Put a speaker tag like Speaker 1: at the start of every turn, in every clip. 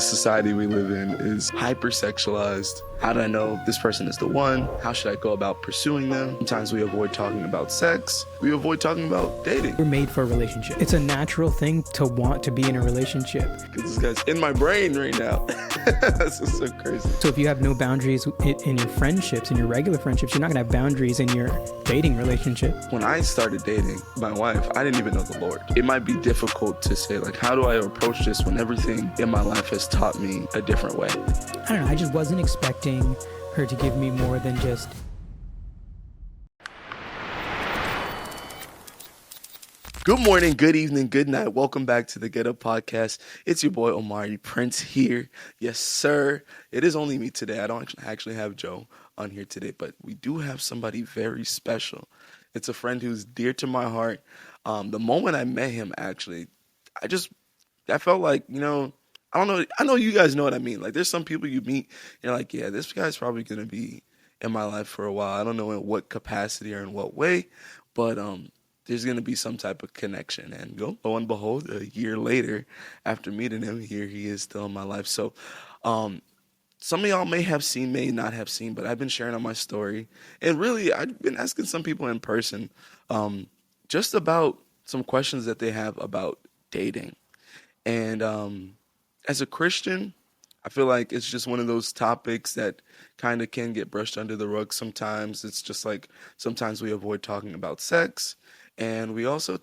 Speaker 1: society we live in is hypersexualized. How do I know this person is the one? How should I go about pursuing them? Sometimes we avoid talking about sex. We avoid talking about dating.
Speaker 2: We're made for a relationship. It's a natural thing to want to be in a relationship.
Speaker 1: Because this guy's in my brain right now. That's just so crazy.
Speaker 2: So if you have no boundaries in your friendships, in your regular friendships, you're not going to have boundaries in your dating relationship.
Speaker 1: When I started dating my wife, I didn't even know the Lord. It might be difficult to say, like, how do I approach this when everything in my life has taught me a different way?
Speaker 2: I don't know. I just wasn't expecting her to give me more than just...
Speaker 1: Good morning, good evening, good night. Welcome back to the Get Up Podcast. It's your boy Omari Prince here. Yes, sir. It is only me today. I don't actually have Joe on here today, but we do have somebody very special. It's a friend who's dear to my heart. The moment I met him, actually, I felt like, I don't know. I know you guys know what I mean. Like, there's some people you meet, and you're like, yeah, this guy's probably going to be in my life for a while. I don't know in what capacity or in what way, but there's going to be some type of connection. And lo and behold, a year later, after meeting him, here he is still in my life. So some of y'all may have seen, may not have seen, but I've been sharing on my story. And really, I've been asking some people in person just about some questions that they have about dating. And as a Christian, I feel like it's just one of those topics that kind of can get brushed under the rug sometimes. It's just like sometimes we avoid talking about sex, and we also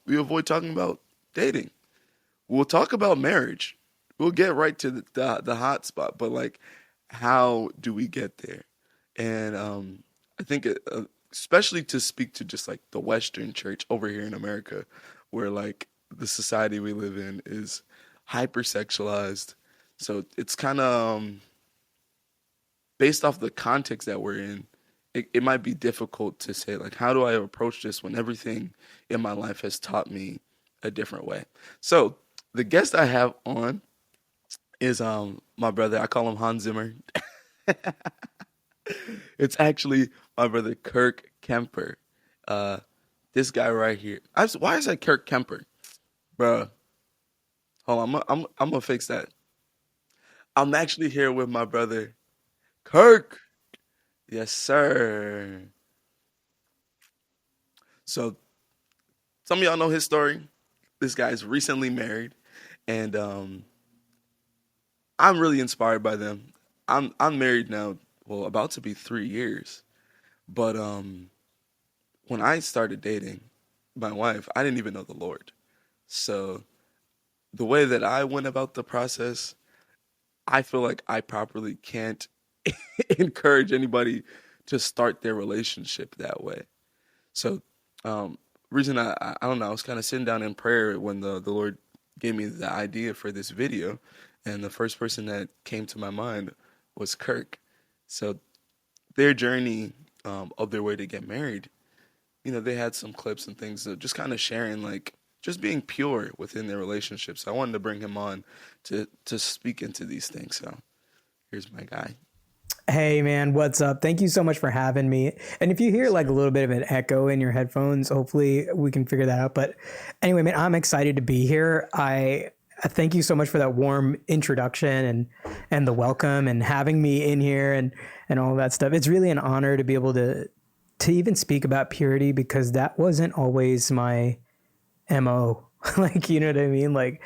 Speaker 1: we avoid talking about dating. We'll talk about marriage. We'll get right to the hot spot, but like, how do we get there? And I think especially to speak to just like the Western church over here in America, where like the society we live in is hypersexualized. So it's kind of based off the context that we're in, it might be difficult to say, like, how do I approach this when everything in my life has taught me a different way? So the guest I have on is my brother. I call him Hans Zimmer. It's actually my brother Kirk Kemper. This guy right here. Why is that Kirk Kemper? Bruh. Hold on, I'm gonna fix that. I'm actually here with my brother, Kirk. Yes, sir. So some of y'all know his story. This guy's recently married, and I'm really inspired by them. I'm married now, well, about to be 3 years. But when I started dating my wife, I didn't even know the Lord. So the way that I went about the process, I feel like I properly can't encourage anybody to start their relationship that way. So, reason I don't know, I was kind of sitting down in prayer when the Lord gave me the idea for this video, and the first person that came to my mind was Kirk. So their journey of their way to get married, they had some clips and things of just kind of sharing, like, just being pure within their relationship. So I wanted to bring him on to speak into these things. So here's my guy.
Speaker 2: Hey man, what's up? Thank you so much for having me. And if you hear like a little bit of an echo in your headphones, hopefully we can figure that out. But anyway, man, I'm excited to be here. I thank you so much for that warm introduction and the welcome and having me in here and all that stuff. It's really an honor to be able to even speak about purity, because that wasn't always my MO. Like, you know what I mean? Like,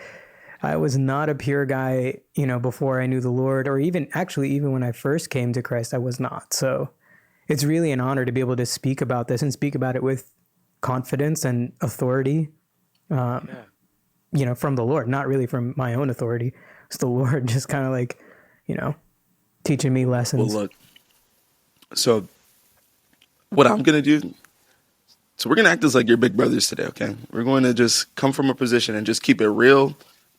Speaker 2: I was not a pure guy, before I knew the Lord, or even when I first came to Christ, I was not. So it's really an honor to be able to speak about this and speak about it with confidence and authority, from the Lord, not really from my own authority. It's the Lord just kind of like, teaching me lessons.
Speaker 1: Well, look, so what I'm going to do, so we're going to act as like your big brothers today, okay? We're going to just come from a position and just keep it real.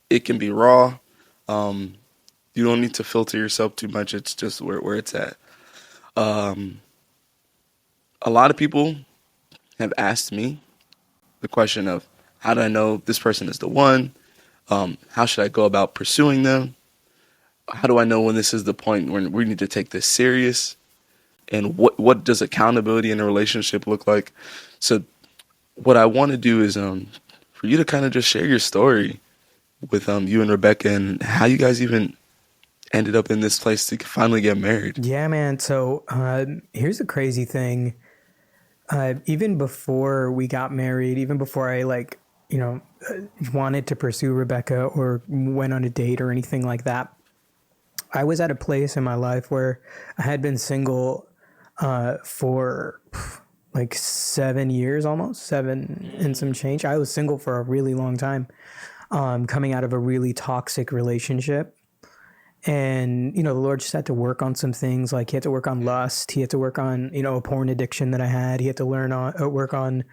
Speaker 1: It can be raw. You don't need to filter yourself too much. It's just where it's at. A lot of people have asked me the question of, how do I know this person is the one? How should I go about pursuing them? How do I know when this is the point when we need to take this serious? And what does accountability in a relationship look like? So what I want to do is for you to kind of just share your story. with you and Rebecca, and how you guys even ended up in this place to finally get married.
Speaker 2: Yeah, man. So here's the crazy thing. Even before we got married, even before I you know, wanted to pursue Rebecca or went on a date or anything like that, I was at a place in my life where I had been single for like 7 years, almost 7 and some change. I was single for a really long time, coming out of a really toxic relationship. And, the Lord just had to work on some things. Like he had to work on lust. He had to work on, a porn addiction that I had. He had to work on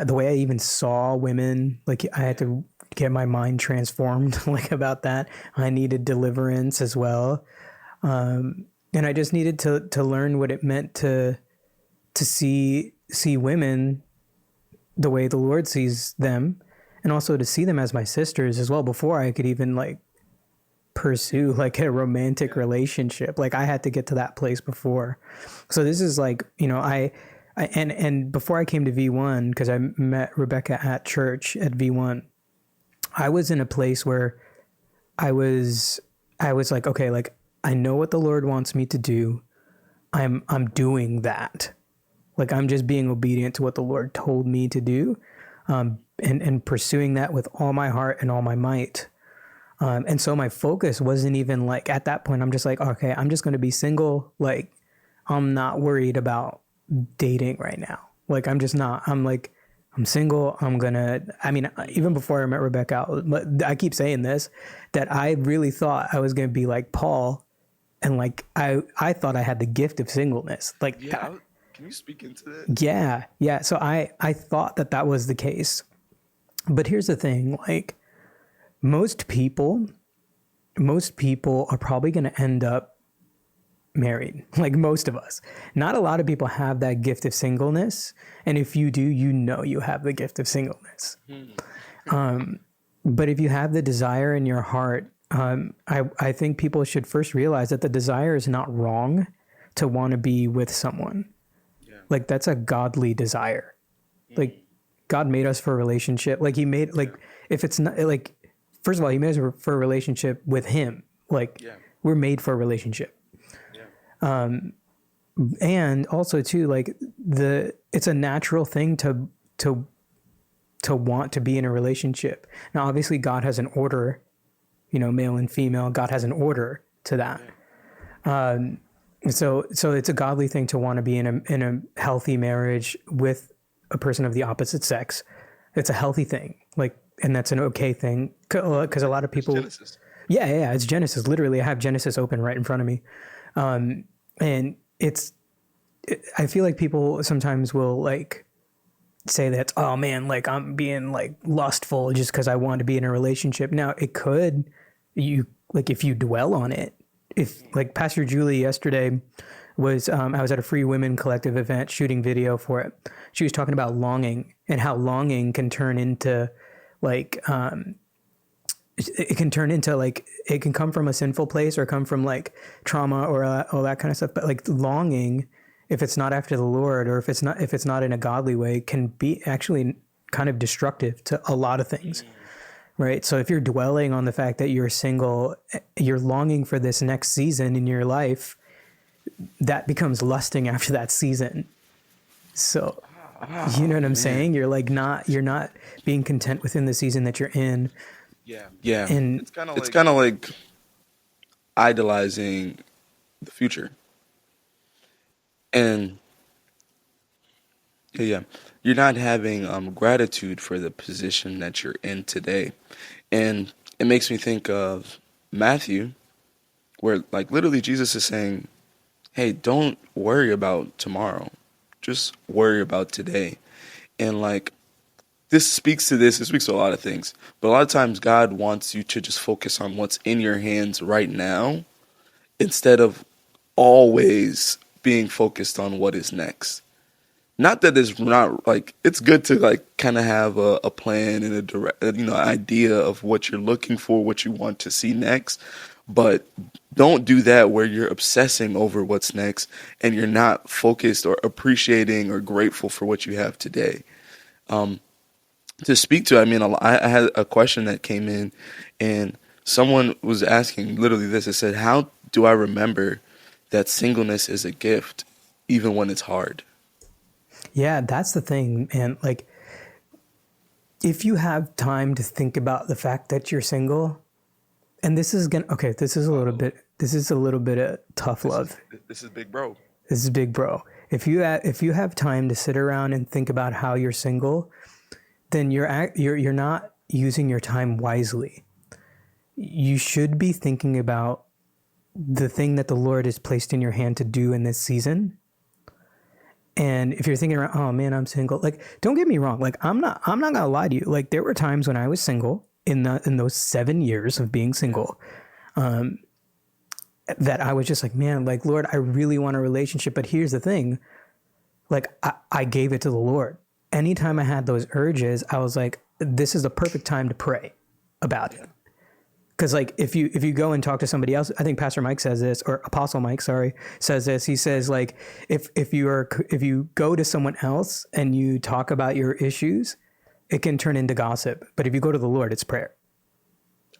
Speaker 2: the way I even saw women. Like I had to get my mind transformed like about that. I needed deliverance as well. And I just needed to learn what it meant to see women the way the Lord sees them, and also to see them as my sisters as well before I could even pursue like a romantic relationship. Like I had to get to that place before. So this is and before I came to V1, because I met Rebecca at church at V1, I was in a place where I was like, okay, like I know what the Lord wants me to do. I'm doing that. Like I'm just being obedient to what the Lord told me to do, and pursuing that with all my heart and all my might. And so my focus wasn't even like at that point. I'm just like, okay, I'm just going to be single. Like I'm not worried about dating right now. Like I'm just not. I'm like, I'm single. I mean, even before I met Rebecca, I keep saying this, that I really thought I was going to be like Paul. And like, I thought I had the gift of singleness. Like,
Speaker 1: Yeah, can you speak into that?
Speaker 2: yeah. So I thought that was the case. But here's the thing, like most people are probably going to end up married, like most of us. Not a lot of people have that gift of singleness. And if you do, you have the gift of singleness. But if you have the desire in your heart, I think people should first realize that the desire is not wrong to want to be with someone.
Speaker 1: Yeah.
Speaker 2: Like that's a godly desire. Like God made us for a relationship. Like he made, like, if it's not like, first of all, he made us for a relationship with him. Like we're made for a relationship. Yeah. And also too, like it's a natural thing to want to be in a relationship. Now, obviously God has an order, male and female. God has an order to that. So it's a godly thing to want to be in a healthy marriage with a person of the opposite sex. It's a healthy thing. Like, and that's an okay thing. Cause a lot of people, it's Genesis. Yeah. It's Genesis. Literally, I have Genesis open right in front of me. And I feel like people sometimes will like say that, oh man, like I'm being like lustful just because I want to be in a relationship. Now it could, if you dwell on it, if like Pastor Julie yesterday was, I was at a Free Women Collective event shooting video for it. She was talking about longing and how longing can turn into like, it can turn into like, it can come from a sinful place or come from like trauma or all that kind of stuff. But like longing, if it's not after the Lord or if it's not in a godly way, can be actually kind of destructive to a lot of things. Right. So if you're dwelling on the fact that you're single, you're longing for this next season in your life, that becomes lusting after that season. So, you know what I'm saying? You're like you're not being content within the season that you're in.
Speaker 1: Yeah. Yeah.
Speaker 2: And
Speaker 1: it's kind of like idolizing the future. And yeah, you're not having gratitude for the position that you're in today. And it makes me think of Matthew, where like literally Jesus is saying, hey, don't worry about tomorrow. Just worry about today. And like this speaks to a lot of things. But a lot of times God wants you to just focus on what's in your hands right now instead of always being focused on what is next. Not that it's not like it's good to like kind of have a plan and a direct, idea of what you're looking for, what you want to see next, but don't do that where you're obsessing over what's next and you're not focused or appreciating or grateful for what you have today. to speak to. I mean, I had a question that came in, and someone was asking literally this. It said, "How do I remember that singleness is a gift, even when it's hard?"
Speaker 2: Yeah, that's the thing. And like, if you have time to think about the fact that you're single, and okay, this is a little bit of tough
Speaker 1: This is
Speaker 2: love.
Speaker 1: this is big bro.
Speaker 2: This is big, bro. If you have time to sit around and think about how you're single, then you're not using your time wisely. You should be thinking about the thing that the Lord has placed in your hand to do in this season. And if you're thinking around, oh man, I'm single. Like, don't get me wrong. Like, I'm not gonna lie to you. Like, there were times when I was single in those 7 years of being single, that I was just like, man, like, Lord, I really want a relationship. But here's the thing, like, I gave it to the Lord. Anytime I had those urges, I was like, this is the perfect time to pray about it. Because like if you go and talk to somebody else, I think Pastor Mike says this, or Apostle Mike, sorry, says this. He says like if you go to someone else and you talk about your issues, it can turn into gossip. But if you go to the Lord, it's prayer.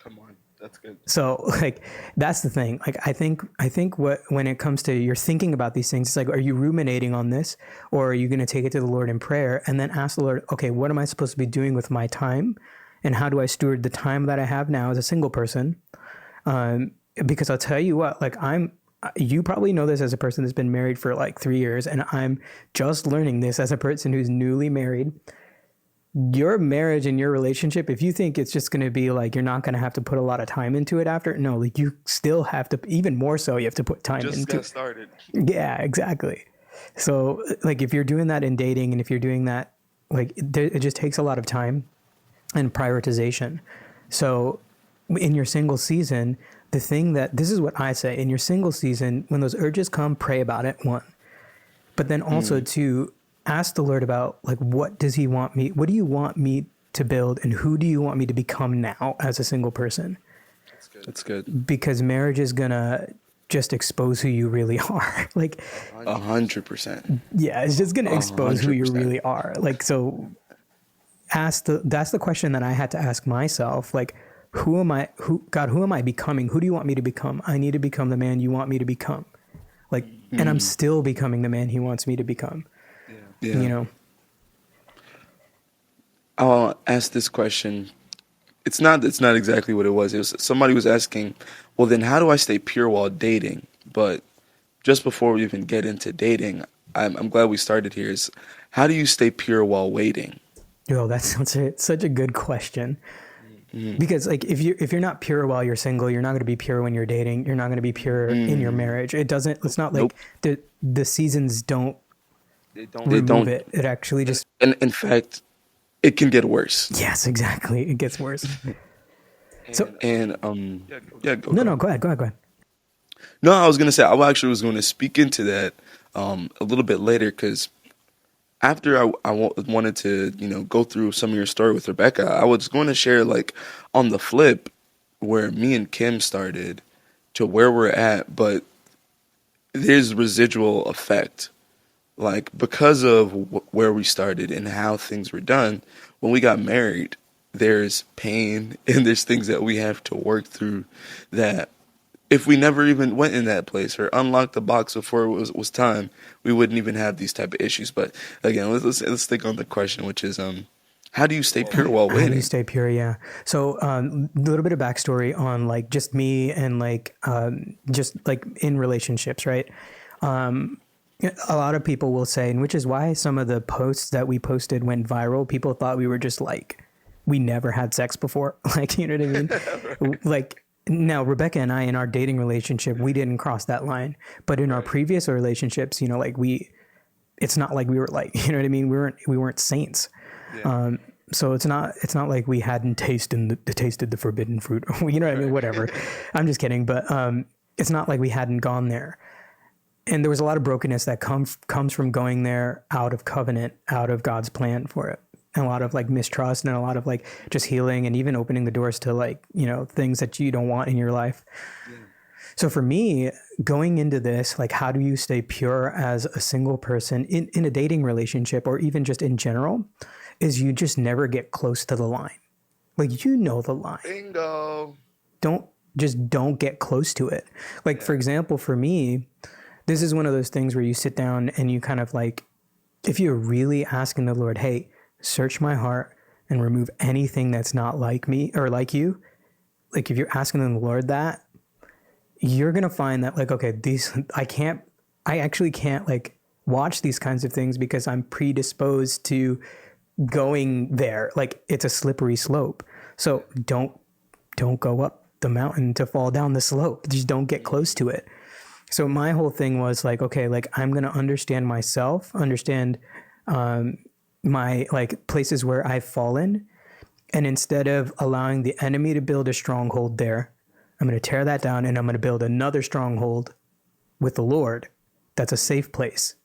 Speaker 1: Come on, that's good.
Speaker 2: So like that's the thing. Like I think what when it comes to you're thinking about these things, it's like, are you ruminating on this, or are you going to take it to the Lord in prayer and then ask the Lord, okay, what am I supposed to be doing with my time? And how do I steward the time that I have now as a single person? Because I'll tell you what, like you probably know this as a person that's been married for like 3 years, and I'm just learning this as a person who's newly married. Your marriage and your relationship, if you think it's just going to be like, you're not going to have to put a lot of time into it after, no, like you still have to, even more so, you have to put time
Speaker 1: Just
Speaker 2: into
Speaker 1: got started.
Speaker 2: Yeah, exactly. So like if you're doing that in dating and if you're doing that, like it just takes a lot of time and prioritization. So in your single season, this is what I say, in your single season, when those urges come, pray about it, one. But then also to ask the Lord about like, what do you want me to build, and who do you want me to become now as a single person?
Speaker 1: That's good.
Speaker 2: Because marriage is gonna just expose who you really are. Like
Speaker 1: 100%.
Speaker 2: yeah, it's just gonna expose who you
Speaker 1: 100%.
Speaker 2: really are. Like so that's the question that I had to ask myself. Like, who am I becoming? Who do you want me to become? I need to become the man you want me to become. Like, and I'm still becoming the man he wants me to become.
Speaker 1: Yeah.
Speaker 2: You know?
Speaker 1: I'll ask this question. It's not exactly what it was. It was somebody was asking, well, then how do I stay pure while dating? But just before we even get into dating, I'm glad we started here. Is how do you stay pure while waiting?
Speaker 2: Yo, that's such a good question. Because like if you're not pure while you're single, you're not going to be pure when you're dating. You're not going to be pure in your marriage. It's not like
Speaker 1: Nope.
Speaker 2: the seasons don't
Speaker 1: They
Speaker 2: remove
Speaker 1: don't.
Speaker 2: it. It actually just
Speaker 1: And in fact, it can get worse.
Speaker 2: yes, exactly. It gets worse. So
Speaker 1: And yeah,
Speaker 2: no, go ahead.
Speaker 1: No, I was gonna say I actually was going to speak into that a little bit later because after wanted to go through some of your story with Rebecca, I was going to share like on the flip where me and Kim started to where we're at, but there's residual effect. Like because of where we started and how things were done, when we got married, there's pain and there's things that we have to work through that if we never even went in that place or unlocked the box before it was time, we wouldn't even have these type of issues. But again, let's stick on the question, which is how do you stay pure while
Speaker 2: how do you
Speaker 1: waiting?
Speaker 2: stay pure? Yeah. So a little bit of backstory on like just me and like just like in relationships, right? A lot of people will say, and which is why some of the posts that we posted went viral. People thought we were just like we never had sex before, like you know what I mean? Like now Rebecca and I in our dating relationship, we didn't cross that line, but in our previous relationships, you know, like it's not like we were like, you know what I mean? We weren't saints. So it's not like we hadn't tasted the forbidden fruit. You know what I mean? Whatever. I'm just kidding. But it's not like we hadn't gone there. And there was a lot of brokenness that comes from going there out of covenant, out of God's plan for it. And a lot of like mistrust and a lot of like just healing and even opening the doors to like, you know, things that you don't want in your life. Yeah. So for me, going into this, like, how do you stay pure as a single person in a dating relationship or even just in general? is you just never get close to the line. Like, you know the line.
Speaker 1: Bingo.
Speaker 2: Don't get close to it. Like, for example, for me, this is one of those things where you sit down and you kind of like, if you're really asking the Lord, hey, search my heart and remove anything that's not like me or like you. Like, if you're asking the Lord that, you're going to find that like, okay, I actually can't like watch these kinds of things because I'm predisposed to going there. Like, it's a slippery slope. So don't go up the mountain to fall down the slope. Just don't get close to it. So my whole thing was like, okay, like I'm going to understand myself, understand my like places where I've fallen. And instead of allowing the enemy to build a stronghold there, I'm going to tear that down and I'm going to build another stronghold with the Lord. That's a safe place.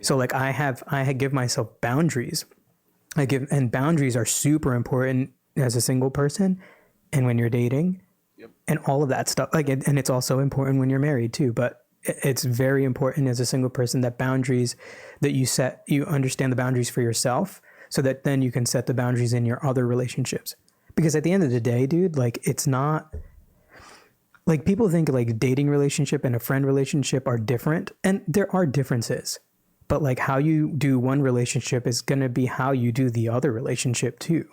Speaker 2: So like I give myself boundaries. And boundaries are super important as a single person and when you're dating. And all of that stuff, like, and it's also important when you're married too. But it's very important as a single person that boundaries that you understand the boundaries for yourself, so that then you can set the boundaries in your other relationships. Because at the end of the day, dude, like it's not like people think like dating relationship and a friend relationship are different, and there are differences. But like how you do one relationship is going to be how you do the other relationship too.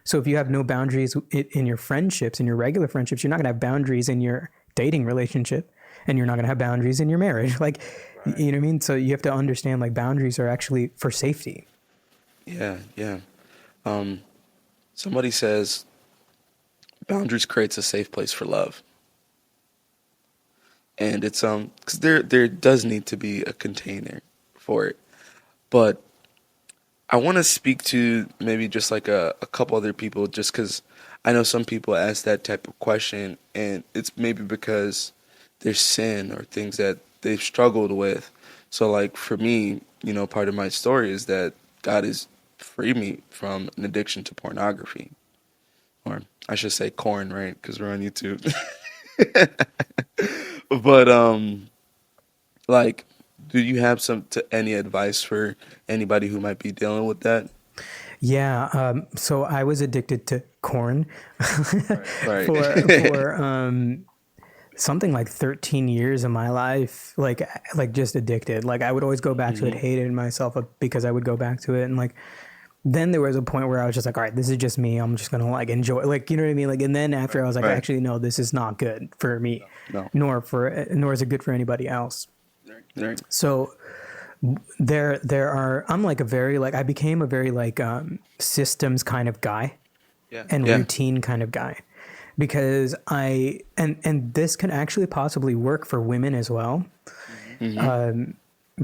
Speaker 2: So if you have no boundaries in your friendships, in your regular friendships, you're not going to have boundaries in your dating relationship, and you're not going to have boundaries in your marriage. Like, you know what I mean? So you have to understand like boundaries are actually for safety.
Speaker 1: Yeah. Somebody says boundaries creates a safe place for love. And it's because there does need to be a container for it. But I want to speak to maybe just like a couple other people, just because I know some people ask that type of question, and it's maybe because there's sin or things that they've struggled with. So like for me, part of my story is that God has freed me from an addiction to pornography, or I should say corn, right? Because we're on YouTube. But like, do you have any advice for anybody who might be dealing with that?
Speaker 2: Yeah. So I was addicted to corn
Speaker 1: Right.
Speaker 2: for something like 13 years of my life, like just addicted. Like I would always go back to it, hated myself because I would go back to it. And like, then there was a point where I was just like, all right, this is just me. I'm just going to like enjoy, like, you know what I mean? Like, and then after I was like,
Speaker 1: Right.
Speaker 2: actually, no, this is not good for me,
Speaker 1: No.
Speaker 2: nor is it good for anybody else.
Speaker 1: Right.
Speaker 2: So I'm like I became a very like systems kind of guy and routine kind of guy, because and this can actually possibly work for women as well.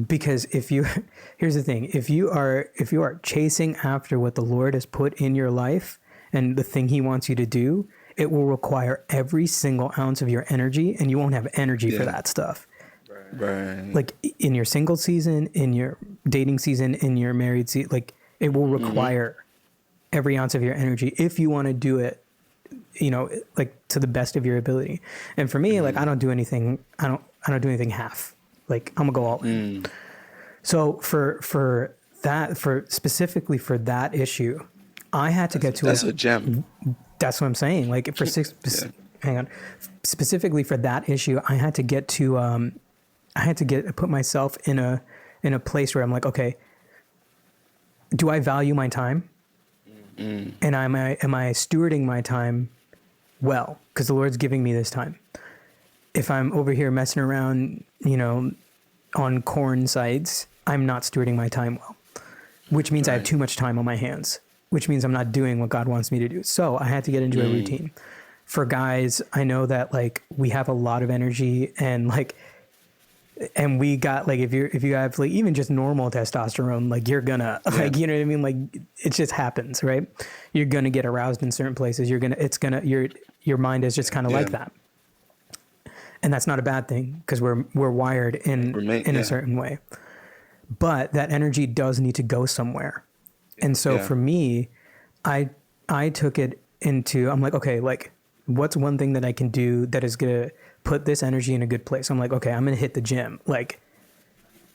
Speaker 2: Because here's the thing, if you are chasing after what the Lord has put in your life and the thing he wants you to do, it will require every single ounce of your energy, and you won't have energy for that stuff.
Speaker 1: Right.
Speaker 2: Like in your single season, in your dating season, in your married season, like it will require every ounce of your energy if you want to do it, like to the best of your ability. And for me, like I don't do anything half. Like I'm gonna go all in. So for specifically for that issue, I had to
Speaker 1: That's a gem.
Speaker 2: That's what I'm saying. Like for hang on, specifically for that issue, I had to put myself in a place where I'm like, okay, do I value my time? And am I stewarding my time well? Because the Lord's giving me this time. If I'm over here messing around, on corn sites, I'm not stewarding my time well, which means I have too much time on my hands, which means I'm not doing what God wants me to do. So I had to get into a routine. For guys, I know that like we have a lot of energy, and we got like if you have like even just normal testosterone, like you're gonna like, you know what I mean, like it just happens, right? You're gonna get aroused in certain places. Your mind is just kind of like that, and that's not a bad thing because we're wired in a certain way. But that energy does need to go somewhere, and so for me, I took it into, I'm like, okay, like what's one thing that I can do that is gonna put this energy in a good place? I'm like, okay, I'm gonna hit the gym, like,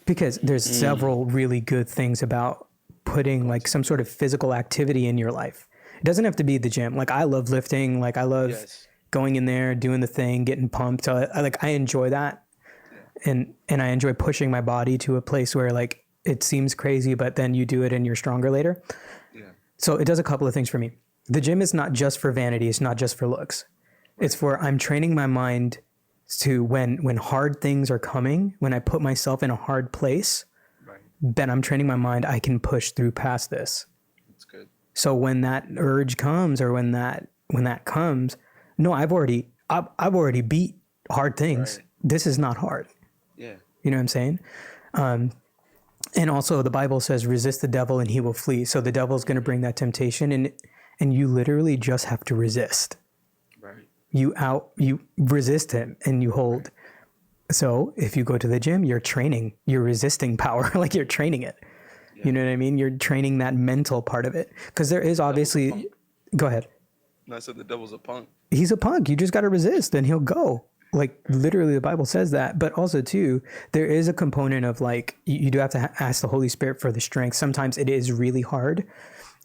Speaker 2: because there's several really good things about putting like some sort of physical activity in your life. It doesn't have to be the gym. Like I love lifting. Like I love
Speaker 1: Yes.
Speaker 2: going in there, doing the thing, getting pumped. So I enjoy that. And I enjoy pushing my body to a place where like it seems crazy, but then you do it and you're stronger later.
Speaker 1: Yeah.
Speaker 2: So it does a couple of things for me. The gym is not just for vanity. It's not just for looks. Right. It's for I'm training my mind to when hard things are coming, when I put myself in a hard place, right, then I'm training my mind. I can push through past this.
Speaker 1: That's good.
Speaker 2: So when that urge comes, or when that comes, no, I've already beat hard things. Right. This is not hard.
Speaker 1: Yeah.
Speaker 2: You know what I'm saying? And also the Bible says, resist the devil and he will flee. So the devil's going to bring that temptation, and you literally just have to resist.
Speaker 1: Right.
Speaker 2: You resist him and you hold. Right. So if you go to the gym, you're training your resisting power, like you're training it. Yeah. You know what I mean? You're training that mental part of it. Because there is obviously, go ahead.
Speaker 1: No, I said the devil's a punk.
Speaker 2: He's a punk. You just got to resist and he'll go. Like literally the Bible says that. But also too, there is a component of like, you do have to ask the Holy Spirit for the strength. Sometimes it is really hard.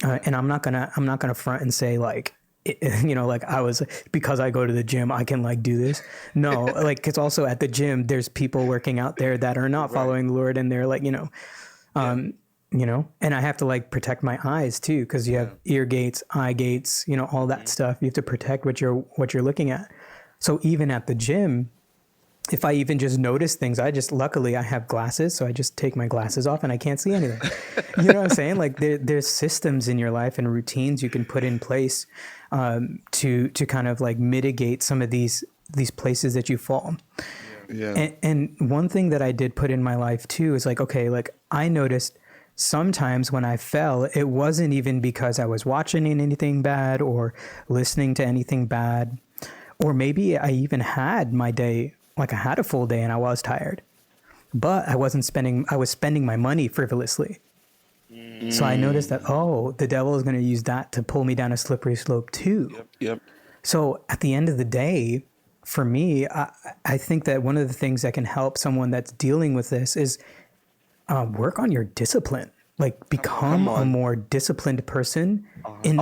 Speaker 2: And I'm not gonna front and say like, like because I go to the gym, I can like do this. No, like it's also at the gym, there's people working out there that are not following the Lord, and they're like, and I have to like protect my eyes too, because you have ear gates, eye gates, all that stuff. You have to protect what you're looking at. So even at the gym, if I even just notice things, luckily I have glasses, so I just take my glasses off and I can't see anything. You know what I'm saying? Like there's systems in your life and routines you can put in place to kind of like mitigate some of these places that you fall. Yeah. And one thing that I did put in my life too is like, okay, like I noticed sometimes when I fell, it wasn't even because I was watching anything bad or listening to anything bad, or maybe I even had my day. Like I had a full day and I was tired, but I was spending my money frivolously. So I noticed that, the devil is going to use that to pull me down a slippery slope too.
Speaker 1: Yep.
Speaker 2: So at the end of the day, for me, I think that one of the things that can help someone that's dealing with this is work on your discipline. Like become a more disciplined person in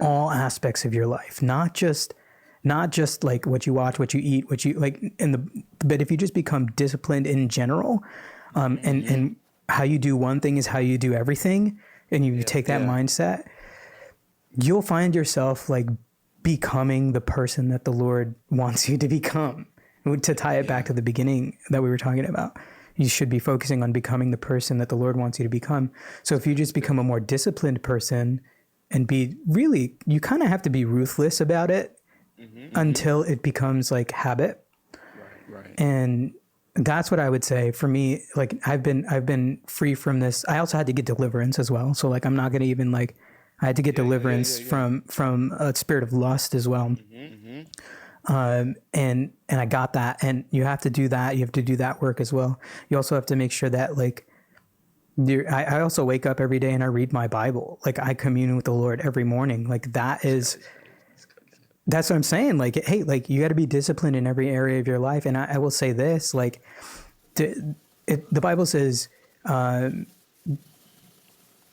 Speaker 2: all aspects of your life, not just like what you watch, what you eat, what you like but if you just become disciplined in general, and how you do one thing is how you do everything, and you take that mindset, you'll find yourself like becoming the person that the Lord wants you to become. To tie it back to the beginning that we were talking about, you should be focusing on becoming the person that the Lord wants you to become. So if you just become a more disciplined person and you kind of have to be ruthless about it, until it becomes like habit. Right. And that's what I would say for me. Like I've been free from this. I also had to get deliverance as well. So like, I'm not going to even like, I had to get deliverance from a spirit of lust as well. And I got that, and you have to do that. You have to do that work as well. You also have to make sure that like, I also wake up every day and I read my Bible. Like I commune with the Lord every morning. Like that's what I'm saying. Like, hey, like you got to be disciplined in every area of your life. And I will say this, like the Bible says,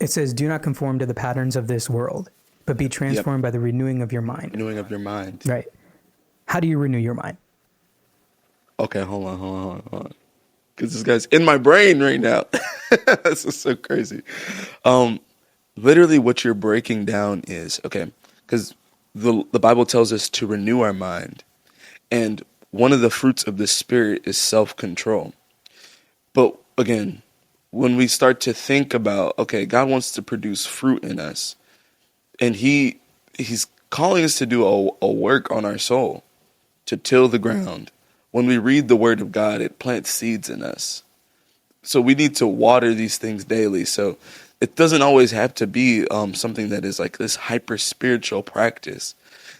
Speaker 2: it says, do not conform to the patterns of this world, but be transformed by the renewing of your mind. Renewing of your mind. Right. How do you renew your mind?
Speaker 1: Okay, hold on. Because this guy's in my brain right now. This is so crazy. Literally what you're breaking down is, okay, because the Bible tells us to renew our mind. And one of the fruits of the Spirit is self-control. But again, when we start to think about, okay, God wants to produce fruit in us, and He's calling us to do a work on our soul, to till the ground. When we read the Word of God, it plants seeds in us. So we need to water these things daily. So it doesn't always have to be something that is like this hyper spiritual practice.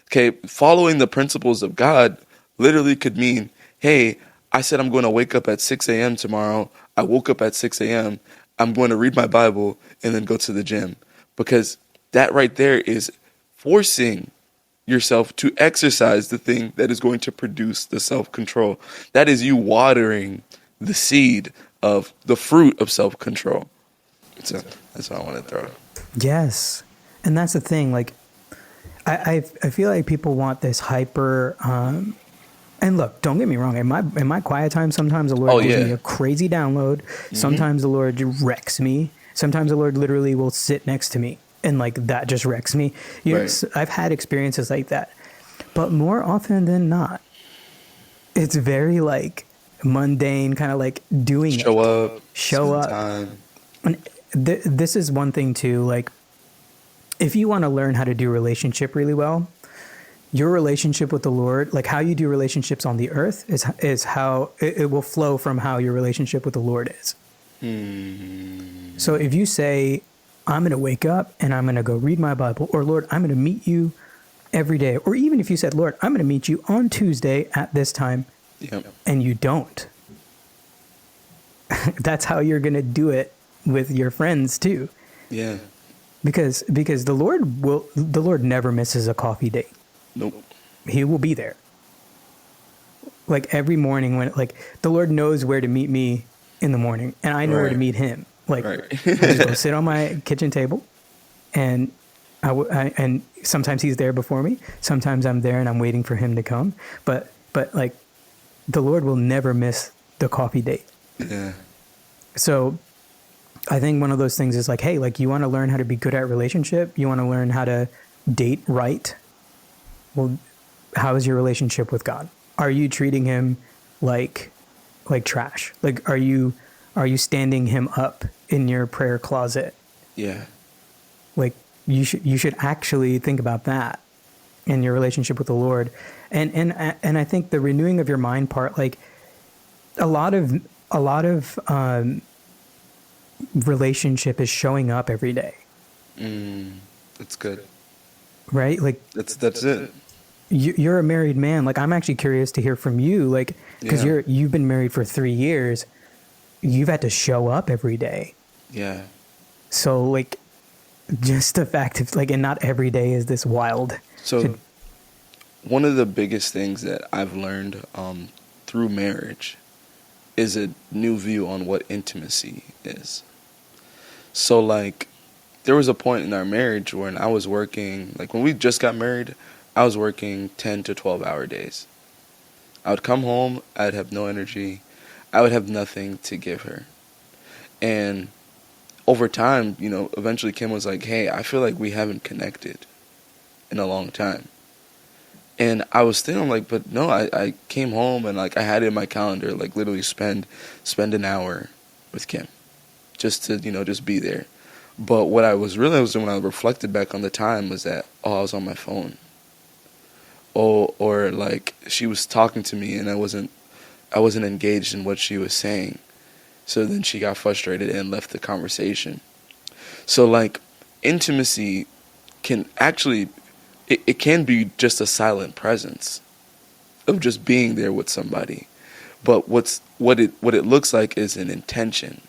Speaker 1: Okay, following the principles of God literally could mean, hey, I said I'm going to wake up at 6 a.m. tomorrow. I woke up at 6 a.m. I'm going to read my Bible and then go to the gym. Because that right there is forcing yourself to exercise the thing that is going to produce the self-control. That is you watering the seed of the fruit of self-control. So that's what I want to throw.
Speaker 2: Yes. And that's the thing. Like, I feel like people want this hyper. And look, don't get me wrong. In my quiet time, sometimes the Lord
Speaker 1: Oh
Speaker 2: gives me
Speaker 1: yeah.
Speaker 2: a crazy download. Sometimes the Lord wrecks me. Sometimes the Lord literally will sit next to me, and like that just wrecks me.
Speaker 1: Right.
Speaker 2: I've had experiences like that, but more often than not, it's very like mundane, kind of like doing
Speaker 1: Show
Speaker 2: it,
Speaker 1: up,
Speaker 2: show
Speaker 1: spend
Speaker 2: up.
Speaker 1: time.
Speaker 2: And this is one thing too. Like, if you want to learn how to do relationship really well, your relationship with the Lord, like how you do relationships on the earth, is how it will flow from how your relationship with the Lord is. So if you say, I'm going to wake up and I'm going to go read my Bible, or Lord, I'm going to meet you every day, or even if you said, Lord, I'm going to meet you on Tuesday at this time,
Speaker 1: Yep.
Speaker 2: and you don't, that's how you're going to do it with your friends too.
Speaker 1: Yeah.
Speaker 2: Because the Lord never misses a coffee date.
Speaker 1: Nope.
Speaker 2: He will be there. Like every morning when like the Lord knows where to meet me in the morning, and I know where to
Speaker 1: Right.
Speaker 2: meet him. Like
Speaker 1: Right.
Speaker 2: I just go sit on my kitchen table, and and sometimes he's there before me. Sometimes I'm there and I'm waiting for him to come. But like the Lord will never miss the coffee date.
Speaker 1: Yeah.
Speaker 2: So I think one of those things is like, hey, like you want to learn how to be good at relationship. You want to learn how to date right. Well, how is your relationship with God? Are you treating him like trash? Like are you standing him up in your prayer closet?
Speaker 1: Yeah.
Speaker 2: Like you should actually think about that in your relationship with the Lord. And I think the renewing of your mind part, like a lot of relationship is showing up every day,
Speaker 1: That's good.
Speaker 2: right? Like
Speaker 1: That's it.
Speaker 2: you're a married man. Like I'm actually curious to hear from you, like because
Speaker 1: Yeah.
Speaker 2: you've been married for 3 years. You've had to show up every day.
Speaker 1: Yeah.
Speaker 2: So like just the fact of like, and not every day is this wild.
Speaker 1: So one of the biggest things that I've learned through marriage is a new view on what intimacy is. So like there was a point in our marriage when I was working, like when we just got married, I was working 10 to 12-hour days. I would come home, I'd have no energy, I would have nothing to give her. And over time, eventually Kim was like, hey, I feel like we haven't connected in a long time. And I was thinking, I'm like, but no, I came home and like I had it in my calendar, like literally spend an hour with Kim, just to just be there. But what I was realizing when I reflected back on the time was that I was on my phone. Or like she was talking to me and I wasn't engaged in what she was saying. So then she got frustrated and left the conversation. So like intimacy can actually it can be just a silent presence of just being there with somebody. But what it looks like is an intention.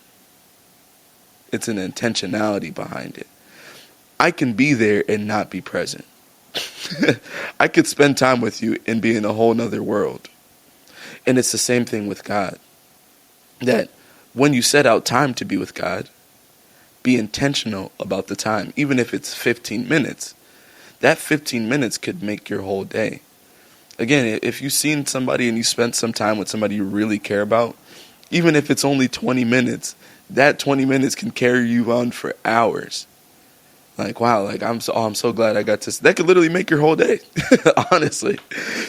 Speaker 1: It's an intentionality behind it. I can be there and not be present. I could spend time with you and be in a whole nother world. And it's the same thing with God. That when you set out time to be with God, be intentional about the time. Even if it's 15 minutes, that 15 minutes could make your whole day. Again, if you've seen somebody and you spent some time with somebody you really care about, even if it's only 20 minutes, that 20 minutes can carry you on for hours. Like, wow, like I'm so glad I got to. That could literally make your whole day, honestly.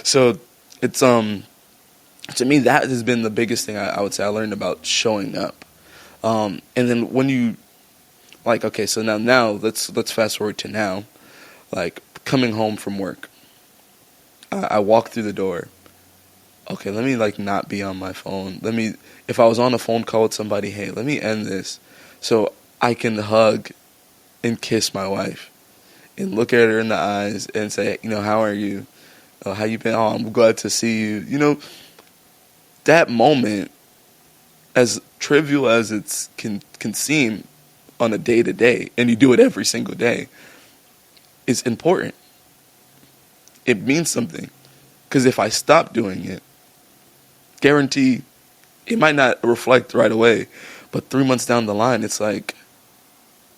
Speaker 1: So it's to me that has been the biggest thing I would say I learned about showing up. And then when you like, okay, so now let's fast forward to now, like coming home from work. I walk through the door. Okay, let me like not be on my phone. If I was on a phone call with somebody, hey, let me end this so I can hug and kiss my wife and look at her in the eyes and say, how are you? Oh, how you been? Oh, I'm glad to see you. That moment, as trivial as it can seem on a day-to-day, and you do it every single day, is important. It means something. Because if I stop doing it, guarantee it might not reflect right away, but 3 months down the line, it's like,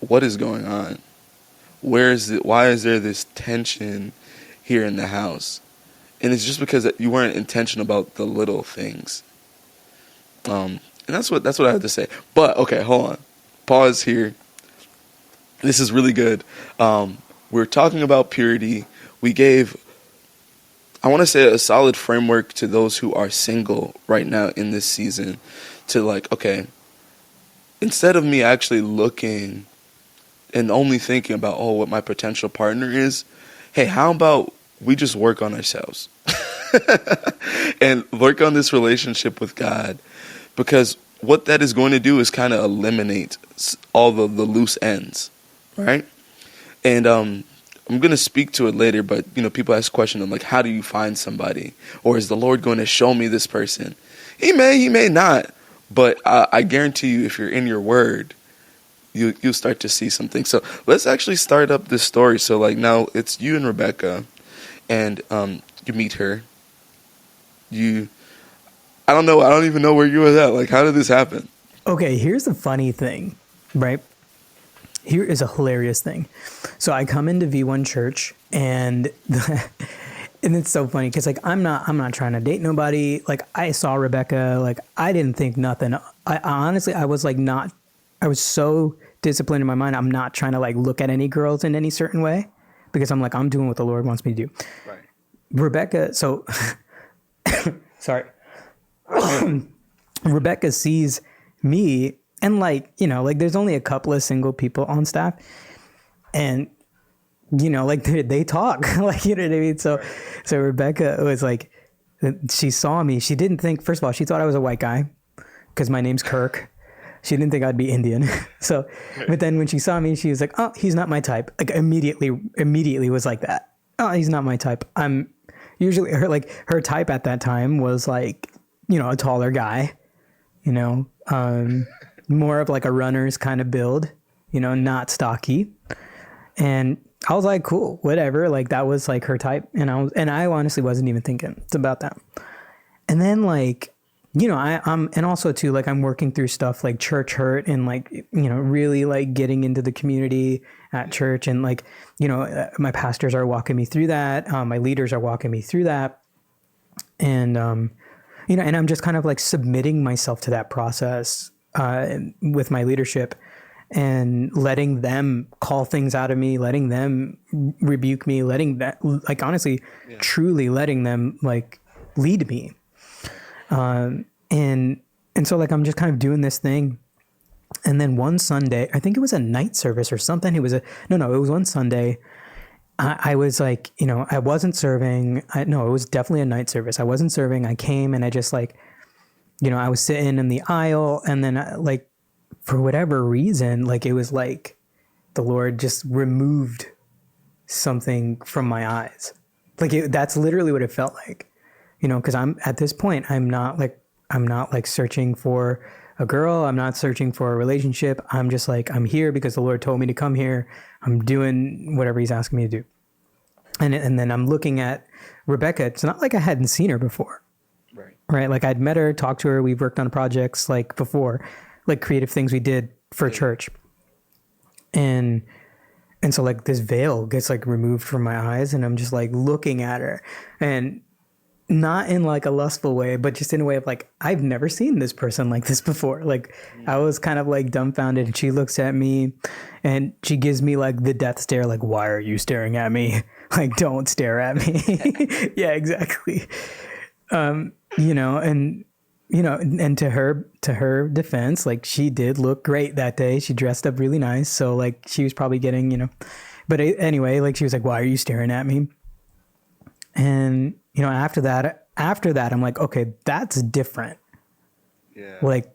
Speaker 1: what is going on? Where is it? Why is there this tension here in the house? And it's just because you weren't intentional about the little things. And that's what I have to say. But okay, hold on. Pause here. This is really good. We're talking about purity. We gave, I want to say, a solid framework to those who are single right now in this season to like, okay, instead of me actually looking and only thinking about, oh, what my potential partner is, hey, how about we just work on ourselves and work on this relationship with God? Because what that is going to do is kind of eliminate all the loose ends, right? And I'm going to speak to it later, but, you know, people ask questions of like, how do you find somebody? Or is the Lord going to show me this person? He may not, but I guarantee you if you're in your word, you'll start to see something. So let's actually start up this story. So like now it's you and Rebecca, and you meet her. I don't even know where you were at. Like, how did this happen?
Speaker 2: Okay, here's the funny thing, right? Here is a hilarious thing. So I come into V1 Church, and and it's so funny because like I'm not trying to date nobody. Like I saw Rebecca, like I didn't think nothing. I honestly I was like not. I was so disciplined in my mind. I'm not trying to like look at any girls in any certain way because I'm like I'm doing what the Lord wants me to do.
Speaker 1: Right.
Speaker 2: Rebecca, so sorry. Rebecca sees me and like, you know, like there's only a couple of single people on staff and, you know, like they talk like, you know what I mean? So Rebecca was like, she saw me. She didn't think, first of all, she thought I was a white guy because my name's Kirk. She didn't think I'd be Indian. So, but then when she saw me, she was like, oh, he's not my type. Like immediately was like that. Oh, he's not my type. I'm usually her type at that time was like, you know, a taller guy, you know, more of like a runner's kind of build, you know, not stocky. And I was like, cool, whatever. Like that was like her type. And I honestly wasn't even thinking about that. And then like, you know, and also too, like I'm working through stuff like church hurt and like, you know, really like getting into the community at church. And like, you know, my pastors are walking me through that. My leaders are walking me through that. And, you know, and I'm just kind of like submitting myself to that process with my leadership and letting them call things out of me, letting them rebuke me, letting that, like, honestly, truly letting them like lead me. And so like, I'm just kind of doing this thing. And then one Sunday, I think it was a night service or something. It was it was one Sunday. I was like, you know, I wasn't serving. No, it was definitely a night service. I wasn't serving. I came and I just like, you know, I was sitting in the aisle and then like, for whatever reason, like it was like the Lord just removed something from my eyes. Like that's literally what it felt like, you know, because I'm at this point, I'm not like searching for a girl. I'm not searching for a relationship. I'm just like, I'm here because the Lord told me to come here. I'm doing whatever he's asking me to do. And then I'm looking at Rebecca. It's not like I hadn't seen her before. Right. Like I'd met her, talked to her. We've worked on projects like before, like creative things we did for church. And so like this veil gets like removed from my eyes and I'm just like looking at her and not in like a lustful way, but just in a way of like, I've never seen this person like this before. Like I was kind of like dumbfounded and she looks at me and she gives me like the death stare. Like, why are you staring at me? Like, don't stare at me. Yeah, exactly. You know, and to her defense, like she did look great that day. She dressed up really nice. So like she was probably getting, you know, but anyway, like she was like, why are you staring at me? And, you know, after that, I'm like, okay, that's different. Yeah. Like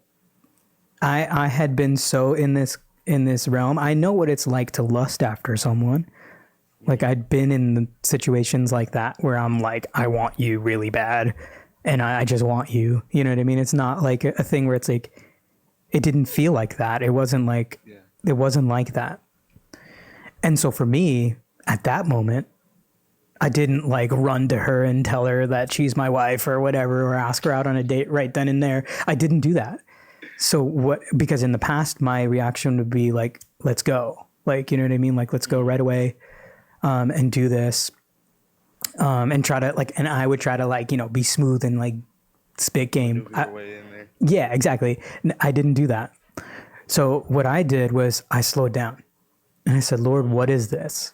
Speaker 2: I had been so in this realm. I know what it's like to lust after someone. Like I'd been in situations like that where I'm like, I want you really bad. And I just want you. You know what I mean? It's not like a thing where it's like, it didn't feel like that. It wasn't like, It wasn't like that. And so for me, at that moment, I didn't like run to her and tell her that she's my wife or whatever, or ask her out on a date right then and there. I didn't do that. so what, because in the past, my reaction would be like, let's go. Like, you know what I mean? Like, let's go right away, and do this. And try to like, and I would try to like, be smooth and like spit game.
Speaker 1: Move your way in there.
Speaker 2: Yeah, exactly. I didn't do that. So what I did was I slowed down and I said, Lord, what is this?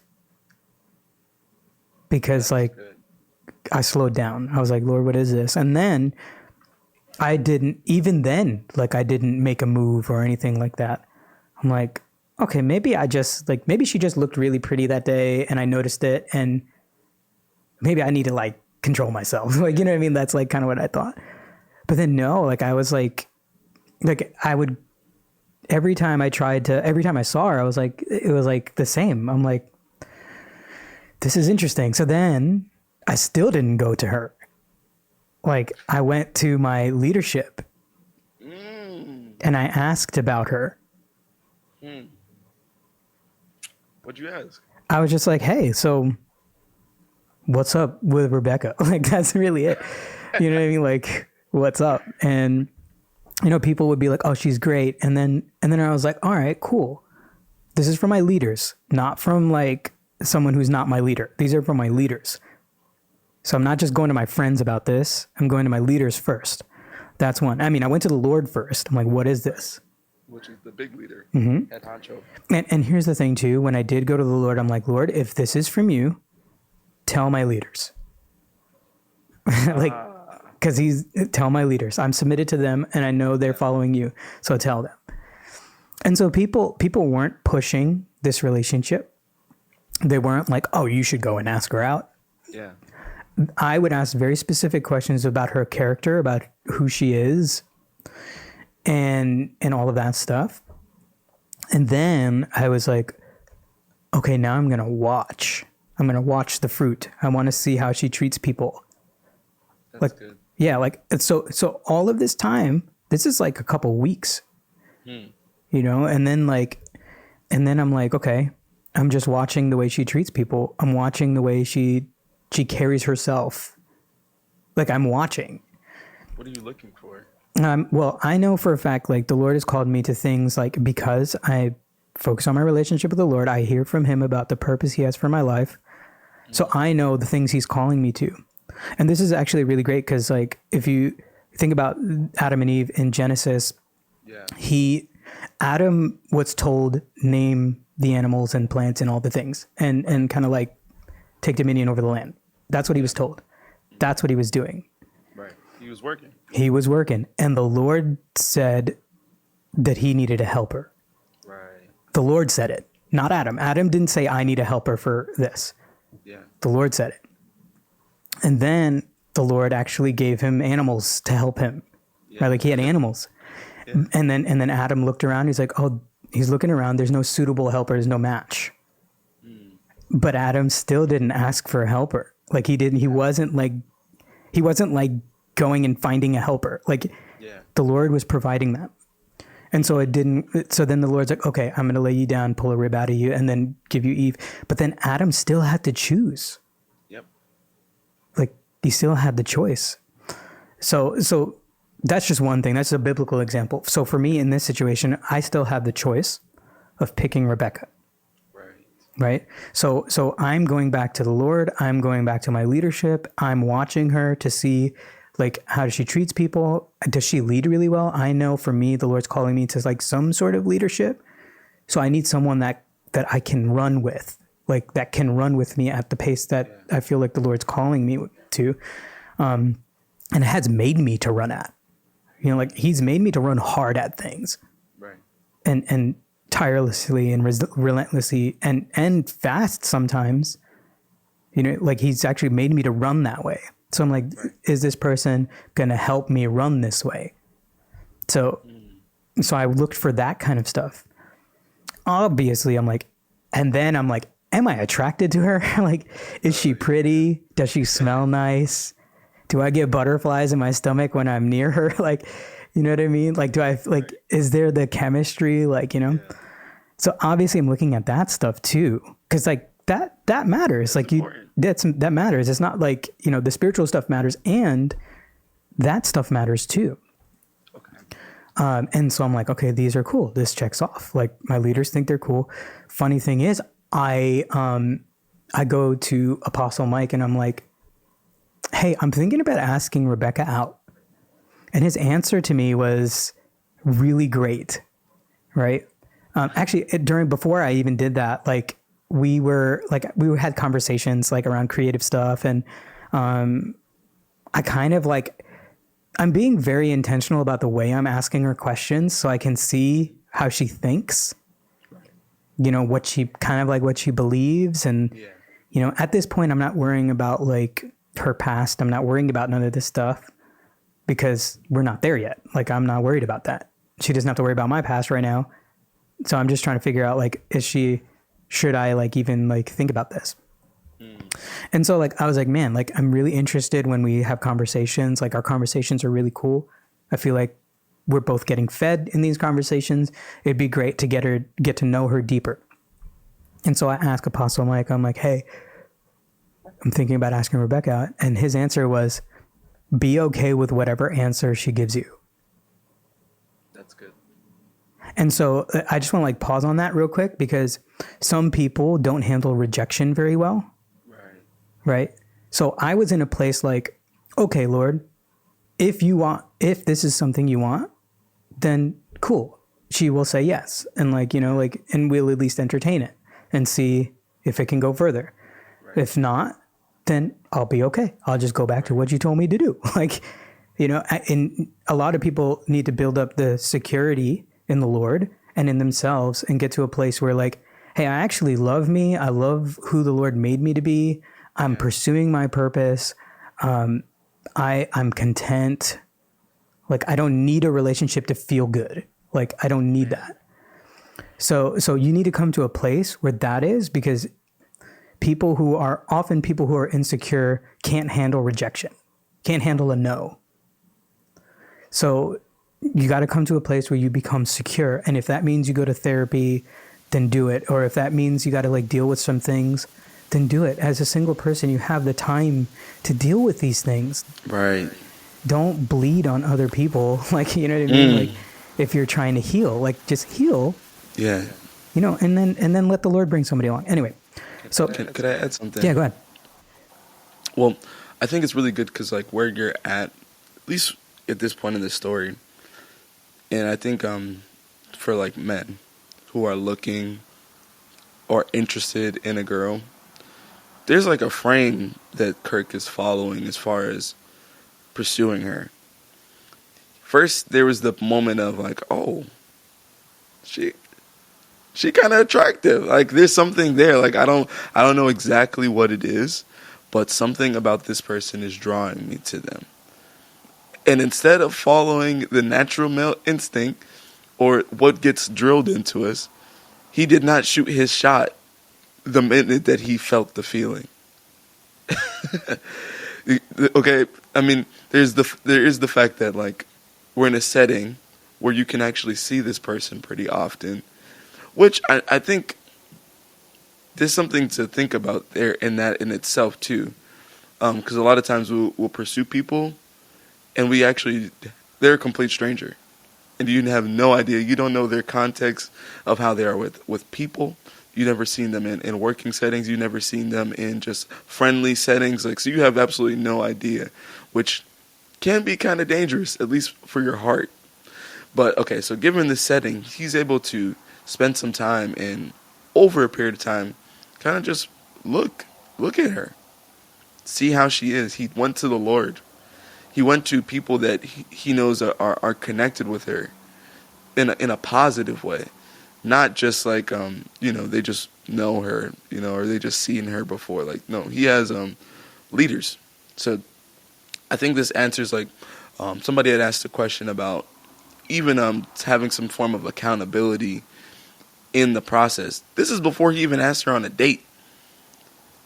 Speaker 2: Because like,
Speaker 1: Good.
Speaker 2: I slowed down. I was like, Lord, what is this? And then I didn't make a move or anything like that. I'm like, okay, maybe maybe she just looked really pretty that day and I noticed it, and maybe I need to like control myself. Like, you know what I mean? That's like kind of what I thought. But then no, like I was like I would, every time I saw her, I was like, it was like the same. I'm like, this is interesting. So then I still didn't go to her. Like I went to my leadership and I asked about her.
Speaker 1: What'd you ask?
Speaker 2: I was just like, hey, so what's up with Rebecca? Like, that's really it. You know what I mean? Like, what's up? And, people would be like, oh, she's great. And then I was like, all right, cool. This is from my leaders, not from like someone who's not my leader. These are from my leaders. So I'm not just going to my friends about this. I'm going to my leaders first. That's one. I mean, I went to the Lord first. I'm like, what is this?
Speaker 1: Which is the big leader, head honcho.
Speaker 2: And here's the thing too. When I did go to the Lord, I'm like, Lord, if this is from you, tell my leaders. Like, because tell my leaders. I'm submitted to them and I know they're following you. So tell them. And so people weren't pushing this relationship. They weren't like, oh, you should go and ask her out.
Speaker 1: Yeah.
Speaker 2: I would ask very specific questions about her character, about who she is, and all of that stuff. And then I was like, okay, now I'm going to watch. I'm going to watch the fruit. I want to see how she treats people.
Speaker 1: That's
Speaker 2: like,
Speaker 1: good.
Speaker 2: Yeah. Like, so all of this time, this is like a couple weeks, and then I'm like, okay, I'm just watching the way she treats people. I'm watching the way she carries herself. Like, I'm watching.
Speaker 1: What are you looking for?
Speaker 2: Well, I know for a fact, like the Lord has called me to things like, because I focus on my relationship with the Lord, I hear from him about the purpose he has for my life. So I know the things he's calling me to. And this is actually really great because like, if you think about Adam and Eve in Genesis, Adam was told, name the animals and plants and all the things and kind of like take dominion over the land. That's what he was told. That's what he was doing.
Speaker 1: Right. He was working.
Speaker 2: He was working. And the Lord said that he needed a helper.
Speaker 1: Right.
Speaker 2: The Lord said it, not Adam. Adam didn't say, I need a helper for this.
Speaker 1: Yeah.
Speaker 2: The Lord said it. And then the Lord actually gave him animals to help him. Yeah. Right? Like he had animals. Yeah. And then Adam looked around. He's like, oh, he's looking around. There's no suitable helper. There's no match. But Adam still didn't ask for a helper. Like he wasn't like going and finding a helper. Like the Lord was providing that. And so so then the Lord's like, okay, I'm going to lay you down, pull a rib out of you, and then give you Eve. But then Adam still had to choose.
Speaker 1: Yep.
Speaker 2: Like he still had the choice. So that's just one thing. That's a biblical example. So for me in this situation, I still have the choice of picking Rebecca. Right. So I'm going back to the Lord. I'm going back to my leadership. I'm watching her to see like, how she treats people. Does she lead really well? I know for me, the Lord's calling me to like some sort of leadership. So I need someone that I can run with, like that can run with me at the pace that I feel like the Lord's calling me to. And it has made me to run at, like he's made me to run hard at things. Right. And tirelessly and relentlessly and fast sometimes, like he's actually made me to run that way. So I'm like, is this person going to help me run this way? So I looked for that kind of stuff. Obviously I'm like, and then I'm like, am I attracted to her? Like, is she pretty? Does she smell nice? Do I get butterflies in my stomach when I'm near her? Like, you know what I mean? Like, is there the chemistry? Like, So obviously I'm looking at that stuff too. Cause like that matters. Like that matters. It's not like, the spiritual stuff matters and that stuff matters too. And so I'm like, okay, these are cool. This checks off. Like my leaders think they're cool. Funny thing is, I go to Apostle Mike and I'm like, hey, I'm thinking about asking Rebecca out. And his answer to me was really great, right? Actually, before I even did that, like we had conversations like around creative stuff, and I kind of like, I'm being very intentional about the way I'm asking her questions so I can see how she thinks, you know, what she believes. And, you know, at this point, I'm not worrying about like her past. I'm not worrying about none of this stuff because we're not there yet. Like, I'm not worried about that. She doesn't have to worry about my past right now. So I'm just trying to figure out, like, should I like even like think about this? And so like, I was like, man, like I'm really interested when we have conversations, like our conversations are really cool. I feel like we're both getting fed in these conversations. It'd be great to get to know her deeper. And so I asked Apostle Mike, I'm like, hey, I'm thinking about asking Rebecca out. And his answer was, be okay with whatever answer she gives you.
Speaker 1: That's good.
Speaker 2: And so I just want to like pause on that real quick because some people don't handle rejection very well. Right. So I was in a place like, okay, Lord, if this is something you want, then cool. She will say yes. And like, you know, like, and we'll at least entertain it and see if it can go further. Right. If not, then I'll be okay. I'll just go back to what you told me to do. Like, you know, and a lot of people need to build up the security in the Lord and in themselves and get to a place where like, hey, I actually love me. I love who the Lord made me to be. I'm pursuing my purpose. I'm content. Like, I don't need a relationship to feel good. Like, I don't need that. So you need to come to a place where that is, because people who are insecure can't handle rejection, can't handle a no. So you got to come to a place where you become secure. And if that means you go to therapy, then do it. Or if that means you got to like deal with some things, then do it. As a single person, you have the time to deal with these things.
Speaker 1: Right.
Speaker 2: Don't bleed on other people. Like, you know what I mean? Like, if you're trying to heal, like just heal.
Speaker 1: Yeah.
Speaker 2: You know, and then let the Lord bring somebody along. Anyway, so
Speaker 1: could I add something?
Speaker 2: Yeah, go ahead.
Speaker 1: Well, I think it's really good because like where you're at least at this point in the story, and I think for like men who are looking or interested in a girl, there's like a frame that Kirk is following as far as pursuing her. First, there was the moment of like, oh, she kind of attractive. Like there's something there. Like I don't know exactly what it is, but something about this person is drawing me to them. And instead of following the natural male instinct or what gets drilled into us, he did not shoot his shot the minute that he felt the feeling. Okay, I mean, there is the fact that like we're in a setting where you can actually see this person pretty often, which I think there's something to think about there in that in itself too, because a lot of times we'll pursue people, and they're a complete stranger, and you have no idea. You don't know their context of how they are with people. You've never seen them in working settings. You've never seen them in just friendly settings. Like, so you have absolutely no idea, which can be kind of dangerous, at least for your heart. But, okay, so given the setting, he's able to spend some time and, over a period of time, kind of just look at her. See how she is. He went to the Lord. He went to people that he knows are connected with her in a positive way. Not just like, they just know her, or they just seen her before. Like, no, he has leaders. So I think this answers, like, somebody had asked a question about even having some form of accountability in the process. This is before he even asked her on a date.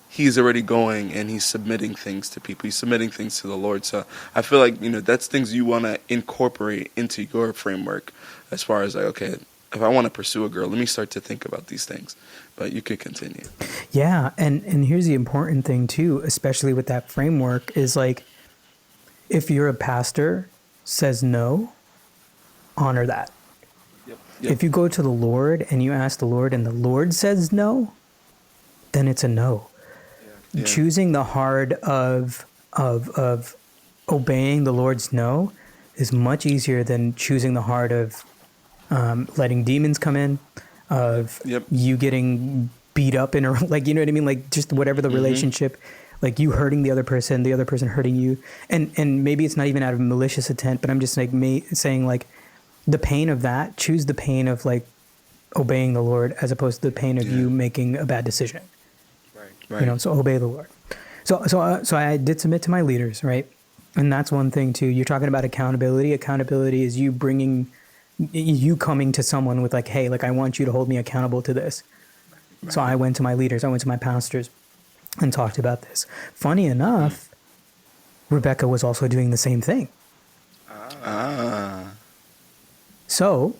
Speaker 1: He's already going and he's submitting things to people. He's submitting things to the Lord. So I feel like, that's things you want to incorporate into your framework as far as like, okay, if I want to pursue a girl, let me start to think about these things. But you could continue.
Speaker 2: Yeah, and here's the important thing too, especially with that framework, is like, if you're a pastor says no, honor that.
Speaker 1: Yep. Yep.
Speaker 2: If you go to the Lord and you ask the Lord and the Lord says no, then it's a no.
Speaker 1: Yeah.
Speaker 2: Choosing the hard of obeying the Lord's no is much easier than choosing the hard of letting demons come in, of
Speaker 1: Yep.
Speaker 2: you getting beat up in a, like, you know what I mean? Like just whatever the relationship, like you hurting the other person hurting you. And maybe it's not even out of malicious intent, but I'm just like saying like the pain of that, choose the pain of like obeying the Lord as opposed to the pain of you making a bad decision.
Speaker 1: Right.
Speaker 2: You know, so obey the Lord. So I did submit to my leaders, right? And that's one thing too. You're talking about accountability. Accountability is you coming to someone with like, hey, like I want you to hold me accountable to this. Right. So I went to my leaders, I went to my pastors and talked about this. Funny enough, Rebecca was also doing the same thing. So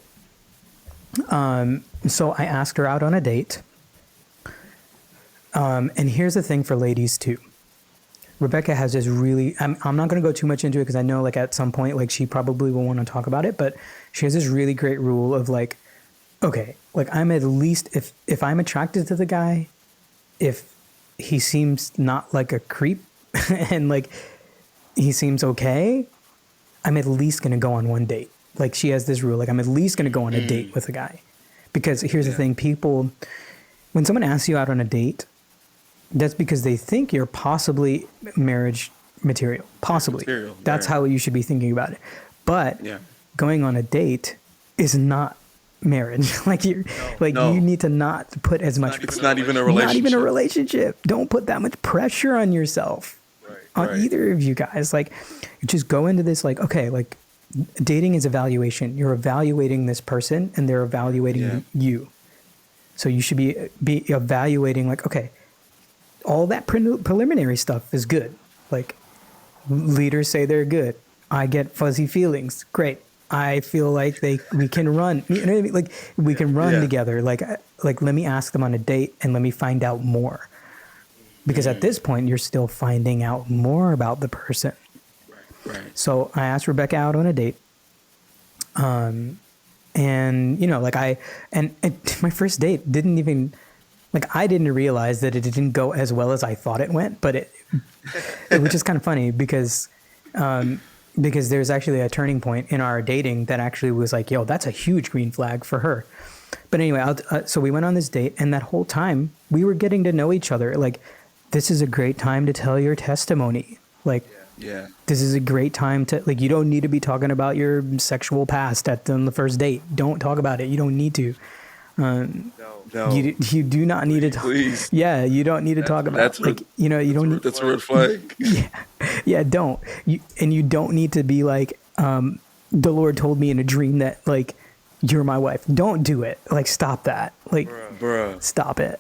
Speaker 2: I asked her out on a date. And here's the thing for ladies too. Rebecca has this really, I'm not going to go too much into it because I know like at some point, like she probably will want to talk about it, but she has this really great rule of like, okay, like I'm at least, if I'm attracted to the guy, if he seems not like a creep and like he seems okay, I'm at least going to go on one date. Like she has this rule, like I'm at least going to go on a date with a guy. Because here's the thing, people, when someone asks you out on a date, that's because they think you're possibly marriage material. Possibly. That's how you should be thinking about it. But going on a date is not marriage. Like you need to not put as much.
Speaker 1: It's not even a relationship.
Speaker 2: Not even a relationship. Don't put that much pressure on yourself. On either of you guys. Like just go into this like, okay, like dating is evaluation. You're evaluating this person and they're evaluating you. So you should be evaluating like, okay, all that preliminary stuff is good. Like leaders say they're good. I get fuzzy feelings. Great. I feel like we can run. You know what I mean? Like we can run together. Like let me ask them on a date and let me find out more. Because at this point you're still finding out more about the person. Right. So I asked Rebecca out on a date. And you know, like and my first date didn't even, like I didn't realize that it didn't go as well as I thought it went, but which is kind of funny because there's actually a turning point in our dating that actually was like, yo, that's a huge green flag for her. But anyway, so we went on this date and that whole time we were getting to know each other. Like, this is a great time to tell your testimony. Like, this is a great time to, like, you don't need to be talking about your sexual past on the first date. Don't talk about it. You don't need to. No. You do not need to talk. Please. Yeah, you don't need to talk about, like, you know, you don't need.
Speaker 1: That's a red flag.
Speaker 2: Yeah, don't. You don't need to be like, the Lord told me in a dream that, like, you're my wife. Don't do it. Like, stop that. Like, bruh. Stop it.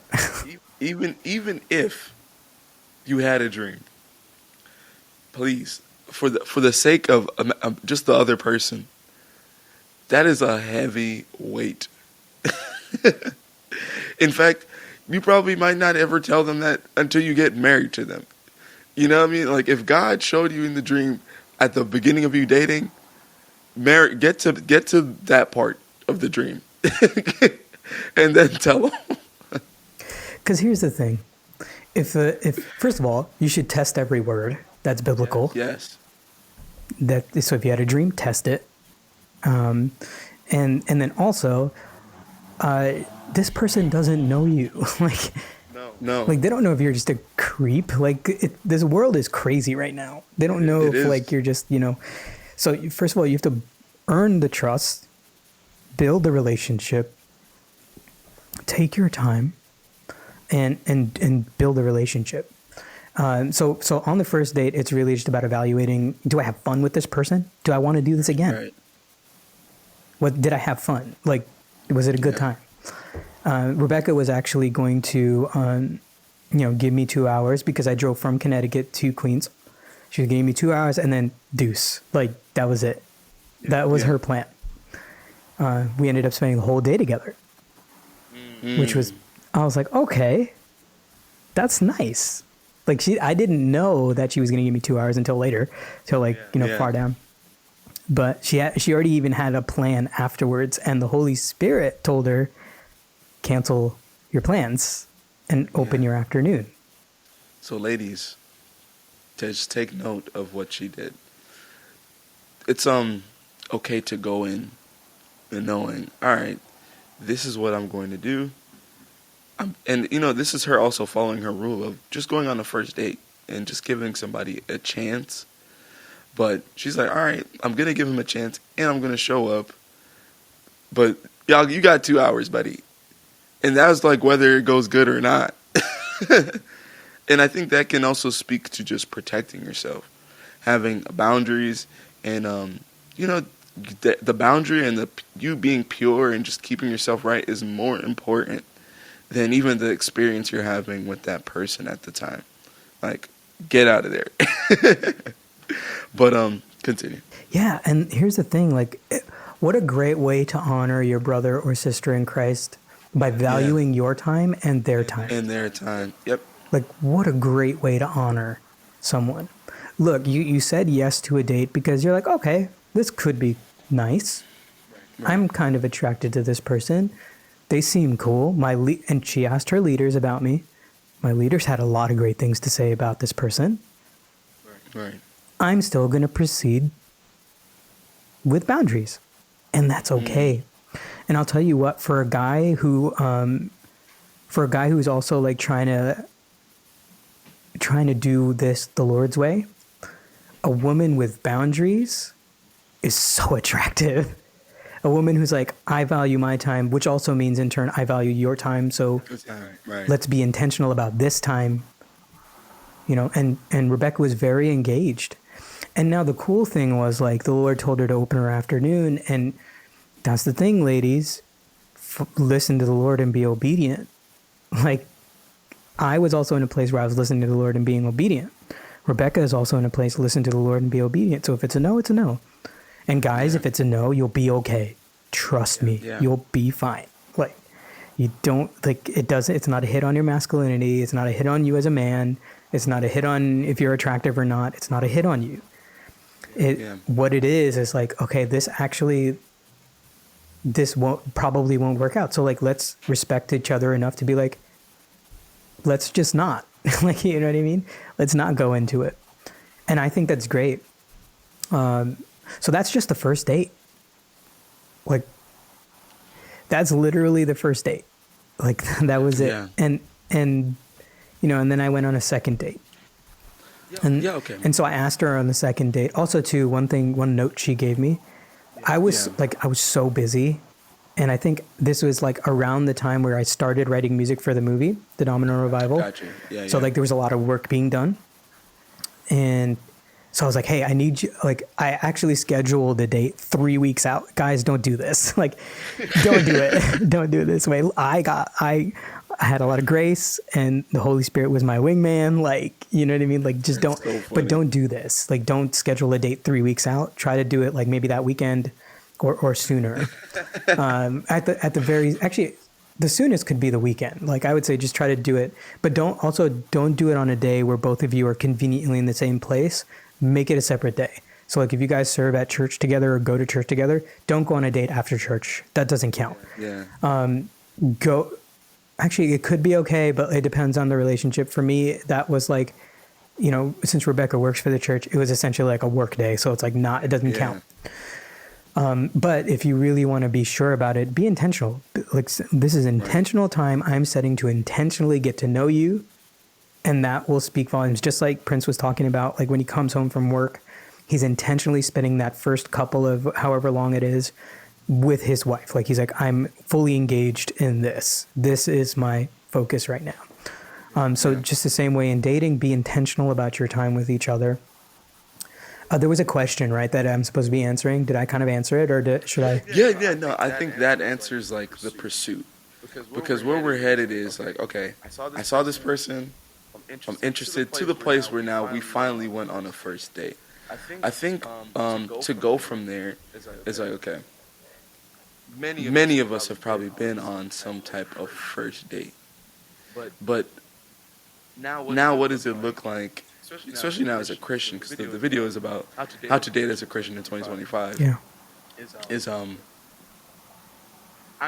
Speaker 1: even if you had a dream, please, for the sake of just the other person, that is a heavy weight. In fact, you probably might not ever tell them that until you get married to them. You know what I mean? Like, if God showed you in the dream at the beginning of you dating, get to that part of the dream, and then tell them.
Speaker 2: Because here's the thing: if first of all, you should test every word that's biblical.
Speaker 1: Yes.
Speaker 2: So if you had a dream, test it, and then also, this person doesn't know you. Like, no, like they don't know if you're just a creep. Like this world is crazy right now. They don't know if like you're just, you know. So first of all, you have to earn the trust, build the relationship, take your time, and build a relationship. So on the first date, it's really just about evaluating: do I have fun with this person? Do I want to do this again? Right. What did I have fun? Like, was it a good time? Rebecca was actually going to, give me 2 hours because I drove from Connecticut to Queens. She was giving me 2 hours and then deuce. Like, that was it. That was her plan. We ended up spending the whole day together, which was, I was like, okay, that's nice. Like, I didn't know that she was going to give me 2 hours until later, till far down. but she already even had a plan afterwards, and the Holy Spirit told her, cancel your plans and open your afternoon.
Speaker 1: So ladies, just take note of what she did. It's okay to go in and knowing, all right, this is what I'm going to do. And this is her also following her rule of just going on a first date and just giving somebody a chance. But she's like, all right, I'm going to give him a chance and I'm going to show up. But y'all, you got 2 hours, buddy. And that's like whether it goes good or not. And I think that can also speak to just protecting yourself, having boundaries, and the boundary and you being pure and just keeping yourself right is more important than even the experience you're having with that person at the time. Like, get out of there. But continue.
Speaker 2: Yeah, and here's the thing, like, what a great way to honor your brother or sister in Christ by valuing your time and their time.
Speaker 1: And their time, yep.
Speaker 2: Like, what a great way to honor someone. Look, you said yes to a date because you're like, okay, this could be nice. Right. I'm kind of attracted to this person. They seem cool. And she asked her leaders about me. My leaders had a lot of great things to say about this person.
Speaker 1: Right.
Speaker 2: I'm still going to proceed with boundaries, and that's okay. And I'll tell you what, for a guy who's also like trying to do this the Lord's way, a woman with boundaries is so attractive. A woman who's like, I value my time, which also means in turn, I value your time. So let's be intentional about this time, and Rebecca was very engaged. And now the cool thing was, like, the Lord told her to open her afternoon. And that's the thing, ladies, listen to the Lord and be obedient. Like, I was also in a place where I was listening to the Lord and being obedient. Rebecca is also in a place to listen to the Lord and be obedient. So if it's a no, it's a no. And guys, if it's a no, you'll be okay. Trust me, you'll be fine. Like, you don't, like, it's not a hit on your masculinity. It's not a hit on you as a man. It's not a hit on if you're attractive or not. It's not a hit on you. What it is like, okay, this probably won't work out. So, like, let's respect each other enough to be like, let's just not. Like, you know what I mean? Let's not go into it. And I think that's great. So that's just the first date. Like, that's literally the first date. Like, that was it. Yeah. And and then I went on a second date.
Speaker 1: Okay.
Speaker 2: And so I asked her on the second date. Also, too, one note she gave me, I was so busy. And I think this was like around the time where I started writing music for the movie, The Domino Revival.
Speaker 1: Gotcha. Yeah.
Speaker 2: So like there was a lot of work being done. And so I was like, hey, I need you. Like, I actually scheduled a date 3 weeks out. Guys, don't do this. Like, don't do it. Don't do it this way. I had a lot of grace, and the Holy Spirit was my wingman. Like, you know what I mean? Like, just don't, but don't do this. Like, don't schedule a date 3 weeks out. Try to do it like maybe that weekend or sooner. Actually, the soonest could be the weekend. Like, I would say just try to do it, but don't do it on a day where both of you are conveniently in the same place. Make it a separate day. So like if you guys serve at church together or go to church together, don't go on a date after church. That doesn't count.
Speaker 1: Yeah.
Speaker 2: Actually, it could be okay, but it depends on the relationship. For me, that was like, since Rebecca works for the church, it was essentially like a work day. So it's like it doesn't count. But if you really want to be sure about it, be intentional. Like, this is intentional time I'm setting to intentionally get to know you. And that will speak volumes. Just like Prince was talking about, like when he comes home from work, he's intentionally spending that first couple of however long it is with his wife. Like, he's like, I'm fully engaged in this. This is my focus right now. So just the same way in dating, be intentional about your time with each other. There was a question, right, that I'm supposed to be answering. Did I kind of answer it, or should I?
Speaker 1: Yeah. No, I think that answers like the pursuit, because where we're headed is like, okay, I saw this person, I'm interested, to the place where now we finally went on a first date. I think to go from there is like, okay, many of us have probably been on some type of first date, but now what does it look like? especially now as a Christian, because the video is about how to date as a Christian in 2025.
Speaker 2: Yeah.
Speaker 1: Is I'm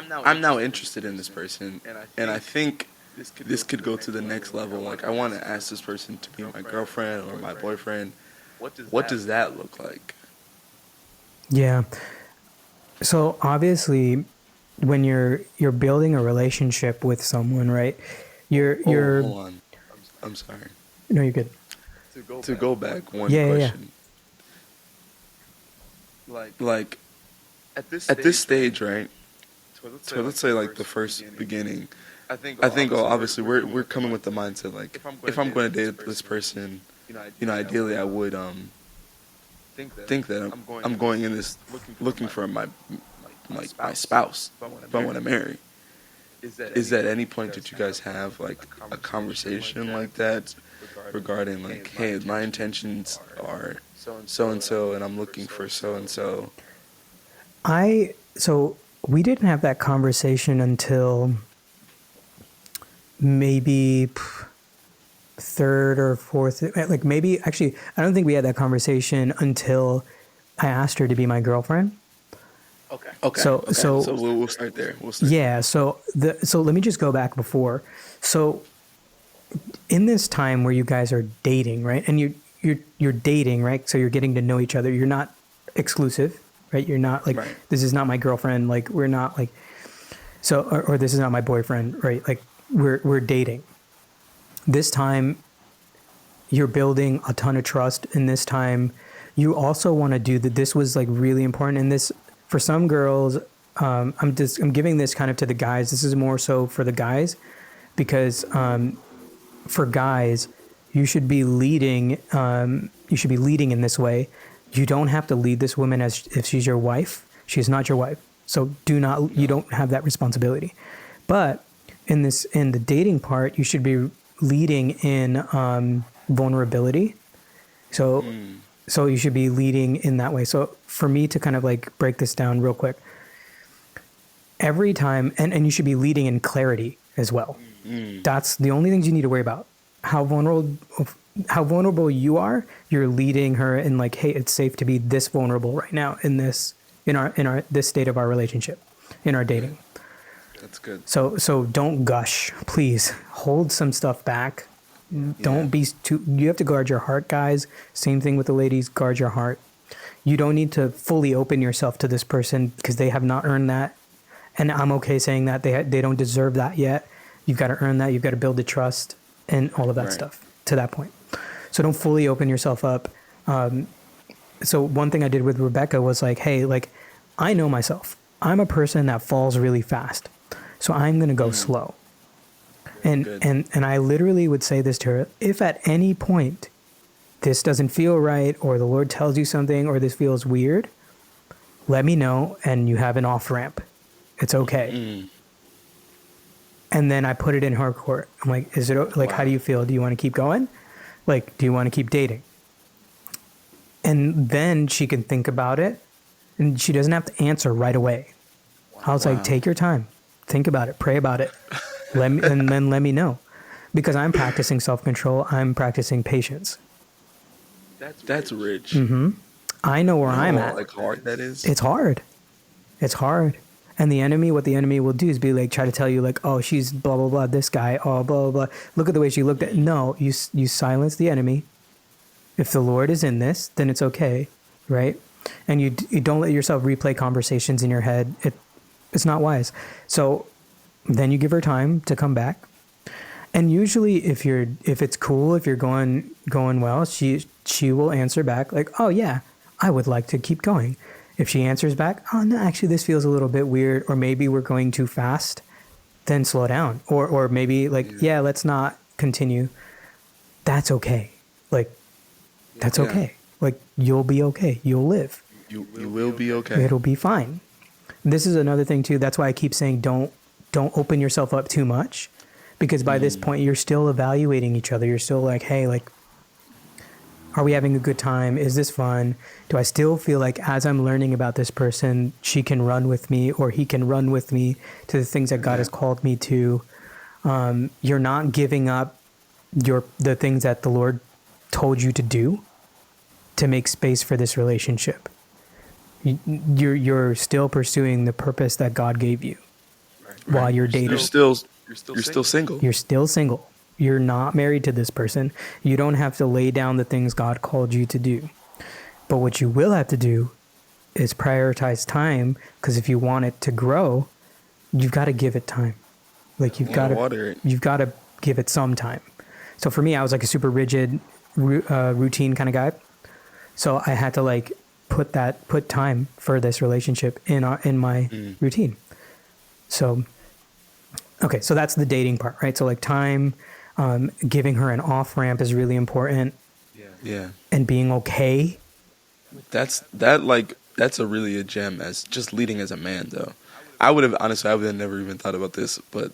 Speaker 1: now interested in this person, and I think this could go to the next level. Like, I want to ask this person to be my girlfriend or my boyfriend. What does that look like?
Speaker 2: Yeah. So obviously, when you're building a relationship with someone, right? You're
Speaker 1: hold on. I'm sorry.
Speaker 2: No, you're good.
Speaker 1: To go back one
Speaker 2: Yeah,
Speaker 1: question. Like at this stage, right? So let's say like the first beginning. I think obviously we're coming with the mindset like if I'm going to date this person, ideally I would think that I'm going in this looking for my spouse if I want to marry. Is that any point that you guys have like a conversation like that regarding like, hey, my intentions are so and so, and I'm looking for so and so?
Speaker 2: So we didn't have that conversation until maybe third or fourth, like maybe actually, I don't think we had that conversation until I asked her to be my girlfriend.
Speaker 1: Okay. So we'll start there.
Speaker 2: Yeah. So let me just go back before. So in this time where you guys are dating, right? And you're dating, right? So you're getting to know each other. You're not exclusive, right? You're not like, right. This is not my girlfriend. Like, we're not like, so, or this is not my boyfriend, right? Like, we're dating. This time you're building a ton of trust. And this time you also want to do that. This was like really important. And this, for some girls, I'm giving this kind of to the guys. This is more so for the guys, because for guys, you should be leading. You should be leading in this way. You don't have to lead this woman as if she's your wife. She's not your wife, so you don't have that responsibility. But in the dating part, you should be leading in vulnerability. So you should be leading in that way. So for me to kind of like break this down real quick, every time, and you should be leading in clarity as well. That's the only things you need to worry about. How vulnerable you are, you're leading her in like, hey, it's safe to be this vulnerable right now in this state of our relationship, in our dating.
Speaker 1: That's good.
Speaker 2: So don't gush, please. Hold some stuff back. Don't be too. You have to guard your heart, guys. Same thing with the ladies. Guard your heart. You don't need to fully open yourself to this person because they have not earned that. And I'm okay saying that they don't deserve that yet. You've got to earn that. You've got to build the trust and all of that stuff to that point. So don't fully open yourself up. So one thing I did with Rebecca was like, hey, like, I know myself. I'm a person that falls really fast. So I'm going to go slow. And I literally would say this to her: if at any point this doesn't feel right, or the Lord tells you something, or this feels weird, let me know, and you have an off ramp. It's okay. And then I put it in her court. I'm like, is it like, how do you feel? Do you want to keep going? Like, do you want to keep dating? And then she can think about it, and she doesn't have to answer right away. I was like, take your time, think about it, pray about it. And then let me know, because I'm practicing self-control. I'm practicing patience.
Speaker 1: That's rich.
Speaker 2: Mm-hmm. I know where I'm at.
Speaker 1: Like hard that is.
Speaker 2: It's hard. It's hard. And what the enemy will do is be like, try to tell you like, oh, she's blah, blah, blah, this guy, oh, blah, blah, blah. Look at the way she looked at. No, you silence the enemy. If the Lord is in this, then it's okay, right? And you don't let yourself replay conversations in your head. It's not wise. So then you give her time to come back. And usually if it's cool, if you're going well, she will answer back like, oh yeah, I would like to keep going. If she answers back, oh no, actually this feels a little bit weird, or maybe we're going too fast, then slow down. Or maybe like, yeah, let's not continue. That's okay. Like, that's okay. Like, you'll be okay. You'll live.
Speaker 1: You will be okay.
Speaker 2: It'll be fine. This is another thing too. That's why I keep saying don't open yourself up too much, because by this point you're still evaluating each other. You're still like, hey, like, are we having a good time? Is this fun? Do I still feel like as I'm learning about this person, she can run with me, or he can run with me to the things that God has called me to? You're not giving up the things that the Lord told you to do to make space for this relationship. You're still pursuing the purpose that God gave you while you're dating.
Speaker 1: You're still single.
Speaker 2: You're still single. You're not married to this person. You don't have to lay down the things God called you to do. But what you will have to do is prioritize time, because if you want it to grow, you've got to give it time. Like you've got to give it some time. So for me, I was like a super rigid routine kind of guy. So I had to like put time for this relationship in my routine. So, okay. So that's the dating part, right? So like time, giving her an off ramp is really important.
Speaker 1: Yeah.
Speaker 2: And being okay.
Speaker 1: That's a really a gem as just leading as a man though. I would have never even thought about this, but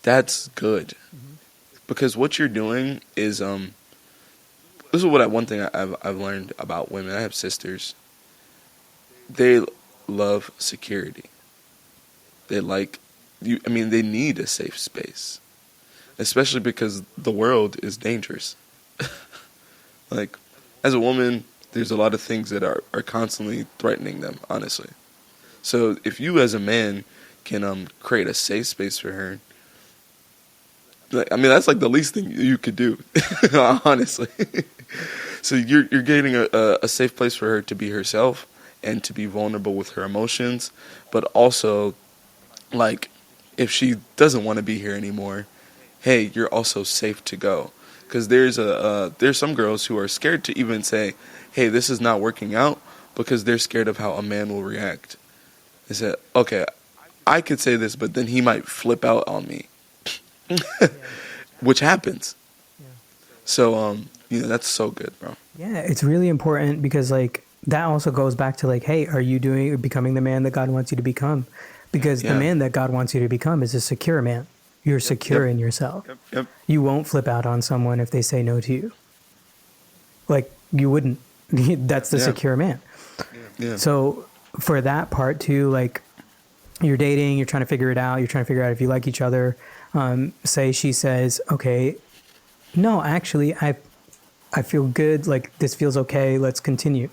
Speaker 1: that's good. Because what you're doing is this is one thing I've learned about women. I have sisters. They love security. They like you. I mean, they need a safe space, especially because the world is dangerous. Like, as a woman, there's a lot of things that are constantly threatening them, honestly. So if you as a man can create a safe space for her, I mean, that's like the least thing you could do, honestly. So you're getting a safe place for her to be herself and to be vulnerable with her emotions, but also, like, if she doesn't want to be here anymore, hey, you're also safe to go. Because there's some girls who are scared to even say, hey, this is not working out, because they're scared of how a man will react. They said, okay, I could say this, but then he might flip out on me, which happens. Yeah. So, that's so good, bro.
Speaker 2: Yeah, it's really important because, like, that also goes back to, like, hey, are you becoming the man that God wants you to become? Because the man that God wants you to become is a secure man. You're secure in yourself.
Speaker 1: Yep.
Speaker 2: You won't flip out on someone if they say no to you. Like, you wouldn't. That's the secure man.
Speaker 1: Yeah.
Speaker 2: So for that part too, like, you're dating, you're trying to figure it out. You're trying to figure out if you like each other. Say she says, okay, no, actually, I feel good. Like, this feels okay. Let's continue.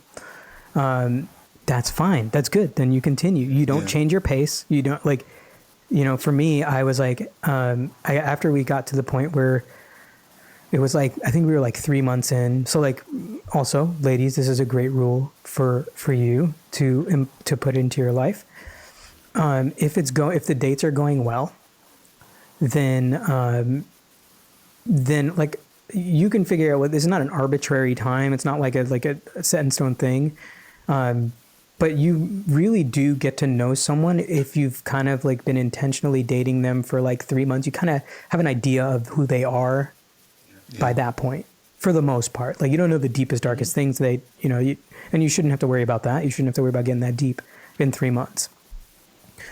Speaker 2: That's fine. That's good. Then you continue. You don't change your pace. You don't, like, for me, I was like, after we got to the point where it was like, I think we were like 3 months in. So, like, also, ladies, this is a great rule for you to put into your life. If the dates are going well, then like, you can figure out this is not an arbitrary time. It's not like a set in stone thing. But you really do get to know someone if you've kind of like been intentionally dating them for like 3 months. You kind of have an idea of who they are by that point, for the most part. Like, you don't know the deepest, darkest things. And you shouldn't have to worry about that. You shouldn't have to worry about getting that deep in 3 months.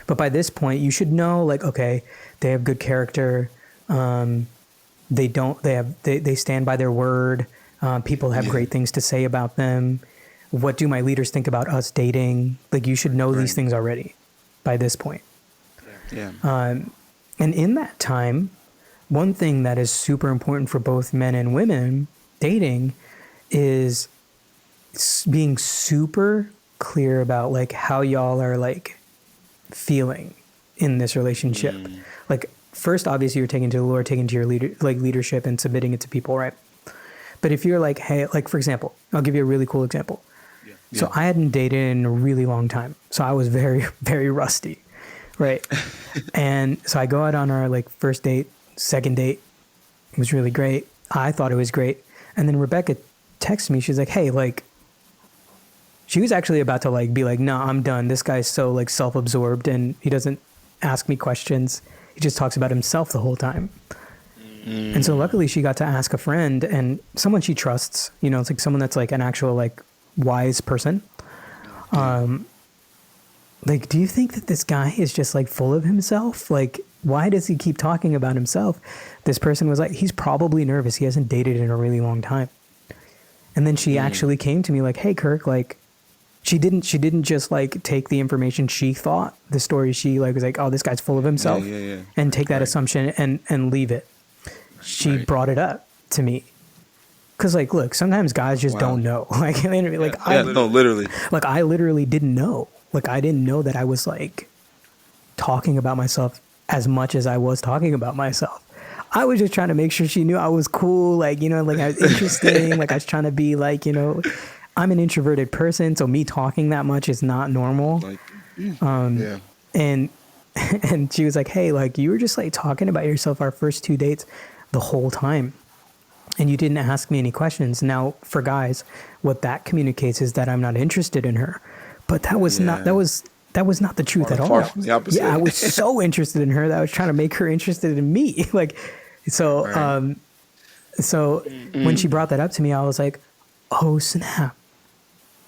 Speaker 2: But by this point, you should know, like, okay, they have good character. They stand by their word. People have great things to say about them. What do my leaders think about us dating? Like, you should know these things already by this point.
Speaker 1: Yeah.
Speaker 2: And in that time, one thing that is super important for both men and women dating is being super clear about, like, how y'all are, like, feeling in this relationship. Like, first, obviously, you're taking to the Lord, taking to your leadership and submitting it to people, right? But if you're like, hey, like, for example, I'll give you a really cool example. So I hadn't dated in a really long time. So I was very, very rusty, right? And so I go out on our, like, first date, second date. It was really great. I thought it was great. And then Rebecca texted me. She's like, hey, like, she was actually about to, like, be like, no, I'm done. This guy's so, like, self-absorbed and he doesn't ask me questions. He just talks about himself the whole time. And so luckily she got to ask a friend and someone she trusts, it's like someone that's like an actual, like, wise person. Like, do you think that this guy is just, like, full of himself? Like, why does he keep talking about himself? This person was like, he's probably nervous. He hasn't dated in a really long time. And then she actually came to me like, hey, Kirk, like, she didn't just, like, take the information she thought, the story she, like, was like, oh, this guy's full of himself, and take that assumption and leave it. She brought it up to me. Cause like, look, sometimes guys just
Speaker 1: Wow.
Speaker 2: don't know. Like,
Speaker 1: Yeah, no, literally.
Speaker 2: like I literally didn't know. Like, I didn't know that I was like talking about myself as much as I was talking about myself. I was just trying to make sure she knew I was cool. Like, like I was interesting. Like I was trying to be like, I'm an introverted person, so me talking that much is not normal.
Speaker 1: Like, yeah,
Speaker 2: And and she was like, "Hey, like you were just like talking about yourself our first 2 dates the whole time, and you didn't ask me any questions." Now, for guys, what that communicates is that I'm not interested in her. But that was not
Speaker 1: yeah.
Speaker 2: that was not the truth at
Speaker 1: Far
Speaker 2: all.
Speaker 1: from the
Speaker 2: Yeah, I
Speaker 1: opposite.
Speaker 2: was so interested in her that I was trying to make her interested in me. Like, so
Speaker 1: Right.
Speaker 2: so when she brought that up to me, I was like, "Oh snap!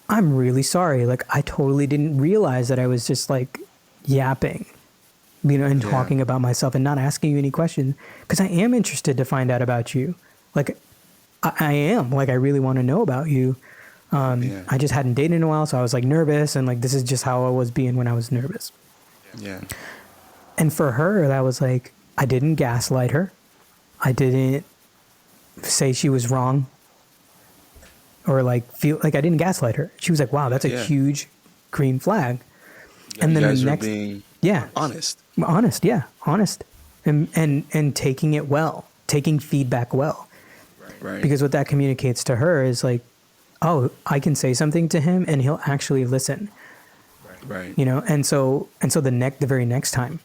Speaker 2: I'm really sorry. Like, I totally didn't realize that I was just like yapping." And
Speaker 1: Yeah.
Speaker 2: talking about myself and not asking you any questions because I am interested to find out about you. Like, I am. Like, I really want to know about you.
Speaker 1: Yeah.
Speaker 2: I just hadn't dated in a while, so I was like nervous, and like this is just how I was being when I was nervous.
Speaker 1: Yeah.
Speaker 2: And for her, that was like I didn't gaslight her. I didn't say she was wrong, or like feel like I didn't gaslight her. She was like, "Wow, that's a
Speaker 1: Yeah.
Speaker 2: huge green flag."
Speaker 1: You
Speaker 2: And then the
Speaker 1: guys are
Speaker 2: next,
Speaker 1: being
Speaker 2: yeah,
Speaker 1: honest.
Speaker 2: honest, yeah, honest, and taking it well, taking feedback well,
Speaker 1: Right.
Speaker 2: because what that communicates to her is like, oh, I can say something to him and he'll actually listen,
Speaker 1: Right.
Speaker 2: and so the very next time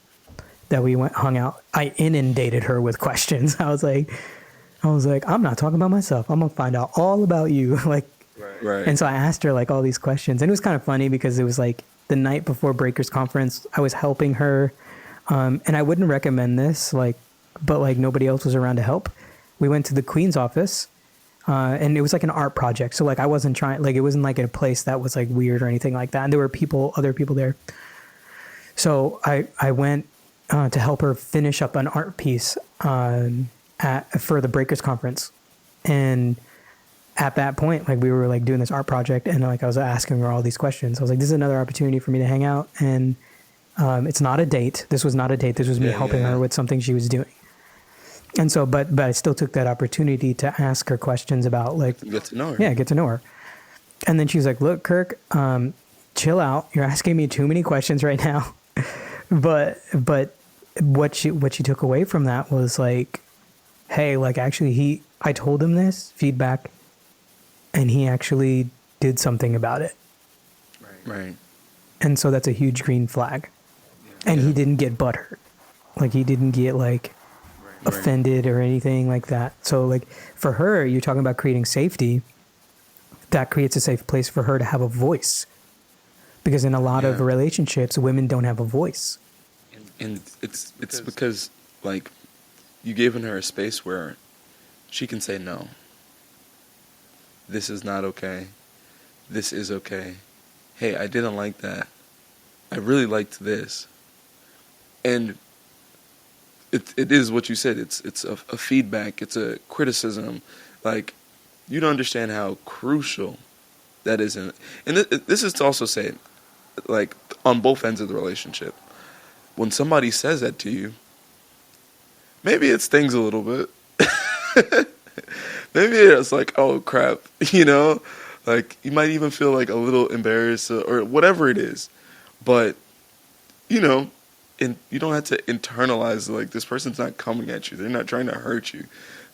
Speaker 2: that we hung out, I inundated her with questions. I was like, I'm not talking about myself. I'm gonna find out all about you, like.
Speaker 1: Right.
Speaker 2: And so I asked her like all these questions, and it was kind of funny because it was like the night before Breakers Conference. I was helping her, and I wouldn't recommend this, like, but like nobody else was around to help. We went to the Queen's office, and it was like an art project. So like I wasn't trying, like it wasn't like in a place that was like weird or anything like that. And there were other people there. So I went to help her finish up an art piece for the Breakers Conference, and at that point, like we were like doing this art project, and like I was asking her all these questions. I was like, "This is another opportunity for me to hang out," and it's not a date. This was not a date. This was me helping her with something she was doing. And so, but I still took that opportunity to ask her questions about like,
Speaker 1: You get to know her.
Speaker 2: yeah, get to know her. And then she was like, "Look, Kirk, chill out. You're asking me too many questions right now." but what she took away from that was like, hey, like actually I told him this feedback, and he actually did something about it.
Speaker 1: Right.
Speaker 2: And so that's a huge green flag. And he didn't get butthurt. Like he didn't get like offended or anything like that. So like for her, you're talking about creating safety. That creates a safe place for her to have a voice. Because in a lot of relationships, women don't have a voice.
Speaker 1: And it's because like you given her a space where she can say no. This is not okay. This is okay. Hey, I didn't like that. I really liked this. And it is what you said. It's a feedback. It's a criticism. Like, you don't understand how crucial that is. And this is to also say, like, on both ends of the relationship, when somebody says that to you, maybe it stings a little bit. Maybe it's like, oh crap, like you might even feel like a little embarrassed or whatever it is, but and you don't have to internalize like this person's not coming at you. They're not trying to hurt you.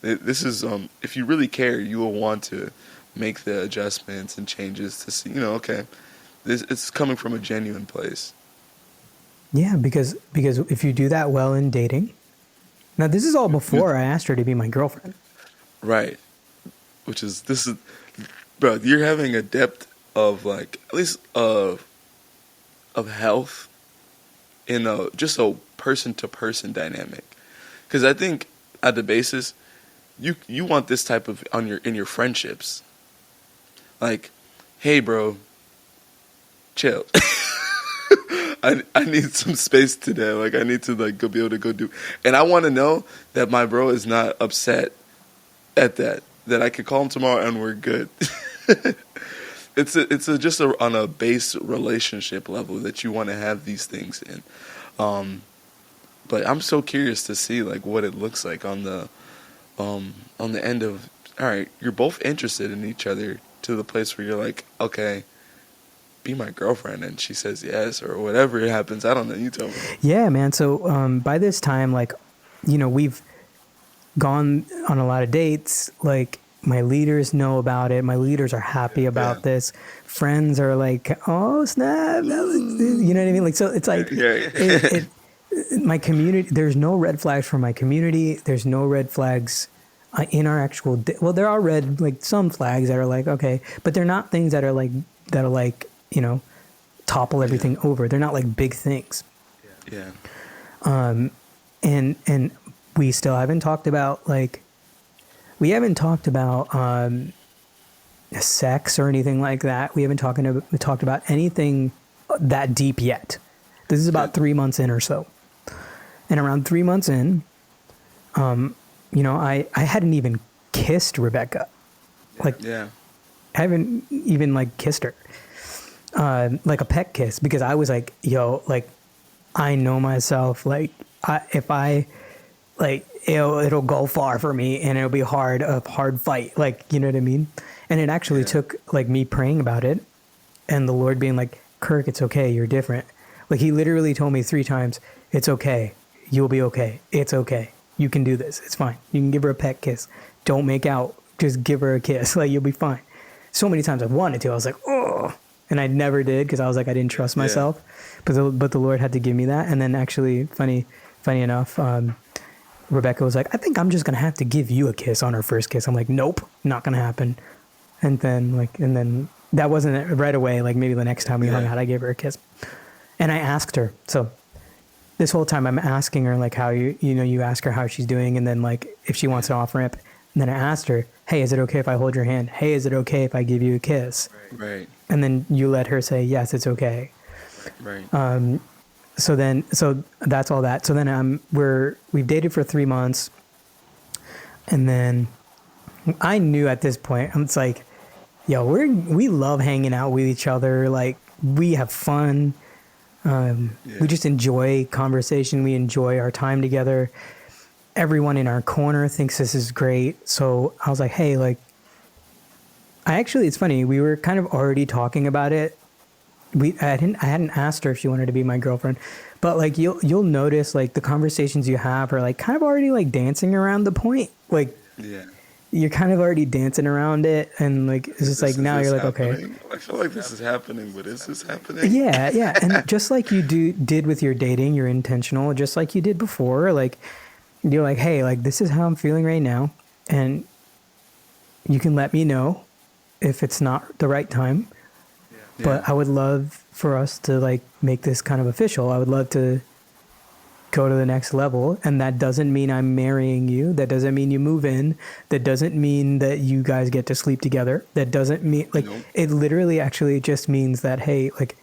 Speaker 1: This is if you really care, you will want to make the adjustments and changes to see, okay, it's coming from a genuine place.
Speaker 2: Yeah, because if you do that well in dating, now this is all before I asked her to be my girlfriend.
Speaker 1: Right. This is, bro, you're having a depth of like, at least of health in just a person to person dynamic. Because I think at the basis, you want this type of in your friendships. Like, hey bro, chill. I need some space today. Like I need to like go be able to go do, and I want to know that my bro is not upset at that I could call him tomorrow and we're good. It's just on a base relationship level that you want to have these things in. But I'm so curious to see like what it looks like on the end of all right, you're both interested in each other to the place where you're like, okay, be my girlfriend, and she says yes or whatever it happens. I don't know. You tell me.
Speaker 2: Yeah, man. So by this time, like, we've gone on a lot of dates. Like, my leaders know about it. My leaders are happy about this. Friends are like, oh snap, you know what I mean? Like, so it's like, my community, there's no red flags for my community. There's no red flags in our actual, well, there are like some flags that are like, okay, but they're not things that are like, topple everything over. They're not like big things.
Speaker 1: Yeah.
Speaker 2: And we still haven't talked about sex or anything like that. We haven't talked about anything that deep yet. This is about 3 months in or so. And around 3 months in, I hadn't even kissed Rebecca. Like, I haven't even like kissed her. Like a peck kiss, because I was like, yo, like, I know myself, like, it'll go far for me, and it'll be a hard fight, like, you know what I mean? And it actually took like me praying about it and the Lord being like, Kirk, it's okay, you're different. Like, he literally told me 3 times, it's okay, you'll be okay, it's okay, you can do this, it's fine, you can give her a peck kiss, don't make out, just give her a kiss, like, you'll be fine. So many times I wanted to, I was like, oh, and I never did, because I was like, I didn't trust myself. But the Lord had to give me that. And then actually, funny enough, Rebecca was like, I think I'm just gonna have to give you a kiss on our first kiss. I'm like, nope, not gonna happen. And then that wasn't right away. Like, maybe the next time we hung out, I gave her a kiss. And I asked her. So this whole time I'm asking her, like, how you ask her how she's doing, and then like if she wants an off ramp. And then I asked her, hey, is it okay if I hold your hand? Hey, is it okay if I give you a kiss?
Speaker 1: Right.
Speaker 2: And then you let her say, yes, it's okay.
Speaker 1: Right.
Speaker 2: So that's all that. So then we've dated for 3 months. And then I knew at this point, it's like, yo, we love hanging out with each other. Like, we have fun. We just enjoy conversation. We enjoy our time together. Everyone in our corner thinks this is great. So I was like, hey, like, it's funny. We were kind of already talking about it. I hadn't asked her if she wanted to be my girlfriend, but like, you'll notice like the conversations you have are like kind of already like dancing around the point. Like, you're kind of already dancing around it, and like, it's just like, now you're like, okay.
Speaker 1: I feel like this is happening, but is this happening?
Speaker 2: Yeah. And just like you did with your dating, you're intentional, just like you did before. Like, you're like, hey, like, this is how I'm feeling right now, and you can let me know if it's not the right time. But I would love for us to like make this kind of official. I would love to go to the next level. And that doesn't mean I'm marrying you. That doesn't mean you move in. That doesn't mean that you guys get to sleep together. That doesn't mean like, it literally actually just means that, hey, like,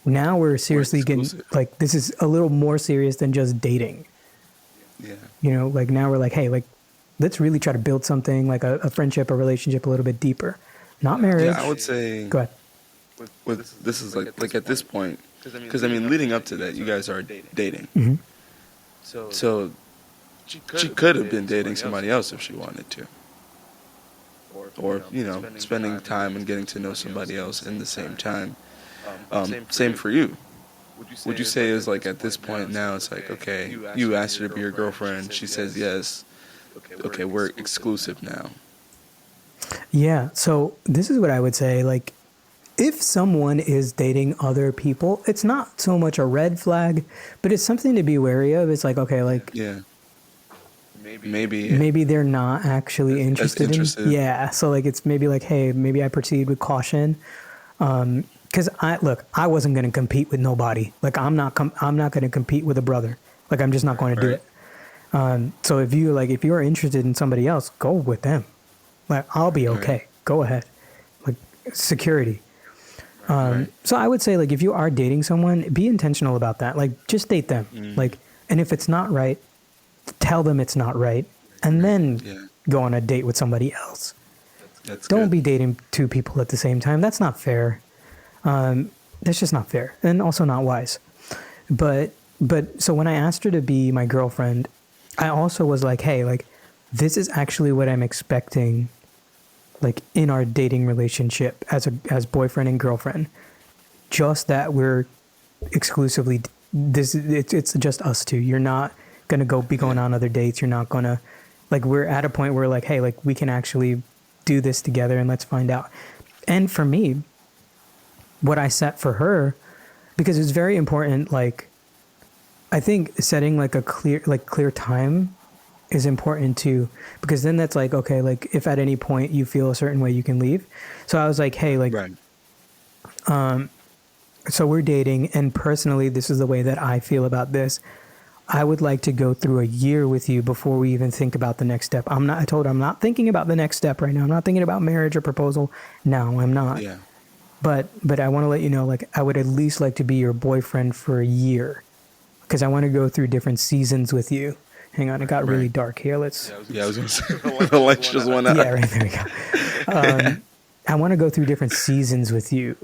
Speaker 2: now we're seriously getting, like, this is a little more serious than just dating. Yeah. Like, now we're like, hey, like, let's really try to build something like a friendship, a relationship a little bit deeper. Not marriage.
Speaker 1: Yeah, I would say.
Speaker 2: Go ahead.
Speaker 1: This is like at this point, because I mean, leading up to that, you guys are dating.
Speaker 2: Mm-hmm.
Speaker 1: So she could have been dating somebody else if she wanted to, or spending time and getting to know somebody else in the same time. Same for you. Would you say is like at this point now it's like, okay, you asked her to be your girlfriend, she says yes, okay, we're exclusive now.
Speaker 2: Yeah. So this is what I would say. Like, if someone is dating other people, it's not so much a red flag, but it's something to be wary of. It's like, okay, like, maybe they're not actually interested in. Yeah. So like, it's maybe like, hey, maybe I proceed with caution. Cause I wasn't going to compete with nobody. Like, I'm not going to compete with a brother. Like, I'm just not going to do it. So if you're interested in somebody else, go with them. Like, I'll be okay. Right. Go ahead. Like, security. So I would say, like, if you are dating someone, be intentional about that. Like, just date them. Like, and if it's not right, tell them it's not right, and then go on a date with somebody else. Don't be dating 2 people at the same time. That's not fair. That's just not fair, and also not wise. But so when I asked her to be my girlfriend, I also was like, hey, like, this is actually what I'm expecting like in our dating relationship as boyfriend and girlfriend, just that we're exclusively it's just us two. You're not gonna be going on other dates. You're not gonna, like, we're at a point where like, hey, like we can actually do this together and let's find out. And for me, what I set for her, because it's very important, like I think setting like a clear time is important too, because then that's like, okay, like if at any point you feel a certain way, you can leave. So I was like, hey, like,
Speaker 1: Right.
Speaker 2: so we're dating, and personally, this is the way that I feel about this. I would like to go through a year with you before we even think about the next step. I told her I'm not thinking about the next step right now. I'm not thinking about marriage or proposal. No, I'm not.
Speaker 1: Yeah.
Speaker 2: But I want to let you know, like, I would at least like to be your boyfriend for a year, because I want to go through different seasons with you. Hang on, it got really dark here. Let's.
Speaker 1: Yeah, I was gonna say the lights just went out.
Speaker 2: Yeah, right, there we go. I want to go through different seasons with you,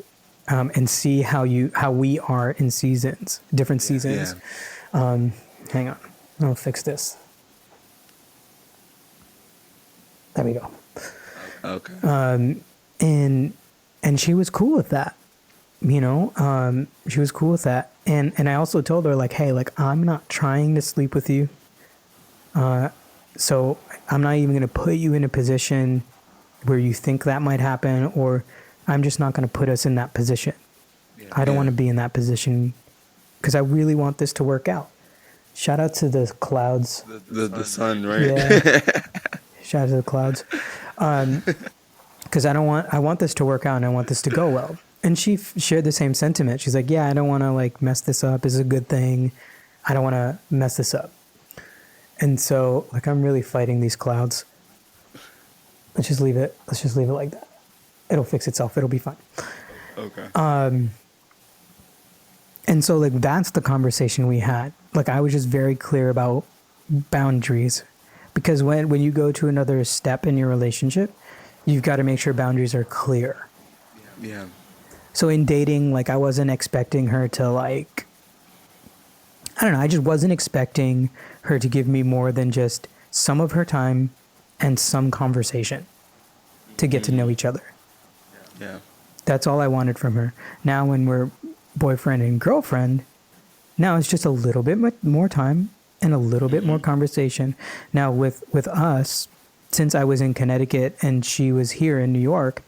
Speaker 2: and see how we are in seasons, different seasons.
Speaker 1: Yeah.
Speaker 2: Hang on, I'll fix this. There we go.
Speaker 1: Okay.
Speaker 2: And she was cool with that, you know. She was cool with that, and I also told her, like, hey, like, I'm not trying to sleep with you. So I'm not even going to put you in a position where you think that might happen, or I'm just not going to put us in that position. I don't want to be in that position, because I really want this to work out. Shout out to the clouds.
Speaker 1: The sun, right?
Speaker 2: Yeah. Shout out to the clouds. Because I want this to work out, and I want this to go well. And she shared the same sentiment. She's like, yeah, I don't want to like mess this up. This is a good thing. I don't want to mess this up. And so, like, I'm really fighting these clouds. Let's just leave it like that. It'll fix itself. It'll be fine.
Speaker 1: Okay.
Speaker 2: And so, like, that's the conversation we had. Like, I was just very clear about boundaries, because when you go to another step in your relationship, you've got to make sure boundaries are clear.
Speaker 1: Yeah.
Speaker 2: So in dating, like, I wasn't expecting her to, like, I don't know, I just wasn't expecting her to give me more than just some of her time and some conversation to get to know each other.
Speaker 1: Yeah.
Speaker 2: That's all I wanted from her. Now when we're boyfriend and girlfriend, now it's just a little bit more time and a little bit more conversation. Now with us, since I was in Connecticut and she was here in New York,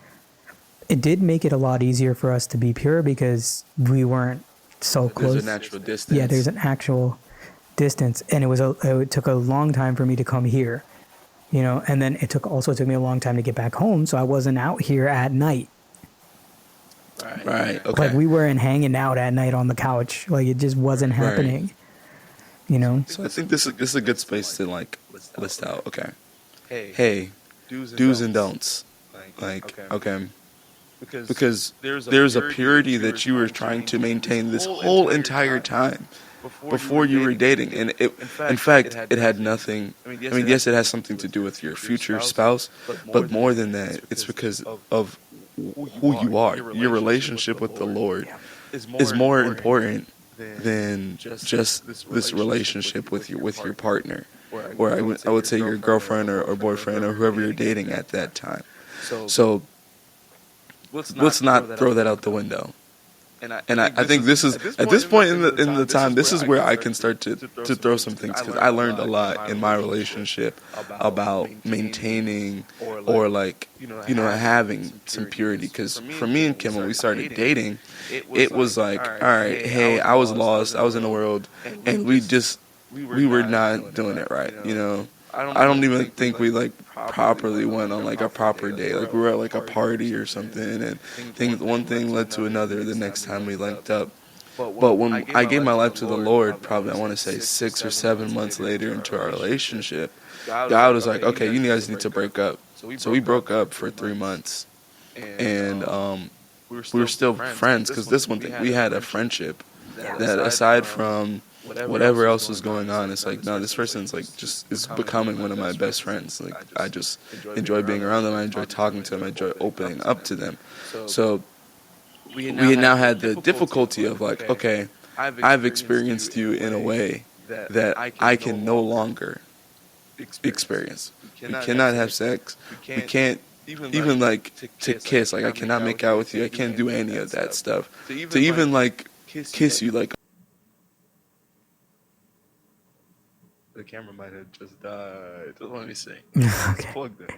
Speaker 2: it did make it a lot easier for us to be pure, because we weren't so close.
Speaker 1: There's a natural distance.
Speaker 2: Yeah, there's an actual distance, and it took a long time for me to come here, you know, and then it took me a long time to get back home, so I wasn't out here at night.
Speaker 1: Right. Okay.
Speaker 2: Like, we weren't hanging out at night on the couch. Like, it just wasn't happening.
Speaker 1: Right.
Speaker 2: You know.
Speaker 1: So I think this is a good space to like list out. Okay. Hey, do's and don'ts. Like, okay. Because there's a purity that you were trying to maintain this whole entire time before you were dating, and in fact, it had nothing. I mean, yes, it has something to do with your future spouse, but more than that, it's because of who you are. Your relationship with the Lord is more important than just this relationship with your partner, or I would say your girlfriend or boyfriend or whoever you're dating at that time. So let's not throw that out the window. And I think this is at this point in the time, this is where I can start to throw some things, because I learned a lot in my relationship about maintaining or like, you know, having some purity. Because for me and Kim, when we started dating, it was like, all right, hey, I was lost, I was in the world, and we were not doing it right, you know. I don't even think we like properly went on like a proper date. Like, we were at like a party or something, and one thing led to another the next time we linked up. But when I gave my life to the Lord, probably I want to say 6 or 7 months later into our relationship, God was like, okay, you guys need to break up. So we broke up for 3 months, and we were still friends, because this one thing, we had a friendship that, aside from whatever else was going on, it's like, no, this person's like just is becoming one of my best friends. Like, I just enjoy being around them. I enjoy talking to them. I enjoy opening up to them. So we now had the difficulty of like, okay, I've experienced you in a way that I can no longer experience. We cannot have sex. We can't even like to kiss. Like I cannot make out with you. I can't do any of that stuff. To even like kiss you, like the camera might have just died. Let me see.
Speaker 2: Okay.
Speaker 1: Plugged in.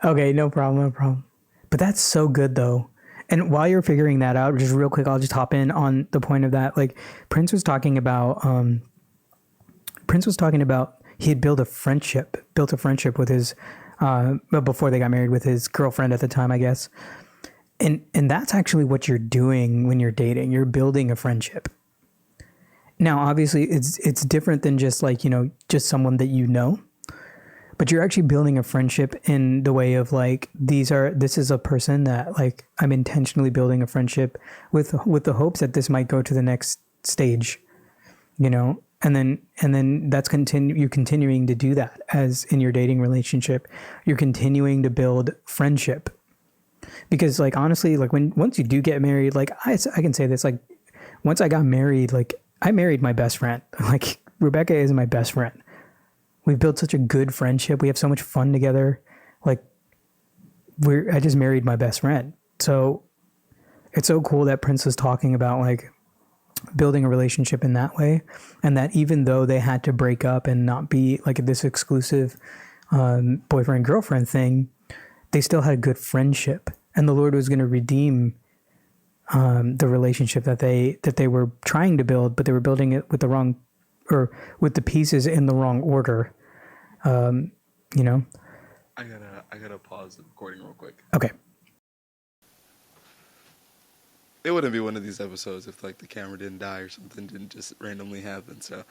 Speaker 2: Okay, no problem. But that's so good though. And while you're figuring that out, just real quick, I'll just hop in on the point of that. Like Prince was talking about he had built a friendship with his before they got married, with his girlfriend at the time, I guess. And that's actually what you're doing when you're dating. You're building a friendship. Now, obviously, it's different than just like, just someone that you know. But you're actually building a friendship in the way of like, this is a person that like I'm intentionally building a friendship with the hopes that this might go to the next stage, and then that's you're continuing to do that as in your dating relationship. You're continuing to build friendship because like, honestly, like once you do get married, like I can say this, like once I got married, like I married my best friend. Like Rebecca is my best friend. We've built such a good friendship. We have so much fun together. Like I just married my best friend. So it's so cool that Prince was talking about like building a relationship in that way. And that even though they had to break up and not be like this exclusive boyfriend girlfriend thing, they still had a good friendship. And the Lord was going to redeem the relationship that they were trying to build, but they were building it with with the pieces in the wrong order.
Speaker 1: I gotta pause the recording real quick.
Speaker 2: Okay.
Speaker 1: It wouldn't be one of these episodes if like the camera didn't die or something didn't just randomly happen. So,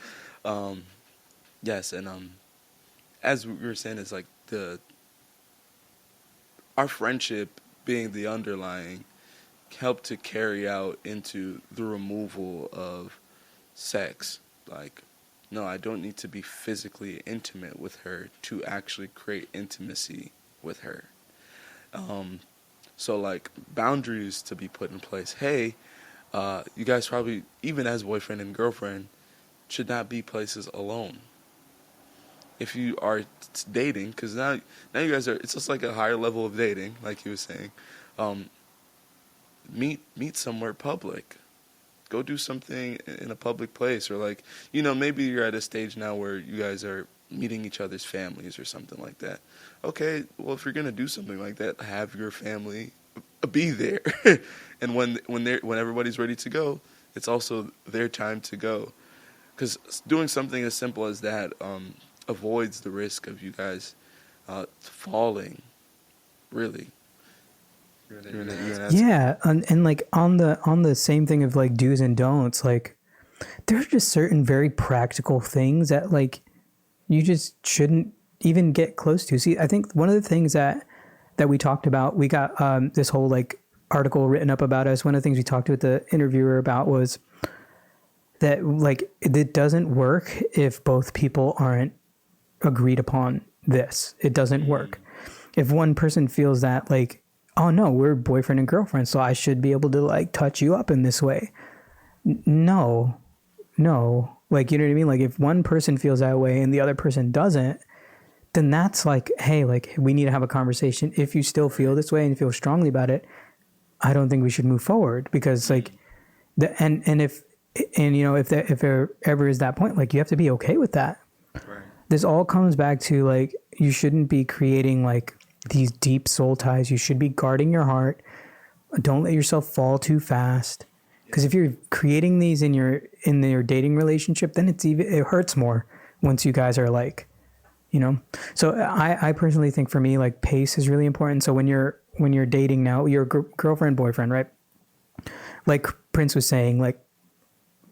Speaker 1: yes, and as we were saying, it's like our friendship being the underlying helped to carry out into the removal of sex. Like, no, I don't need to be physically intimate with her to actually create intimacy with her. So, like, boundaries to be put in place. Hey, you guys probably, even as boyfriend and girlfriend, should not be places alone. If you are dating, because now you guys are, it's just like a higher level of dating, like he was saying. Meet somewhere public. Go do something in a public place, or like, maybe you're at a stage now where you guys are meeting each other's families or something like that. Okay, well, if you're gonna do something like that, have your family be there, and when everybody's ready to go, it's also their time to go, because doing something as simple as that avoids the risk of you guys falling, really.
Speaker 2: Yeah, and like on the same thing of like do's and don'ts, like there's just certain very practical things that like you just shouldn't even get close to. See, I think one of the things that we talked about, we got this whole like article written up about us. One of the things we talked with the interviewer about was that like it doesn't work if both people aren't agreed upon this. It doesn't work. If one person feels that like, oh no, we're boyfriend and girlfriend, so I should be able to like touch you up in this way. No, like, you know what I mean? Like if one person feels that way and the other person doesn't, then that's like, hey, like we need to have a conversation. If you still feel this way and feel strongly about it, I don't think we should move forward, because like if there ever is that point, like you have to be okay with that.
Speaker 1: Right.
Speaker 2: This all comes back to like, you shouldn't be creating like these deep soul ties. You should be guarding your heart. Don't let yourself fall too fast. Because if you're creating these in your dating relationship, then it hurts more once you guys are like, So I personally think for me, like pace is really important. So when you're dating now, your girlfriend, boyfriend, right? Like Prince was saying, like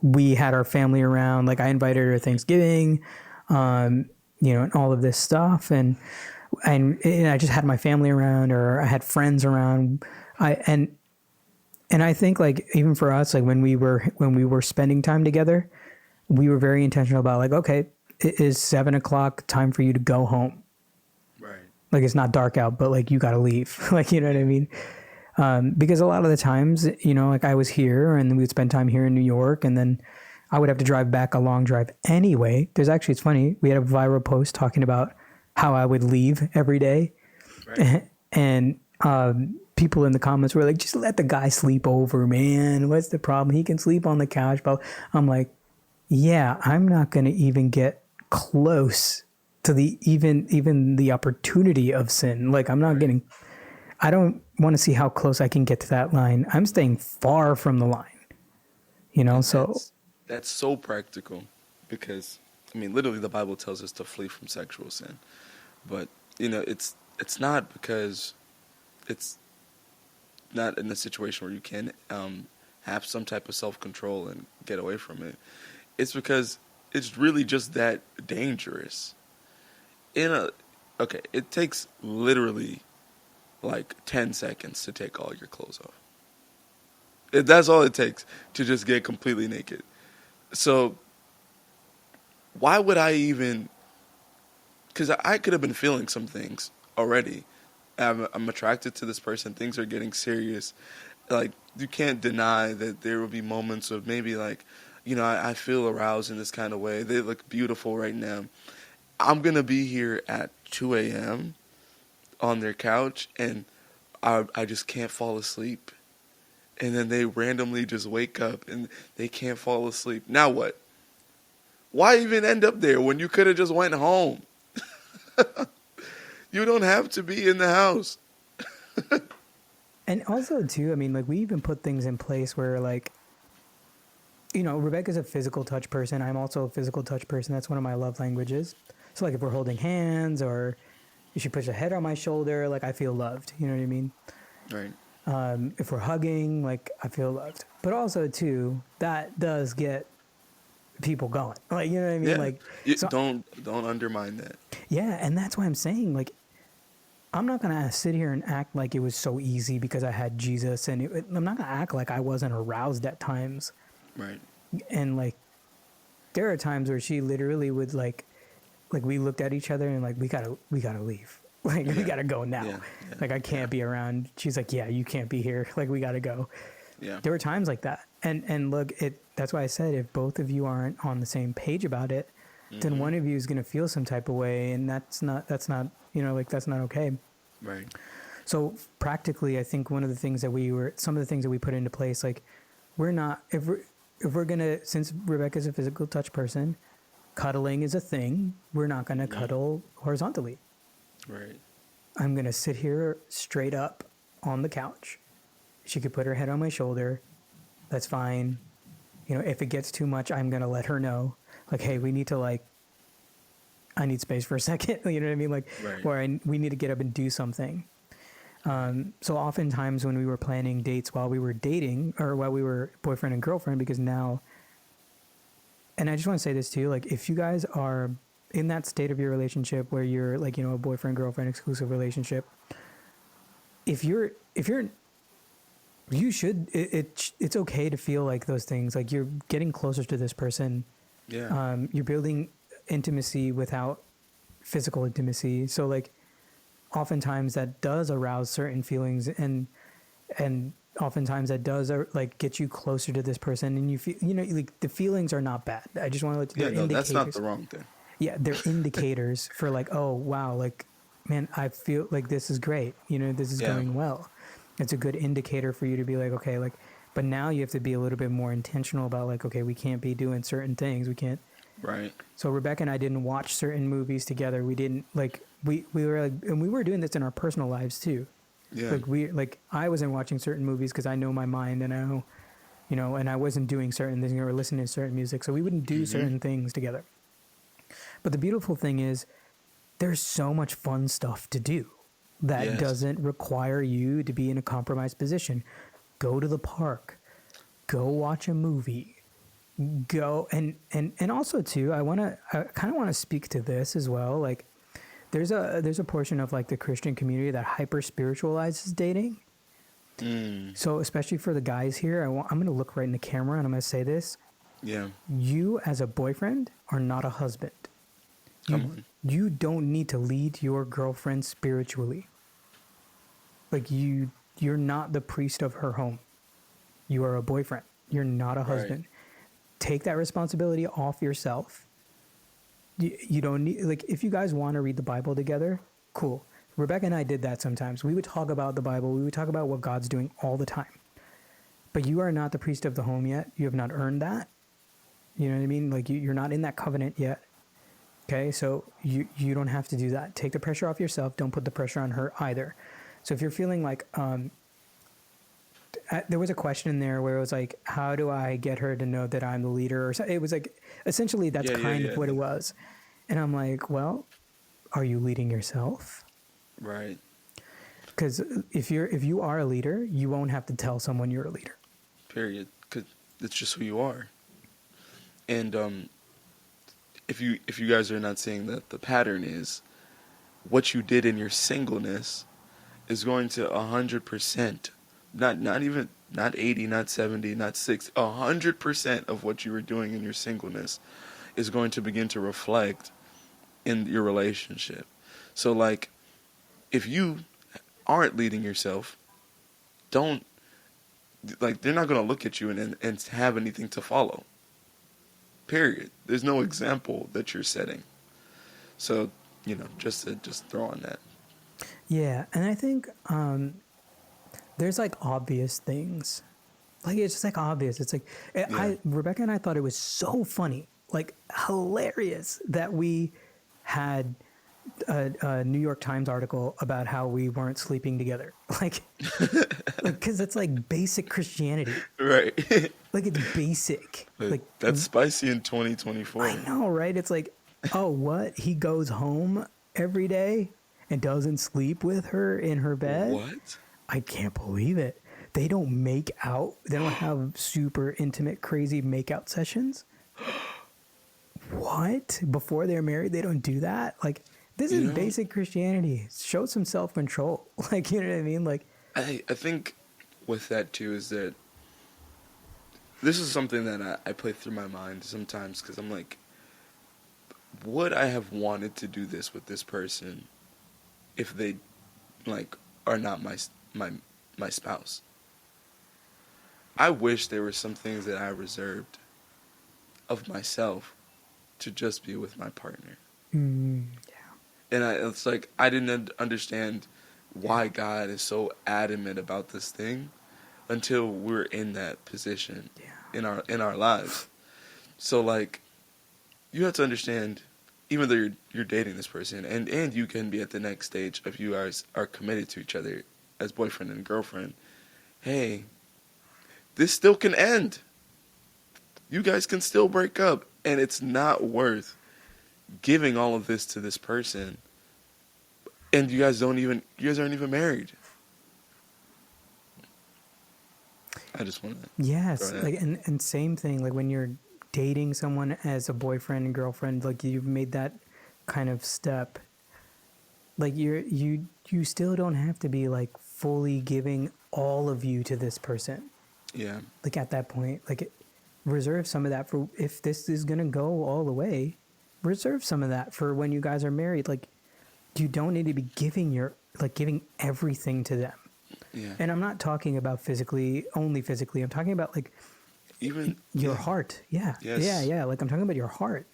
Speaker 2: we had our family around. Like I invited her to Thanksgiving, and all of this stuff, and I just had my family around, or I had friends around. And I think like even for us, like when we were spending time together, we were very intentional about like, okay, it is 7:00 time for you to go home.
Speaker 1: Right.
Speaker 2: Like it's not dark out, but like you got to leave. Like, you know what I mean? Because a lot of the times, like I was here and we would spend time here in New York, and then I would have to drive back a long drive anyway. It's funny. We had a viral post talking about how I would leave every day. Right. And people in the comments were like, just let the guy sleep over, man. What's the problem? He can sleep on the couch. But I'm like, yeah, I'm not going to even get close to the even the opportunity of sin. Like, I'm not getting, I don't want to see how close I can get to that line. I'm staying far from the line, you know?
Speaker 1: And
Speaker 2: So,
Speaker 1: that's so practical because I mean literally the Bible tells us to flee from sexual sin. But it's not because it's not in a situation where you can have some type of self-control and get away from it. It's because it's really just that dangerous. Okay, it takes literally like 10 seconds to take all your clothes off. That's all it takes to just get completely naked. So why would I even? Because I could have been feeling some things already. I'm attracted to this person. Things are getting serious. Like, you can't deny that there will be moments of maybe like, I feel aroused in this kind of way. They look beautiful right now. I'm going to be here at 2 a.m. on their couch and I just can't fall asleep. And then they randomly just wake up and they can't fall asleep. Now what? Why even end up there when you could have just went home? You don't have to be in the house.
Speaker 2: and also too, I mean, like we even put things in place where like, Rebecca's a physical touch person. I'm also a physical touch person. That's one of my love languages. So like if we're holding hands or if she puts her head on my shoulder, like I feel loved. You know what I mean?
Speaker 1: Right.
Speaker 2: If we're hugging, like I feel loved. But also too, that does get people going. Like, you know what I mean?
Speaker 1: Yeah.
Speaker 2: Like, so
Speaker 1: Don't undermine that.
Speaker 2: yeah, and that's why I'm saying like I'm not gonna sit here and act like it was so easy because I had Jesus, and I'm not gonna act like I wasn't aroused at times.
Speaker 1: Right.
Speaker 2: And like there are times where she literally would like we looked at each other and like we gotta leave. Like we gotta go now.
Speaker 1: Yeah.
Speaker 2: Like I can't be around. She's like, yeah, you can't be here. Like we gotta go.
Speaker 1: Yeah.
Speaker 2: There were times like that, and look, that's why I said if both of you aren't on the same page about it, then one of you is gonna feel some type of way, and that's not like that's not okay.
Speaker 1: Right.
Speaker 2: So practically, I think some of the things that we put into place, like we're not if we're gonna, since Rebecca's a physical touch person, cuddling is a thing. We're not gonna cuddle horizontally.
Speaker 1: Right.
Speaker 2: I'm gonna sit here straight up on the couch. She could put her head on my shoulder. That's fine. If it gets too much, I'm gonna let her know. Like, hey, we need to I need space for a second. You know what I mean? Like,
Speaker 1: Right.
Speaker 2: or we need to get up and do something. So oftentimes when we were planning dates while we were dating or while we were boyfriend and girlfriend, because now, and I just want to say this too, like if you guys are in that state of your relationship where you're like, a boyfriend, girlfriend, exclusive relationship, if you're, you should, it's okay to feel like those things, like you're getting closer to this person.
Speaker 1: Yeah.
Speaker 2: You're building intimacy without physical intimacy. So like, oftentimes that does arouse certain feelings and oftentimes that does like get you closer to this person and you feel, like the feelings are not bad. I just want to let you know.
Speaker 1: Yeah, no, that's not the wrong thing.
Speaker 2: Yeah, they're indicators for like, oh wow, like man, I feel like this is great. This is going well. It's a good indicator for you to be like, okay, like, but now you have to be a little bit more intentional about like, okay, we can't be doing certain things. We can't.
Speaker 1: Right.
Speaker 2: So Rebecca and I didn't watch certain movies together. We didn't like we were like, and we were doing this in our personal lives too.
Speaker 1: Yeah.
Speaker 2: Like I wasn't watching certain movies because I know my mind and I know, and I wasn't doing certain things or listening to certain music. So we wouldn't do certain things together. But the beautiful thing is there's so much fun stuff to do that doesn't require you to be in a compromised position. Go to the park, go watch a movie, go and also too, I kind of want to speak to this as well. Like there's a portion of like the Christian community that hyper spiritualizes dating. So especially for the guys here, I'm going to look right in the camera and I'm going to say this.
Speaker 1: Yeah.
Speaker 2: You as a boyfriend are not a husband. You don't need to lead your girlfriend spiritually. Like you're not the priest of her home. You are a boyfriend. You're not a husband. Right. Take that responsibility off yourself. You don't need, like, if you guys want to read the Bible together, cool. Rebecca and I did that sometimes. We would talk about the Bible. We would talk about what God's doing all the time. But you are not the priest of the home yet. You have not earned that. You know what I mean? Like you're not in that covenant yet. Okay, so you don't have to do that. Take the pressure off yourself. Don't put the pressure on her either. So if you're feeling like, there was a question in there where it was like, how do I get her to know that I'm the leader? Or so, it was like, essentially that's kind of what it was. And I'm like, well, are you leading yourself?
Speaker 1: Right.
Speaker 2: Because if you are a leader, you won't have to tell someone you're a leader.
Speaker 1: Period. Because it's just who you are. And if you guys are not seeing that the pattern is what you did in your singleness is going to 100%, not 80, not 70, not 60, 100% of what you were doing in your singleness is going to begin to reflect in your relationship. So like, if you aren't leading yourself, don't, like, they're not going to look at you and have anything to follow. Period. There's no example that you're setting. So, just throw on that.
Speaker 2: Yeah, and I think there's like obvious things. Like it's just like obvious. It's like Rebecca and I thought it was so funny, like hilarious that we had a New York Times article about how we weren't sleeping together. Like, because it's like basic Christianity.
Speaker 1: Right.
Speaker 2: Like it's basic. Like
Speaker 1: that's spicy in 2024.
Speaker 2: I know, right? It's like, oh, what? He goes home every day and doesn't sleep with her in her bed?
Speaker 1: What?
Speaker 2: I can't believe it. They don't make out. They don't have super intimate, crazy makeout sessions. What? Before they're married, they don't do that? Like, this is basic Christianity. Show some self-control. Like, you know what I mean? Like,
Speaker 1: I think with that too is that this is something that I play through my mind sometimes, because I'm like, would I have wanted to do this with this person if they, like, are not my spouse? I wish there were some things that I reserved of myself to just be with my partner.
Speaker 2: yeah.
Speaker 1: And it's like, I didn't understand why God is so adamant about this thing until we're in that position in our lives. So like, you have to understand, even though you're dating this person, and you can be at the next stage of you guys are committed to each other as boyfriend and girlfriend, hey, this still can end. You guys can still break up, and it's not worth giving all of this to this person, and you guys aren't even married. I just want to
Speaker 2: Yes, like and same thing, like when you're dating someone as a boyfriend and girlfriend, like you've made that kind of step, like you still don't have to be like fully giving all of you to this person.
Speaker 1: Yeah.
Speaker 2: Like at that point, like reserve some of that for if this is going to go all the way. Reserve some of that for when you guys are married. Like you don't need to be giving everything to them.
Speaker 1: Yeah.
Speaker 2: And I'm not talking about only physically. I'm talking about like
Speaker 1: even
Speaker 2: your heart. Yeah.
Speaker 1: Yes.
Speaker 2: Yeah. Like I'm talking about your heart.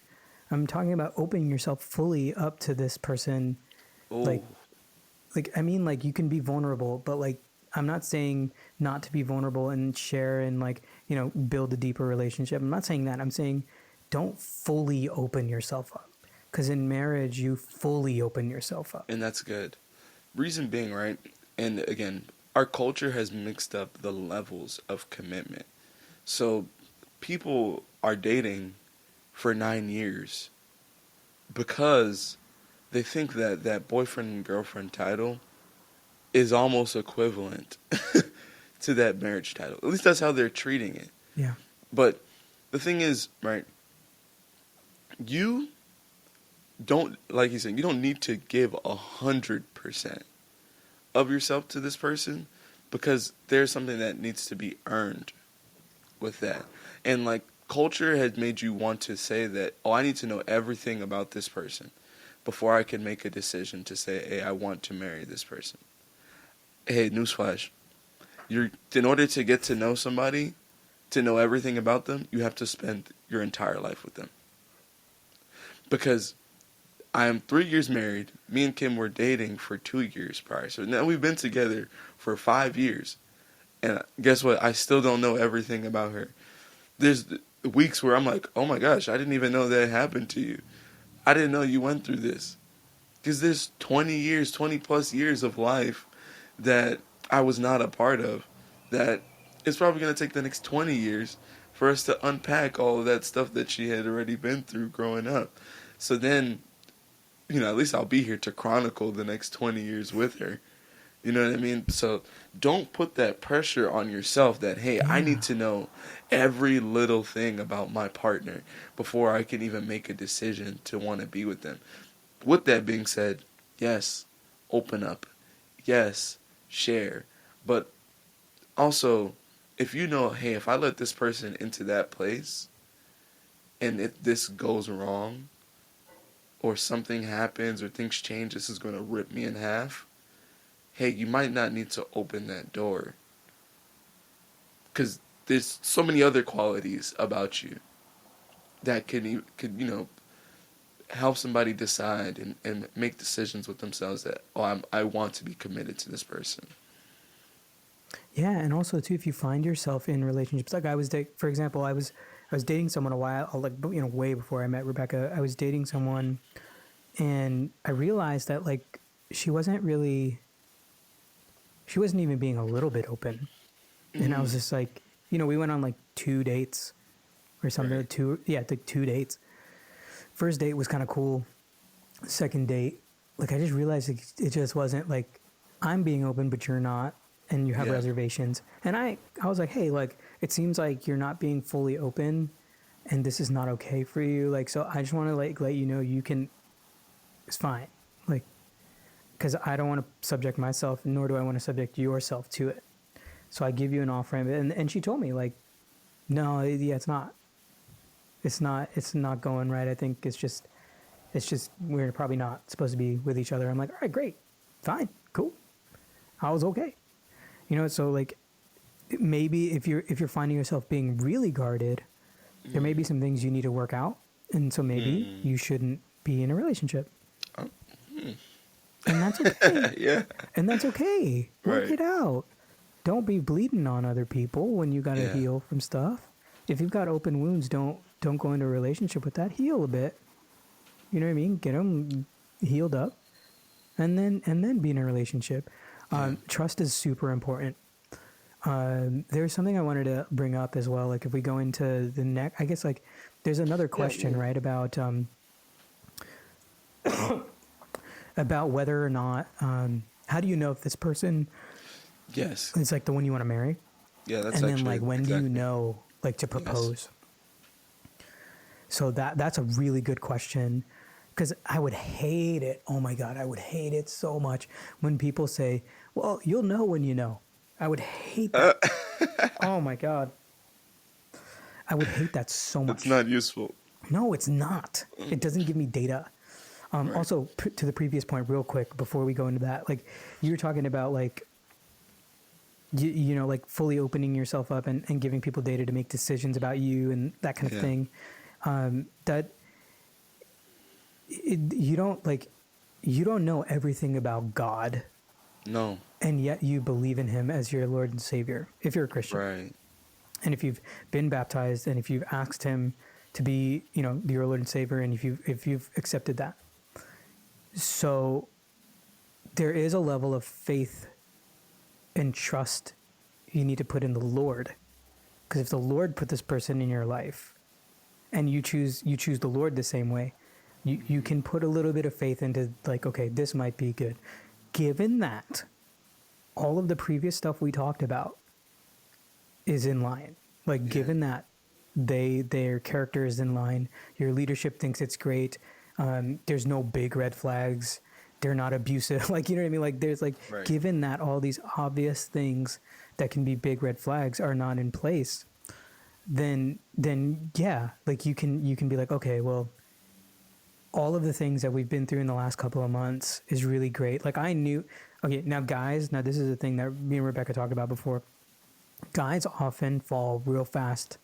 Speaker 2: I'm talking about opening yourself fully up to this person.
Speaker 1: Oh.
Speaker 2: Like I mean, like you can be vulnerable, but like I'm not saying not to be vulnerable and share and like, build a deeper relationship. I'm not saying that. I'm saying don't fully open yourself up, because in marriage you fully open yourself up.
Speaker 1: And that's good. Reason being, right? And again, our culture has mixed up the levels of commitment. So people are dating for 9 years because they think that boyfriend and girlfriend title is almost equivalent to that marriage title. At least that's how they're treating it.
Speaker 2: Yeah.
Speaker 1: But the thing is, right, you don't, like you said, you don't need to give 100% of yourself to this person, because there's something that needs to be earned with that. And like, culture has made you want to say that, oh, I need to know everything about this person before I can make a decision to say, hey, I want to marry this person. Hey, newsflash. In order to get to know somebody, to know everything about them, you have to spend your entire life with them. Because I am 3 years married. Me and Kim were dating for 2 years prior. So now we've been together for 5 years. And guess what? I still don't know everything about her. There's weeks where I'm like, oh my gosh, I didn't even know that happened to you. I didn't know you went through this. Because there's 20 years, 20 plus years of life that I was not a part of. That it's probably going to take the next 20 years for us to unpack all of that stuff that she had already been through growing up. So then, at least I'll be here to chronicle the next 20 years with her. You know what I mean? So don't put that pressure on yourself that, hey, I
Speaker 2: Yeah.
Speaker 1: need to know every little thing about my partner before I can even make a decision to want to be with them. With that being said, yes, open up. Yes, share. But also, if you know, hey, if I let this person into that place and if this goes wrong or something happens or things change, this is going to rip me in half. Hey, you might not need to open that door because there's so many other qualities about you that could help somebody decide and make decisions with themselves that, I want to be committed to this person.
Speaker 2: Yeah, and also too, if you find yourself in relationships, like for example, I was dating someone a while, like way before I met Rebecca. I was dating someone, and I realized that like she wasn't really, she wasn't even being a little bit open, and I was just like, we went on like 2 dates or something,
Speaker 1: Right.
Speaker 2: like 2 dates. First date was kind of cool. Second date, like I just realized it just wasn't like I'm being open, but you're not, and you have
Speaker 1: Yeah.
Speaker 2: reservations. And I was like, hey, like it seems like you're not being fully open, and this is not okay for you. Like, so I just want to like let you know you can. It's fine, like because I don't want to subject myself, nor do I want to subject yourself to it. So I give you an off ramp, and she told me like, no, yeah, it's not going right. I think it's just we're probably not supposed to be with each other. I'm like, all right, great, fine, cool. I was okay. So like maybe if you're finding yourself being really guarded, there may be some things you need to work out, and so maybe you shouldn't be in a relationship,
Speaker 1: Oh,
Speaker 2: and that's okay.
Speaker 1: yeah.
Speaker 2: And that's okay. Work
Speaker 1: Right.
Speaker 2: it out. Don't be bleeding on other people when you got to
Speaker 1: Yeah.
Speaker 2: heal from stuff. If you've got open wounds, don't go into a relationship with that. Heal a bit. You know what I mean? Get them healed up, and then be in a relationship.
Speaker 1: Yeah.
Speaker 2: Trust is super important. There's something I wanted to bring up as well. Like if we go into the next, I guess like there's another
Speaker 1: Yeah.
Speaker 2: question, right? About whether or not, how do you know if this person
Speaker 1: Yes.
Speaker 2: is like the one you want to marry?
Speaker 1: Yeah. That's
Speaker 2: And then
Speaker 1: actually
Speaker 2: like when do you
Speaker 1: exactly.
Speaker 2: know like to
Speaker 1: Yes.
Speaker 2: propose? So that's a really good question, because I would hate it. Oh my God, I would hate it so much when people say, well, you'll know when you know. I would hate that. Oh my God. I would hate that so
Speaker 1: It's
Speaker 2: much.
Speaker 1: not useful.
Speaker 2: No, it's not. It doesn't give me data.
Speaker 1: Right.
Speaker 2: Also, to the previous point, real quick, before we go into that, like you were talking about, like, like fully opening yourself up and giving people data to make decisions about you and that kind of
Speaker 1: Yeah.
Speaker 2: thing. That you don't know everything about God,
Speaker 1: No.
Speaker 2: and yet you believe in Him as your Lord and Savior if you're a Christian,
Speaker 1: Right.
Speaker 2: and if you've been baptized, and if you've asked Him to be your Lord and Savior, and if you've accepted that. So there is a level of faith and trust you need to put in the Lord, because if the Lord put this person in your life, and you choose the Lord the same way, you can put a little bit of faith into like, okay, this might be good, given that all of the previous stuff we talked about is in line. Like,
Speaker 1: Yeah.
Speaker 2: given that their character is in line, your leadership thinks it's great. There's no big red flags. They're not abusive. Like, you know what I mean? Like, there's like,
Speaker 1: Right.
Speaker 2: given that all these obvious things that can be big red flags are not in place, then yeah, like you can be like, okay, well, all of the things that we've been through in the last couple of months is really great. Like I knew, okay, now guys, now this is a thing that me and Rebecca talked about before. Guys often fall real fast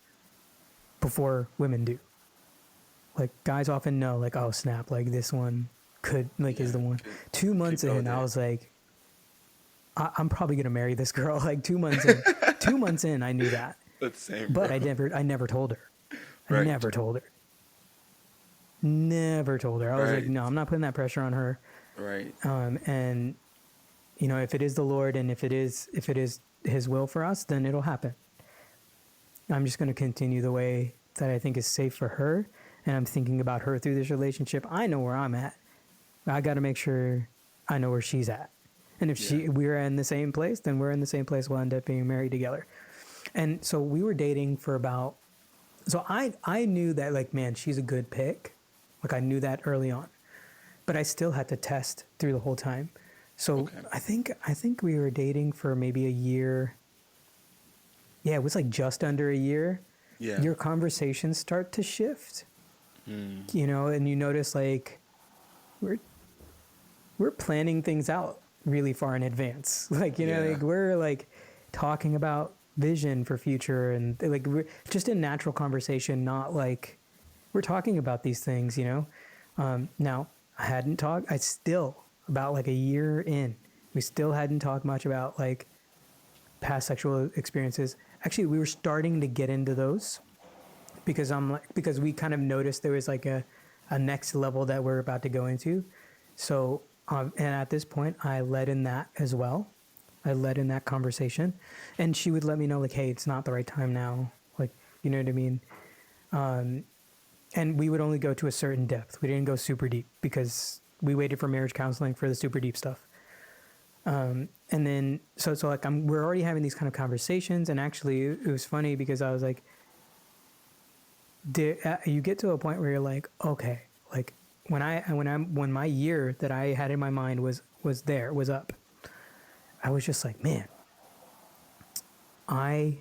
Speaker 2: before women do. like guys often know like, oh snap, like this one could like is the one. 2 months
Speaker 1: go
Speaker 2: in, I
Speaker 1: there.
Speaker 2: was like, I'm probably gonna marry this girl. Like 2 months in, 2 months in, I knew that,
Speaker 1: That's the same,
Speaker 2: but
Speaker 1: bro.
Speaker 2: I never told her. I
Speaker 1: Right.
Speaker 2: never told her. Never told her. I was like,
Speaker 1: Right.
Speaker 2: no, I'm not putting that pressure on her.
Speaker 1: Right.
Speaker 2: And you know, if it is the Lord and if it is His will for us, then it'll happen. I'm just going to continue the way that I think is safe for her, and I'm thinking about her through this relationship. I know where I'm at. I got to make sure I know where she's at. And if we're in the same place, then we're in the same place. We'll end up being married together. And so we were dating for about. So I knew that like, man, she's a good pick. Like I knew that early on, but I still had to test through the whole time. So I think we were dating for maybe a year. Yeah, it was like just under a year.
Speaker 1: Yeah.
Speaker 2: Your conversations start to shift. You know, and you notice like we're planning things out really far in advance. Like, you know, like we're like talking about vision for future and like we're just in natural conversation, not like we're talking about these things, you know. Now I still about like a year in, we still hadn't talked much about like past sexual experiences. Actually, we were starting to get into those because because we kind of noticed there was like a next level that we're about to go into. So, and at this point, I led in that as well. I led in that conversation, and she would let me know like, "Hey, it's not the right time now." Like, you know what I mean? And we would only go to a certain depth. We didn't go super deep because we waited for marriage counseling for the super deep stuff. And then, so like we're already having these kind of conversations. And actually it was funny because I was like, you get to a point where you're like, okay, like when my year that I had in my mind was up, I was just like, man, I'm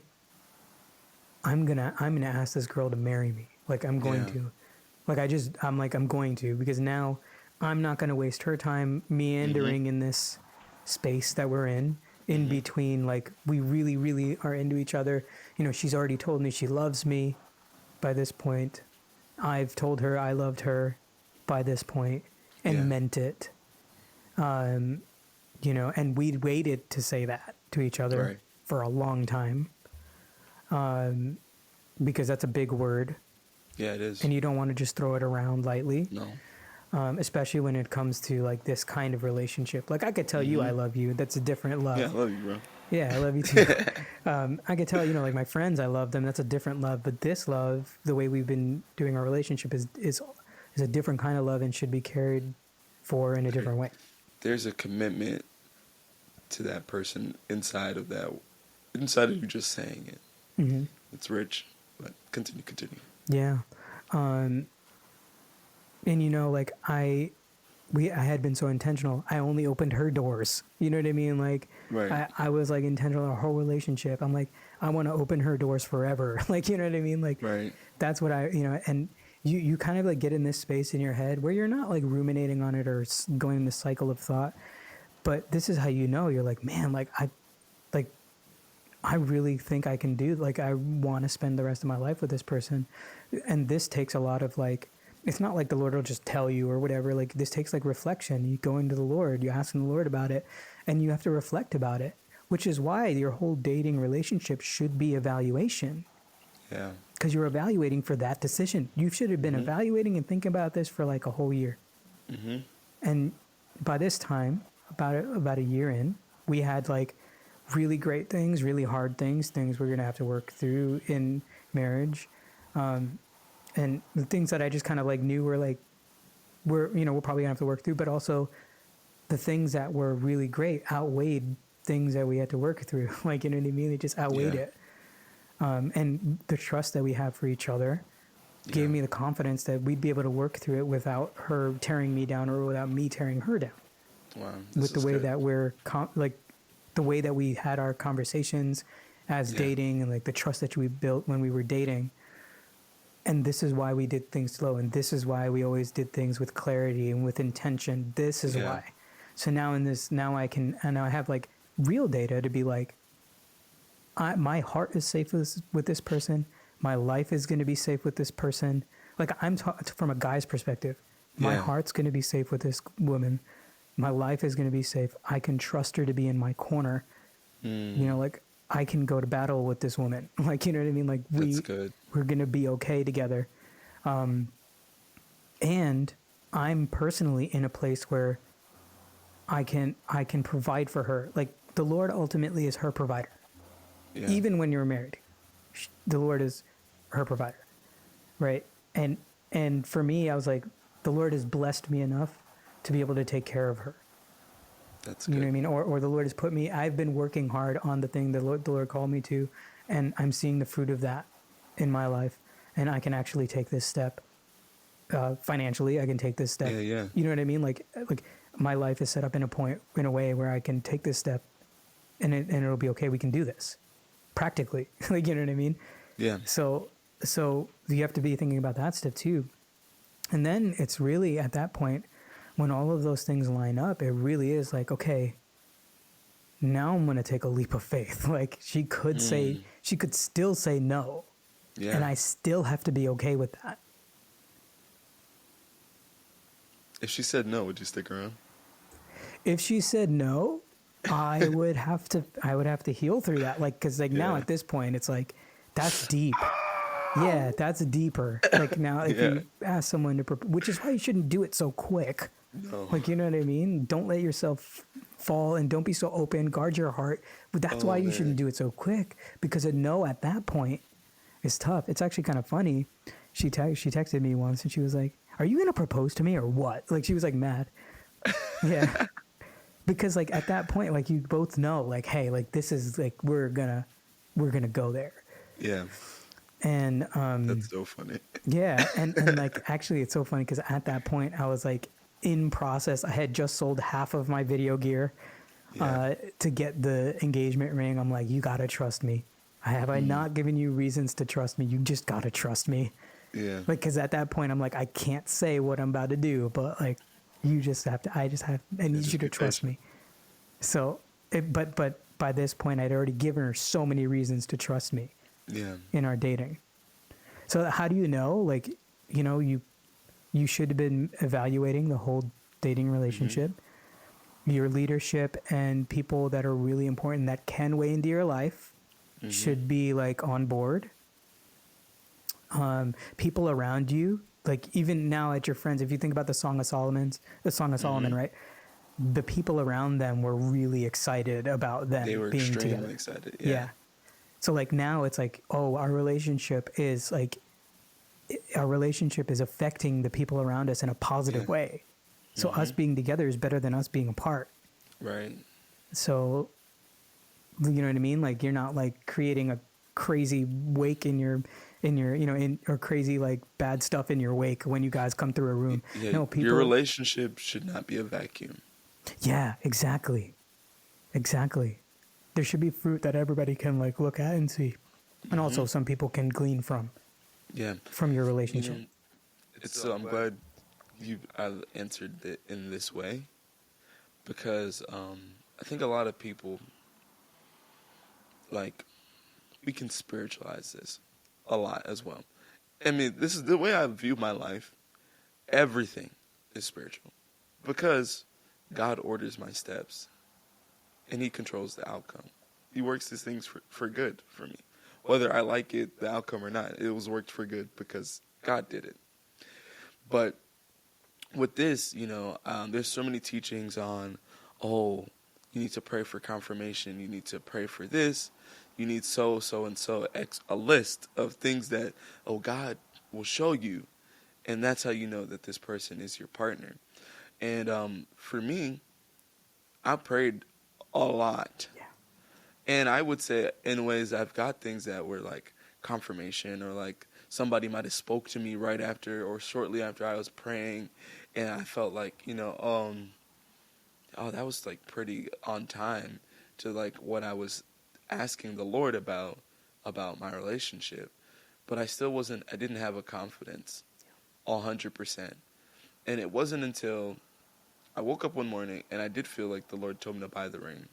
Speaker 2: gonna ask this girl to marry me. Like I'm going to, like, I'm going to, because now I'm not going to waste her time meandering in this space that we're in between. Like we really, really are into each other. You know, she's already told me she loves me by this point. I've told her I loved her by this point and meant it. You know, and we'd waited to say that to each other for a long time. Because that's a big word.
Speaker 1: Yeah, it is.
Speaker 2: And you don't want to just throw it around lightly.
Speaker 1: No.
Speaker 2: Especially when it comes to like this kind of relationship. Like I could tell you I love you. That's a different love.
Speaker 1: Yeah, I love you, bro.
Speaker 2: Yeah, I love you too. I could tell, you know, like my friends, I love them. That's a different love. But this love, the way we've been doing our relationship is a different kind of love and should be carried for in a different way.
Speaker 1: There's a commitment to that person inside of you just saying it. Mm-hmm. It's rich, but continue.
Speaker 2: Yeah. And you know, like I had been so intentional. I only opened her doors. You know what I mean? Like I was like intentional in our whole relationship. I'm like, I want to open her doors forever. Like, you know what I mean? Like that's what you know, and you kind of like get in this space in your head where you're not like ruminating on it or going in this cycle of thought. But this is how you know, you're like, man, like I really think I can do, like, I want to spend the rest of my life with this person. And this takes a lot of like, it's not like the Lord will just tell you or whatever. Like this takes like reflection. You go into the Lord, you ask the Lord about it, and you have to reflect about it, which is why your whole dating relationship should be evaluation. Yeah. Because you're evaluating for that decision. You should have been evaluating and thinking about this for like a whole year. And by this time, about a year in, we had like really great things, really hard things we're going to have to work through in marriage. And the things that I just kind of like knew were like, we're probably gonna have to work through, but also the things that were really great outweighed things that we had to work through. Like, you know what I mean? It just outweighed it. And the trust that we have for each other gave me the confidence that we'd be able to work through it without her tearing me down or without me tearing her down.
Speaker 1: Wow.
Speaker 2: With the way that we're the way that we had our conversations as dating and like the trust that we built when we were dating. And this is why we did things slow. And this is why we always did things with clarity and with intention. This is why. So now now I have like real data to be like, my heart is safe with this person. My life is going to be safe with this person. like from a guy's perspective. My
Speaker 1: Yeah.
Speaker 2: heart's going to be safe with this woman. My life is going to be safe. I can trust her to be in my corner. You know, like I can go to battle with this woman. Like, you know what I mean? Like
Speaker 1: That's good.
Speaker 2: we're going to be okay together. And I'm personally in a place where I can provide for her. Like the Lord ultimately is her provider.
Speaker 1: Yeah.
Speaker 2: Even when you're married, the Lord is her provider, right? And for me, I was like, the Lord has blessed me enough to be able to take care of her.
Speaker 1: That's
Speaker 2: You
Speaker 1: good.
Speaker 2: know what I mean? Or the Lord has put me. I've been working hard on the thing the Lord called me to, and I'm seeing the fruit of that in my life, and I can actually take this step. Financially, I can take this step.
Speaker 1: Yeah, yeah.
Speaker 2: You know what I mean? Like my life is set up in a way where I can take this step, and it'll be okay. We can do this practically. Like, you know what I mean?
Speaker 1: Yeah.
Speaker 2: So you have to be thinking about that stuff too. And then it's really at that point when all of those things line up, it really is like, okay, now I'm going to take a leap of faith. Like she could still say no.
Speaker 1: Yeah.
Speaker 2: And I still have to be okay with that.
Speaker 1: If she said no, would you stick around?
Speaker 2: If she said no, I would have to heal through that. Like, cause like now
Speaker 1: Yeah.
Speaker 2: at this point, it's like, that's deep. Yeah, that's deeper. Like now, if
Speaker 1: Yeah.
Speaker 2: you ask someone to, which is why you shouldn't do it so quick.
Speaker 1: No.
Speaker 2: Like, you know what I mean? Don't let yourself fall and don't be so open. Guard your heart. But that's why you
Speaker 1: man.
Speaker 2: shouldn't do it so quick, because a no at that point is tough. It's actually kind of funny. She texted me once and she was like, "Are you gonna propose to me or what?" Like she was like mad. Yeah, because like at that point, like you both know, like, hey, like this is like we're gonna go there.
Speaker 1: Yeah.
Speaker 2: And
Speaker 1: That's so funny.
Speaker 2: yeah, and like actually it's so funny because at that point I was like in process. I had just sold half of my video gear
Speaker 1: Yeah.
Speaker 2: to get the engagement ring. I'm like, you gotta trust me. I not given you reasons to trust me? You just gotta trust me.
Speaker 1: Yeah.
Speaker 2: Like, because at that point I'm like, I can't say what I'm about to do, but like, you just have to. I need
Speaker 1: just
Speaker 2: you to
Speaker 1: be
Speaker 2: trust
Speaker 1: patient.
Speaker 2: me. So, but by this point I'd already given her so many reasons to trust me
Speaker 1: Yeah.
Speaker 2: in our dating. So how do you know? Like, you know, you should have been evaluating the whole dating relationship, your leadership, and people that are really important that can weigh into your life should be like on board. People around you, like even now at your friends, if you think about the Song of Solomon, right? The people around them were really excited about them
Speaker 1: They were
Speaker 2: being
Speaker 1: extremely
Speaker 2: together.
Speaker 1: excited.
Speaker 2: Yeah.
Speaker 1: Yeah.
Speaker 2: So like now it's like, oh, our relationship is affecting the people around us in a positive
Speaker 1: Yeah.
Speaker 2: way. So us being together is better than us being apart.
Speaker 1: Right.
Speaker 2: So, you know what I mean? Like you're not like creating a crazy wake in your, or crazy like bad stuff in your wake when you guys come through a room.
Speaker 1: Yeah.
Speaker 2: No,
Speaker 1: Your
Speaker 2: people.
Speaker 1: relationship should not be a vacuum.
Speaker 2: Yeah, exactly. Exactly. There should be fruit that everybody can like look at and see. And also some people can glean from
Speaker 1: Yeah.
Speaker 2: your
Speaker 1: You
Speaker 2: relationship.
Speaker 1: know, it's so I'm glad you answered it in this way, because I think a lot of people, like, we can spiritualize this a lot as well. I mean, this is the way I view my life. Everything is spiritual because God orders my steps and He controls the outcome. He works these things for good for me. Whether I like it, the outcome or not, it was worked for good because God did it. But with this, there's so many teachings on, oh, you need to pray for confirmation. You need to pray for this. You need so and so, a list of things that, oh, God will show you. And that's how you know that this person is your partner. And for me, I prayed a lot.
Speaker 2: Yeah.
Speaker 1: And I would say in ways I've got things that were like confirmation, or like somebody might have spoke to me right after or shortly after I was praying. And I felt like, oh, that was like pretty on time to like what I was asking the Lord about my relationship. But I didn't have a confidence 100%. And it wasn't until I woke up one morning and I did feel like the Lord told me to buy the ring.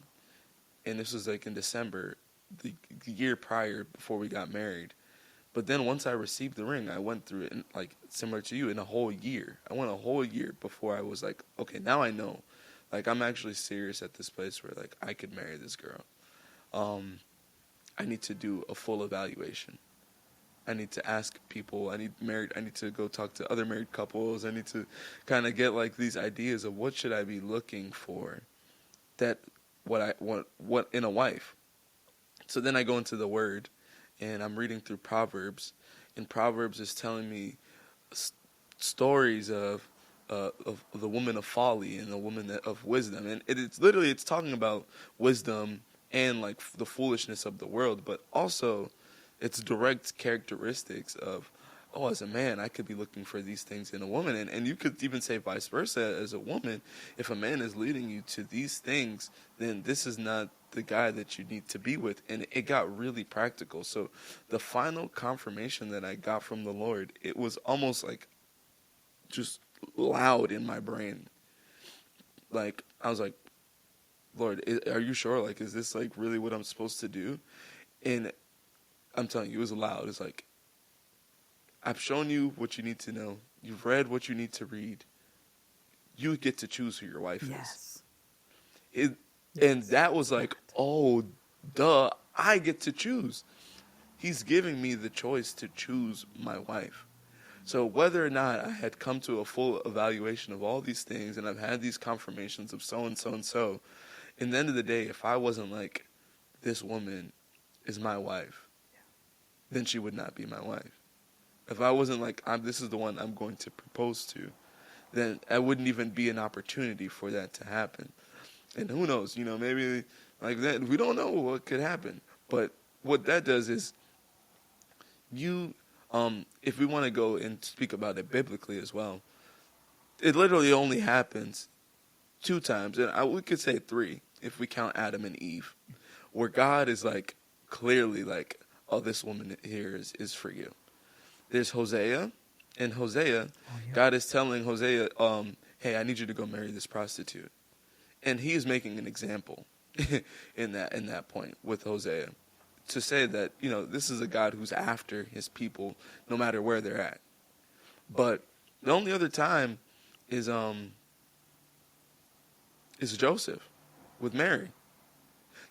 Speaker 1: And this was like in December, the year prior before we got married. But then once I received the ring, I went through it, in, like similar to you, in a whole year. I went a whole year before I was like, okay, now I know. Like, I'm actually serious at this place where, like, I could marry this girl. I need to do a full evaluation. I need to ask people. I need to go talk to other married couples. I need to kind of get like these ideas of what should I be looking for, that what in a wife. So then I go into the Word, and I'm reading through Proverbs, and Proverbs is telling me stories of the woman of folly and the woman of wisdom, and it's talking about wisdom and like the foolishness of the world, but also its direct characteristics of, oh, as a man, I could be looking for these things in a woman, and you could even say vice versa. As a woman, if a man is leading you to these things, then this is not the guy that you need to be with. And it got really practical. So the final confirmation that I got from the Lord, it was almost like just loud in my brain. Like, I was like, Lord, are you sure? Like, is this like really what I'm supposed to do? And I'm telling you, it was loud. It's like, I've shown you what you need to know. You've read what you need to read. You get to choose who your wife
Speaker 2: Yes.
Speaker 1: is. And that was like, oh, duh, I get to choose. He's giving me the choice to choose my wife. So whether or not I had come to a full evaluation of all these things, and I've had these confirmations of so and so and so, in the end of the day, if I wasn't like, this woman is my wife, then she would not be my wife. If I wasn't like, this is the one I'm going to propose to, then I wouldn't even be an opportunity for that to happen. And who knows, maybe like that, we don't know what could happen. But what that does is if we want to go and speak about it biblically as well, it literally only happens 2 times, and we could say 3 if we count Adam and Eve, where God is like, clearly like, oh, this woman here is for you. There's Hosea. In Hosea, God is telling Hosea, hey, I need you to go marry this prostitute. And he is making an example in that point with Hosea, to say that, this is a God who's after his people no matter where they're at. But the only other time is Joseph with Mary.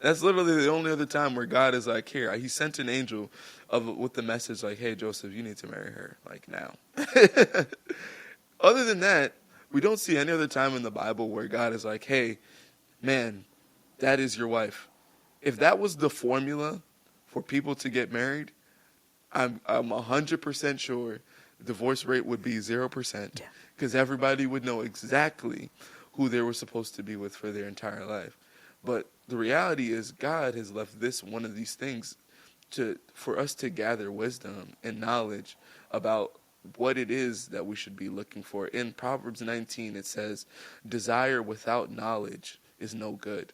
Speaker 1: That's literally the only other time where God is like, here, he sent an angel with the message like, hey, Joseph, you need to marry her, like, now. Other than that, we don't see any other time in the Bible where God is like, hey, man, that is your wife. If that was the formula for people to get married, I'm 100% sure the divorce rate would be 0%, because everybody would know exactly who they were supposed to be with for their entire life. But the reality is, God has left this one of these things for us to gather wisdom and knowledge about what it is that we should be looking for. In Proverbs 19, it says, desire without knowledge is no good.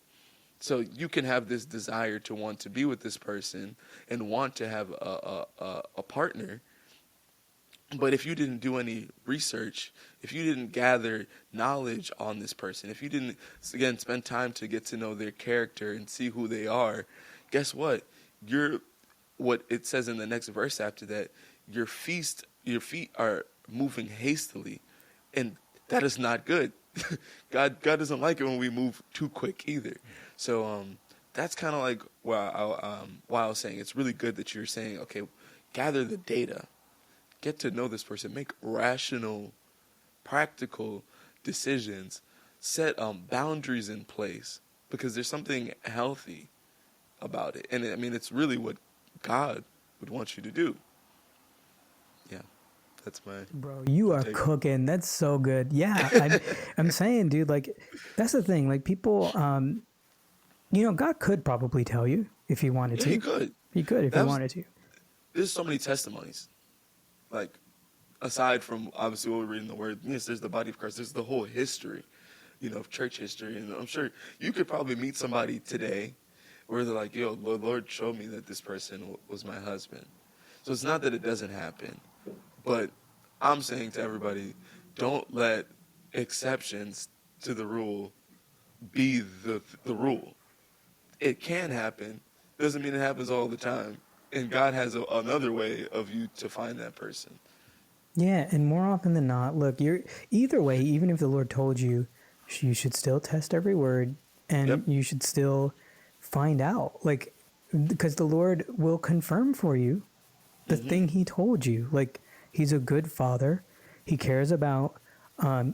Speaker 1: So you can have this desire to want to be with this person and want to have a partner, but if you didn't do any research, if you didn't gather knowledge on this person, if you didn't, again, spend time to get to know their character and see who they are, guess what? What it says in the next verse after that, your feet are moving hastily, and that is not good. God doesn't like it when we move too quick either. So that's kind of like why I was saying it's really good that you're saying, okay, gather the data. Get to know this person, make rational, practical decisions, set boundaries in place, because there's something healthy about it. And I mean, it's really what God would want you to do. Yeah, that's my...
Speaker 2: Bro, you are cooking. That's so good. Yeah, I'm saying, dude, like, that's the thing. Like, people, God could probably tell you if he wanted to.
Speaker 1: He could.
Speaker 2: He could if he wanted to.
Speaker 1: There's so many testimonies. Like, aside from obviously what we read in the Word, yes, there's the body of Christ. There's the whole history, of church history. And I'm sure you could probably meet somebody today where they're like, yo, the Lord showed me that this person was my husband. So it's not that it doesn't happen, but I'm saying to everybody, don't let exceptions to the rule be the rule. It can happen. Doesn't mean it happens all the time. And God has another way of you to find that person.
Speaker 2: Yeah, and more often than not, look, you're either way, even if the Lord told you, you should still test every word and
Speaker 1: Yep.
Speaker 2: you should still find out. Like, because the Lord will confirm for you the
Speaker 1: Mm-hmm.
Speaker 2: thing he told you. Like, he's a good father. He cares about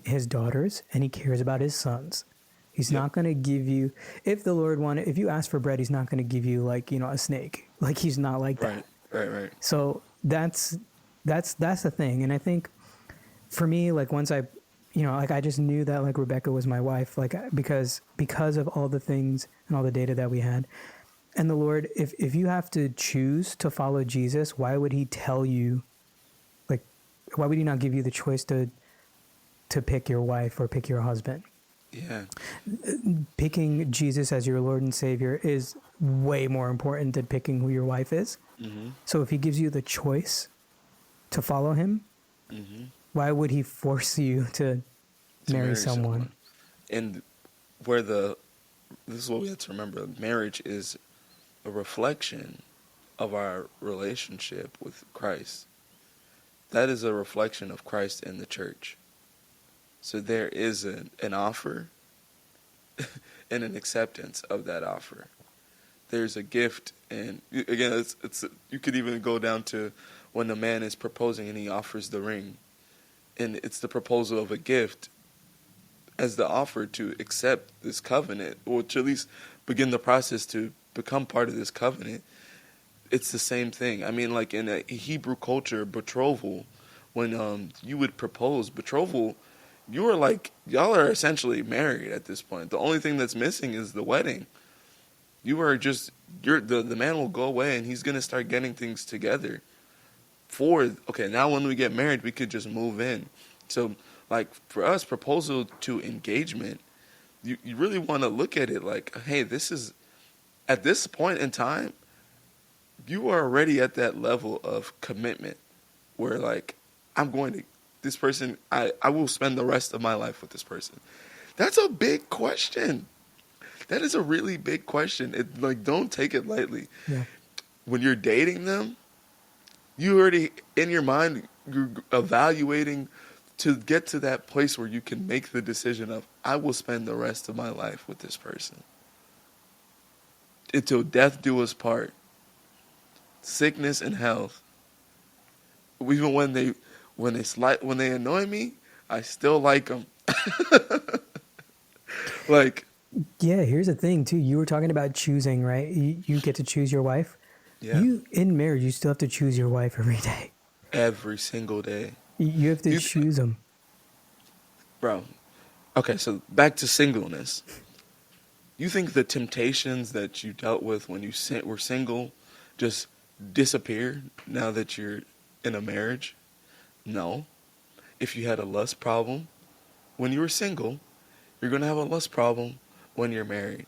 Speaker 2: his daughters and he cares about his sons. He's
Speaker 1: Yep.
Speaker 2: not going to give you, if the Lord wanted, if you ask for bread, he's not going to give you like, a snake. Like, he's not like
Speaker 1: Right.
Speaker 2: that.
Speaker 1: Right. Right.
Speaker 2: So that's the thing. And I think for me, like once I, like I just knew that like Rebecca was my wife, like because of all the things and all the data that we had. And the Lord, if you have to choose to follow Jesus, why would he tell you, like, why would he not give you the choice to pick your wife or pick your husband?
Speaker 1: Yeah.
Speaker 2: Picking Jesus as your Lord and Savior is way more important than picking who your wife is.
Speaker 1: Mm-hmm.
Speaker 2: So if he gives you the choice to follow him,
Speaker 1: Mm-hmm.
Speaker 2: why would he force you to
Speaker 1: To
Speaker 2: marry
Speaker 1: marry
Speaker 2: someone?
Speaker 1: someone. And where this is what we have to remember. Marriage is a reflection of our relationship with Christ. That is a reflection of Christ in the church. So there is an offer and an acceptance of that offer. There's a gift, and again, it's you could even go down to when the man is proposing and he offers the ring, and it's the proposal of a gift as the offer to accept this covenant, or to at least begin the process to become part of this covenant. It's the same thing. I mean, like in a Hebrew culture, betrothal, when you would propose betrothal, you are like, y'all are essentially married at this point. The only thing that's missing is the wedding. You are just, the man will go away and he's gonna start getting things together. Okay, now when we get married, we could just move in. So, like for us, proposal to engagement, you really want to look at it like, hey, this is at this point in time, you are already at that level of commitment where like I'm going to this person, I will spend the rest of my life with this person. That's a big question. That is a really big question. It, like, don't take it lightly.
Speaker 2: Yeah.
Speaker 1: When you're dating them, you already in your mind you're evaluating to get to that place where you can make the decision of I will spend the rest of my life with this person until death do us part, sickness and health. Even when they annoy me, I still like them. Like,
Speaker 2: Yeah, here's the thing too. You were talking about choosing, right? You get to choose your wife.
Speaker 1: yeah,
Speaker 2: You in marriage, you still have to choose your wife every day.
Speaker 1: every single day.
Speaker 2: You have to
Speaker 1: You,
Speaker 2: choose them.
Speaker 1: bro. Okay, so back to singleness. You think the temptations that you dealt with when you were single just disappear now that you're in a marriage? No. If you had a lust problem when you were single, you're going to have a lust problem when you're married.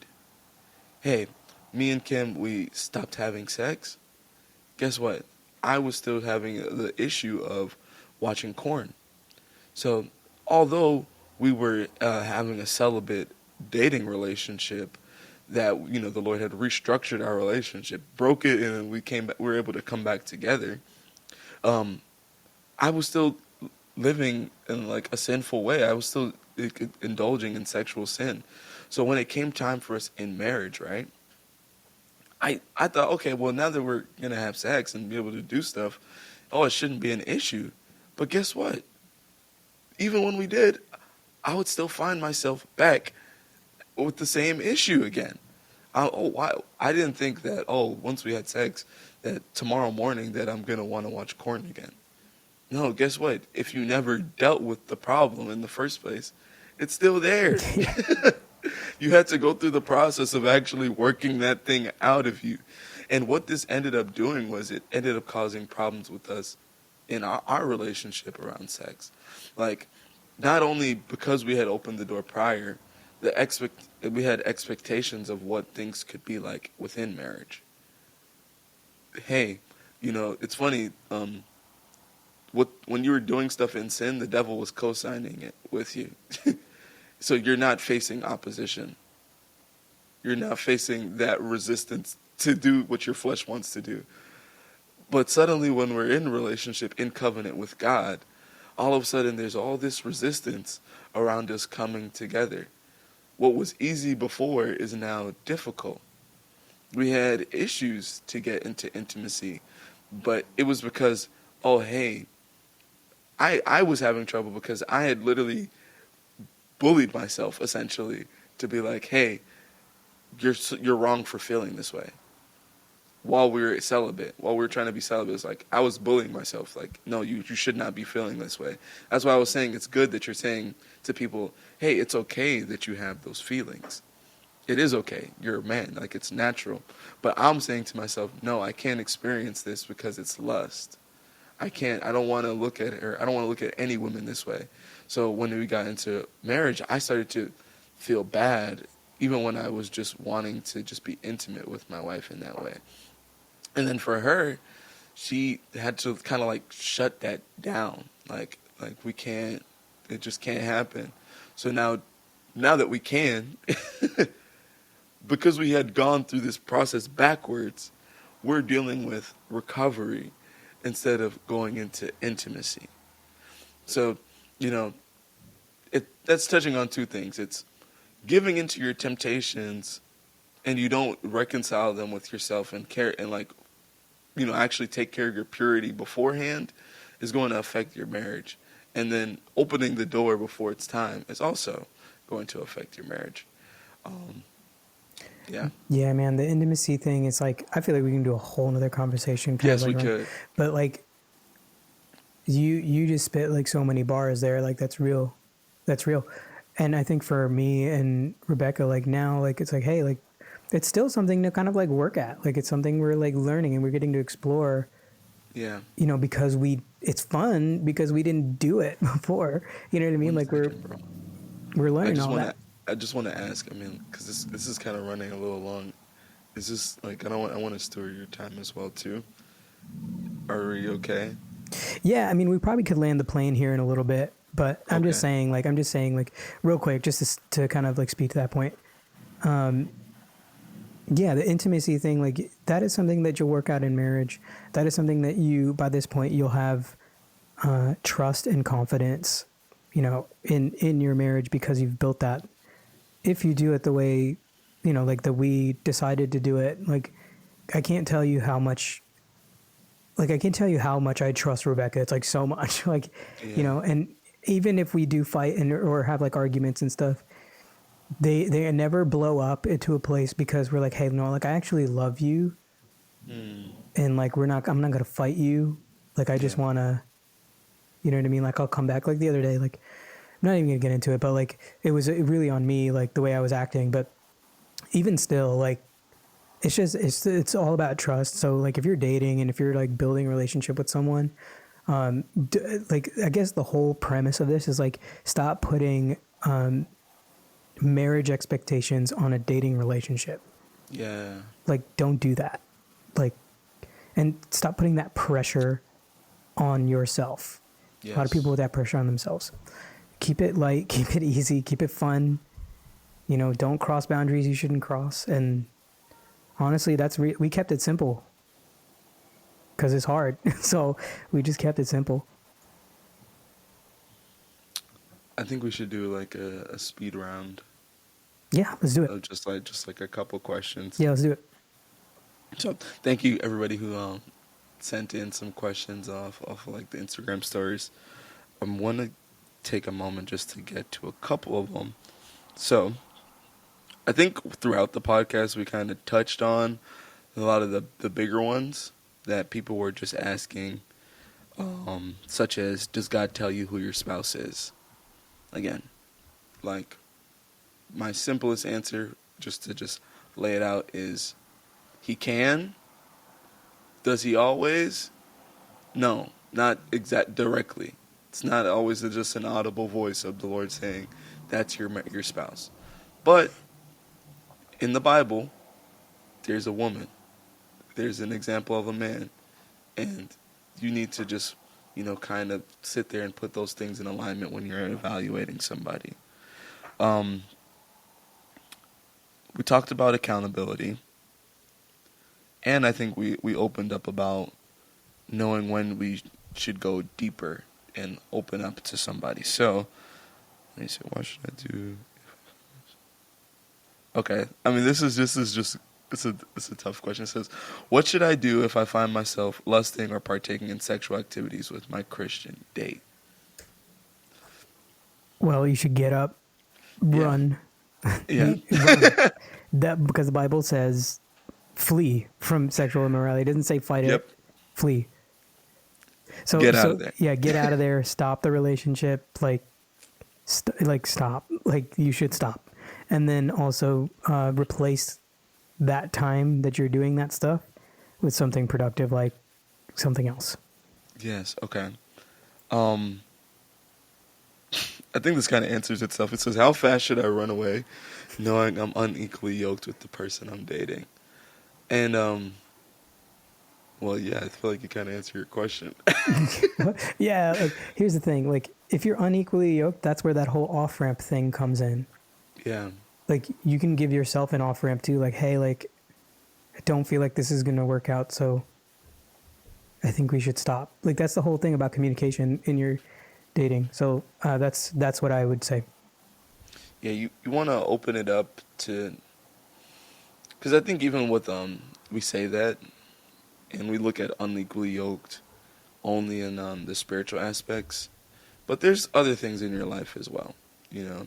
Speaker 1: Hey, me and Kim, we stopped having sex. Guess what? I was still having the issue of watching porn. So, although we were having a celibate dating relationship, that the Lord had restructured our relationship, broke it, and we were able to come back together. Um, I was still living in like a sinful way. I was still indulging in sexual sin. So when it came time for us in marriage, right? I thought, okay, well now that we're gonna have sex and be able to do stuff, oh, it shouldn't be an issue. But guess what? Even when we did, I would still find myself back with the same issue again. Why? I didn't think that, once we had sex, that tomorrow morning that I'm going to want to watch porn again. No, guess what? If you never dealt with the problem in the first place, it's still there.
Speaker 2: Yeah.
Speaker 1: You had to go through the process of actually working that thing out of you. And what this ended up doing was it ended up causing problems with us in our relationship around sex. Like, not only because we had opened the door prior, we had expectations of what things could be like within marriage. Hey, it's funny. When you were doing stuff in sin, the devil was co-signing it with you. So you're not facing opposition. You're not facing that resistance to do what your flesh wants to do. But suddenly, when we're in a relationship, in covenant with God, all of a sudden there's all this resistance around us coming together. What was easy before is now difficult. We had issues to get into intimacy, but it was because, oh, hey, I was having trouble because I had literally bullied myself essentially to be like, hey, you're wrong for feeling this way. While we were celibate, while we were trying to be celibate, it's like I was bullying myself. Like, no, you should not be feeling this way. That's why I was saying it's good that you're saying to people, hey, it's okay that you have those feelings. It is okay. You're a man. Like, it's natural. But I'm saying to myself, no, I can't experience this because it's lust. I can't. I don't want to look at her. I don't want to look at any woman this way. So when we got into marriage, I started to feel bad, even when I was just wanting to just be intimate with my wife in that way. And then for her, she had to kind of like shut that down. Like we can't. It just can't happen. So now that we can, because we had gone through this process backwards, we're dealing with recovery instead of going into intimacy. So, you know, that's touching on two things. It's giving into your temptations and you don't reconcile them with yourself and care and like, actually take care of your purity beforehand is going to affect your marriage. And then opening the door before it's time is also going to affect your marriage. Yeah.
Speaker 2: Yeah, man, the intimacy thing is like, I feel like we can do a whole nother conversation.
Speaker 1: Yes, we could.
Speaker 2: But like, you just spit like so many bars there. Like that's real. That's real. And I think for me and Rebecca, like now, like it's like, hey, like it's still something to kind of like work at. Like it's something we're like learning and we're getting to explore.
Speaker 1: Yeah.
Speaker 2: Because it's fun because we didn't do it before. You know what I mean? Like we're learning all that.
Speaker 1: I just want to ask. I mean, because this is kind of running a little long. Is this like I want to store your time as well too. Are we okay?
Speaker 2: Yeah, I mean, we probably could land the plane here in a little bit, but I'm just saying, like, real quick, just to kind of like speak to that point. Yeah, the intimacy thing, like, that is something that you'll work out in marriage. That is something that by this point, you'll have trust and confidence, in your marriage because you've built that. If you do it the way, like that we decided to do it, like, I can't tell you how much. Like, I can't tell you how much I trust Rebecca. It's like so much, like,
Speaker 1: Yeah.
Speaker 2: and even if we do fight or have like arguments and stuff, they never blow up into a place because we're like, hey, no, like I actually love you, and like I'm not gonna fight you. Like I just wanna, you know what I mean? Like I'll come back. Like the other day, like I'm not even gonna get into it, but like it was really on me, like the way I was acting. But even still, like it's all about trust. So like if you're dating and if you're like building a relationship with someone, like I guess the whole premise of this is like stop putting marriage expectations on a dating relationship.
Speaker 1: Yeah.
Speaker 2: Like don't do that. Like, and stop putting that pressure on yourself.
Speaker 1: Yes.
Speaker 2: A lot of people with that pressure on themselves. Keep it light, keep it easy, keep it fun. Don't cross boundaries you shouldn't cross. And honestly, we kept it simple because it's hard. So we just kept it simple.
Speaker 1: I think we should do like a speed round.
Speaker 2: Yeah, let's do it.
Speaker 1: Of just like a couple questions.
Speaker 2: Yeah, let's do it.
Speaker 1: So thank you everybody who sent in some questions off of like the Instagram stories. I want to take a moment just to get to a couple of them. So I think throughout the podcast we kind of touched on a lot of the bigger ones that people were just asking, such as, does God tell you who your spouse is? Again, like, my simplest answer, just to lay it out, is he can. Does he always? No, not directly. It's not always just an audible voice of the Lord saying, that's your spouse. But in the Bible, there's a woman. There's an example of a man. And you need to just, kind of sit there and put those things in alignment when you're evaluating somebody. We talked about accountability. And I think we opened up about knowing when we should go deeper and open up to somebody. So, let me see. What should I do? Okay. I mean, this is just it's a tough question. It says, "What should I do if I find myself lusting or partaking in sexual activities with my Christian date?"
Speaker 2: Well, you should get up,
Speaker 1: Yeah.
Speaker 2: run,
Speaker 1: Yeah.
Speaker 2: run. That because the Bible says flee from sexual immorality. It doesn't say fight
Speaker 1: Yep.
Speaker 2: it, flee. So
Speaker 1: Get out of
Speaker 2: so
Speaker 1: there.
Speaker 2: yeah, get out of there. Stop the relationship. Like stop. Like you should stop, and then also replace that time that you're doing that stuff with something productive, like something else.
Speaker 1: Yes. Okay. Um, I think this kind of answers itself. It says, "How fast should I run away, knowing I'm unequally yoked with the person I'm dating?" And well, yeah, I feel like you kind of answered your question.
Speaker 2: Yeah, like here's the thing. Like if you're unequally yoked, that's where that whole off ramp thing comes in.
Speaker 1: Yeah.
Speaker 2: Like you can give yourself an off ramp too. Like, hey, like I don't feel like this is gonna work out, so I think we should stop. Like that's the whole thing about communication in your dating. So that's what I would say.
Speaker 1: Yeah. You want to open it up to, because I think even with we say that and we look at unequally yoked only in the spiritual aspects, but there's other things in your life as well. You know,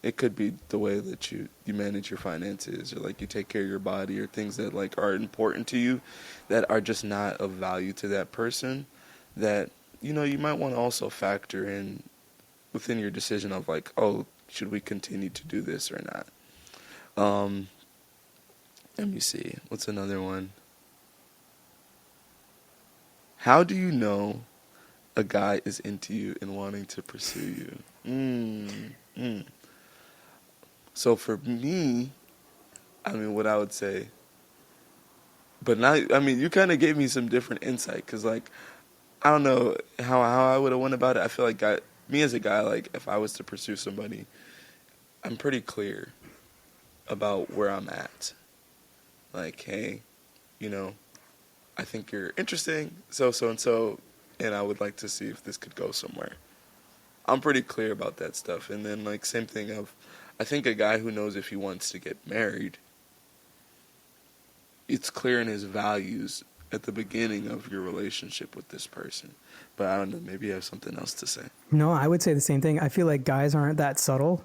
Speaker 1: it could be the way that you manage your finances, or like you take care of your body, or things that like are important to you that are just not of value to that person, that you might want to also factor in within your decision of like, oh, should we continue to do this or not. um Let me see, what's another one. How do you know a guy is into you and wanting to pursue you? Mm. So for me, I mean, what I would say, but now, I mean, you kind of gave me some different insight, because, like, I don't know how I would have went about it. I feel like me as a guy, like, if I was to pursue somebody, I'm pretty clear about where I'm at. Like, hey, you know, I think you're interesting, so and so, and I would like to see if this could go somewhere. I'm pretty clear about that stuff. And then, like, same thing of, I think a guy who knows if he wants to get married, it's clear in his values at the beginning of your relationship with this person. But I don't know, maybe you have something else to say.
Speaker 2: No, I would say the same thing. I feel like guys aren't that subtle.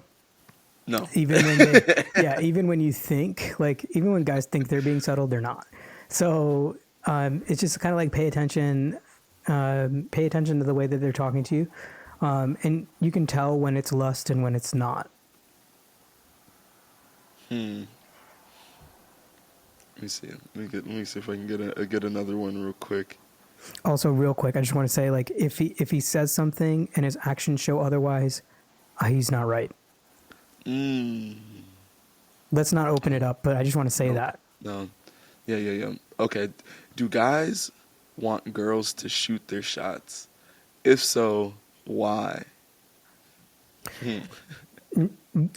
Speaker 1: No.
Speaker 2: Even when they, yeah, even when you think, like, even when guys think they're being subtle, they're not. So it's just kind of like pay attention to the way that they're talking to you. And you can tell when it's lust and when it's not.
Speaker 1: Hmm. Let me see. Let me see if I can get another one real quick.
Speaker 2: Also, real quick, I just want to say, like, if he says something and his actions show otherwise, he's not right.
Speaker 1: Mm.
Speaker 2: Let's not open it up, but I just want to say
Speaker 1: Nope.
Speaker 2: that.
Speaker 1: No. Yeah. Okay. Do guys want girls to shoot their shots? If so, why? Hmm.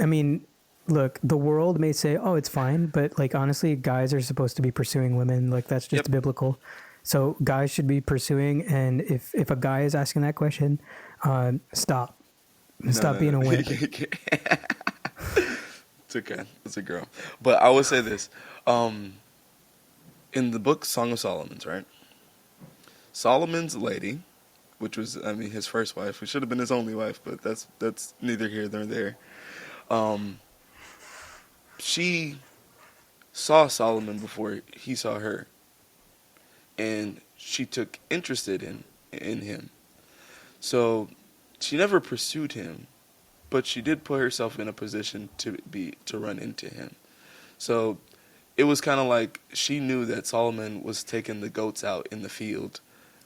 Speaker 2: I mean, look, the world may say, "Oh, it's fine," but like honestly, guys are supposed to be pursuing women. Like that's just
Speaker 1: Yep.
Speaker 2: biblical. So guys should be pursuing, and if a guy is asking that question, stop, stop being
Speaker 1: No.
Speaker 2: a wimp.
Speaker 1: It's okay. It's a girl. But I will say this. Um, in the book Song of Solomon's, right? Solomon's lady, which was, I mean, his first wife, which should have been his only wife, but that's neither here nor there. Um, she saw Solomon before he saw her, and she took interested in him. So she never pursued him, but she did put herself in a position to run into him. So it was kind of like she knew that Solomon was taking the goats out in the field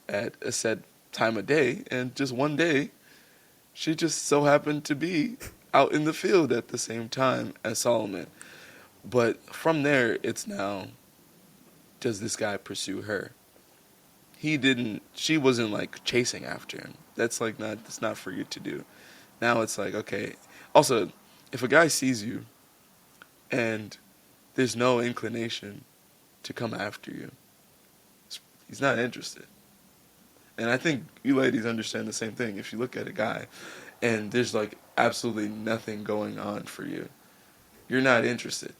Speaker 1: at a set time of day, and just one day she just so happened to be out in the field at the same time as Solomon. But from there, it's now, does this guy pursue her? She wasn't like chasing after him. That's not for you to do. Now it's like, okay. Also, if a guy sees you and there's no inclination to come after you, he's not interested. And I think you ladies understand the same thing. If you look at a guy and there's like absolutely nothing going on for you, you're not interested.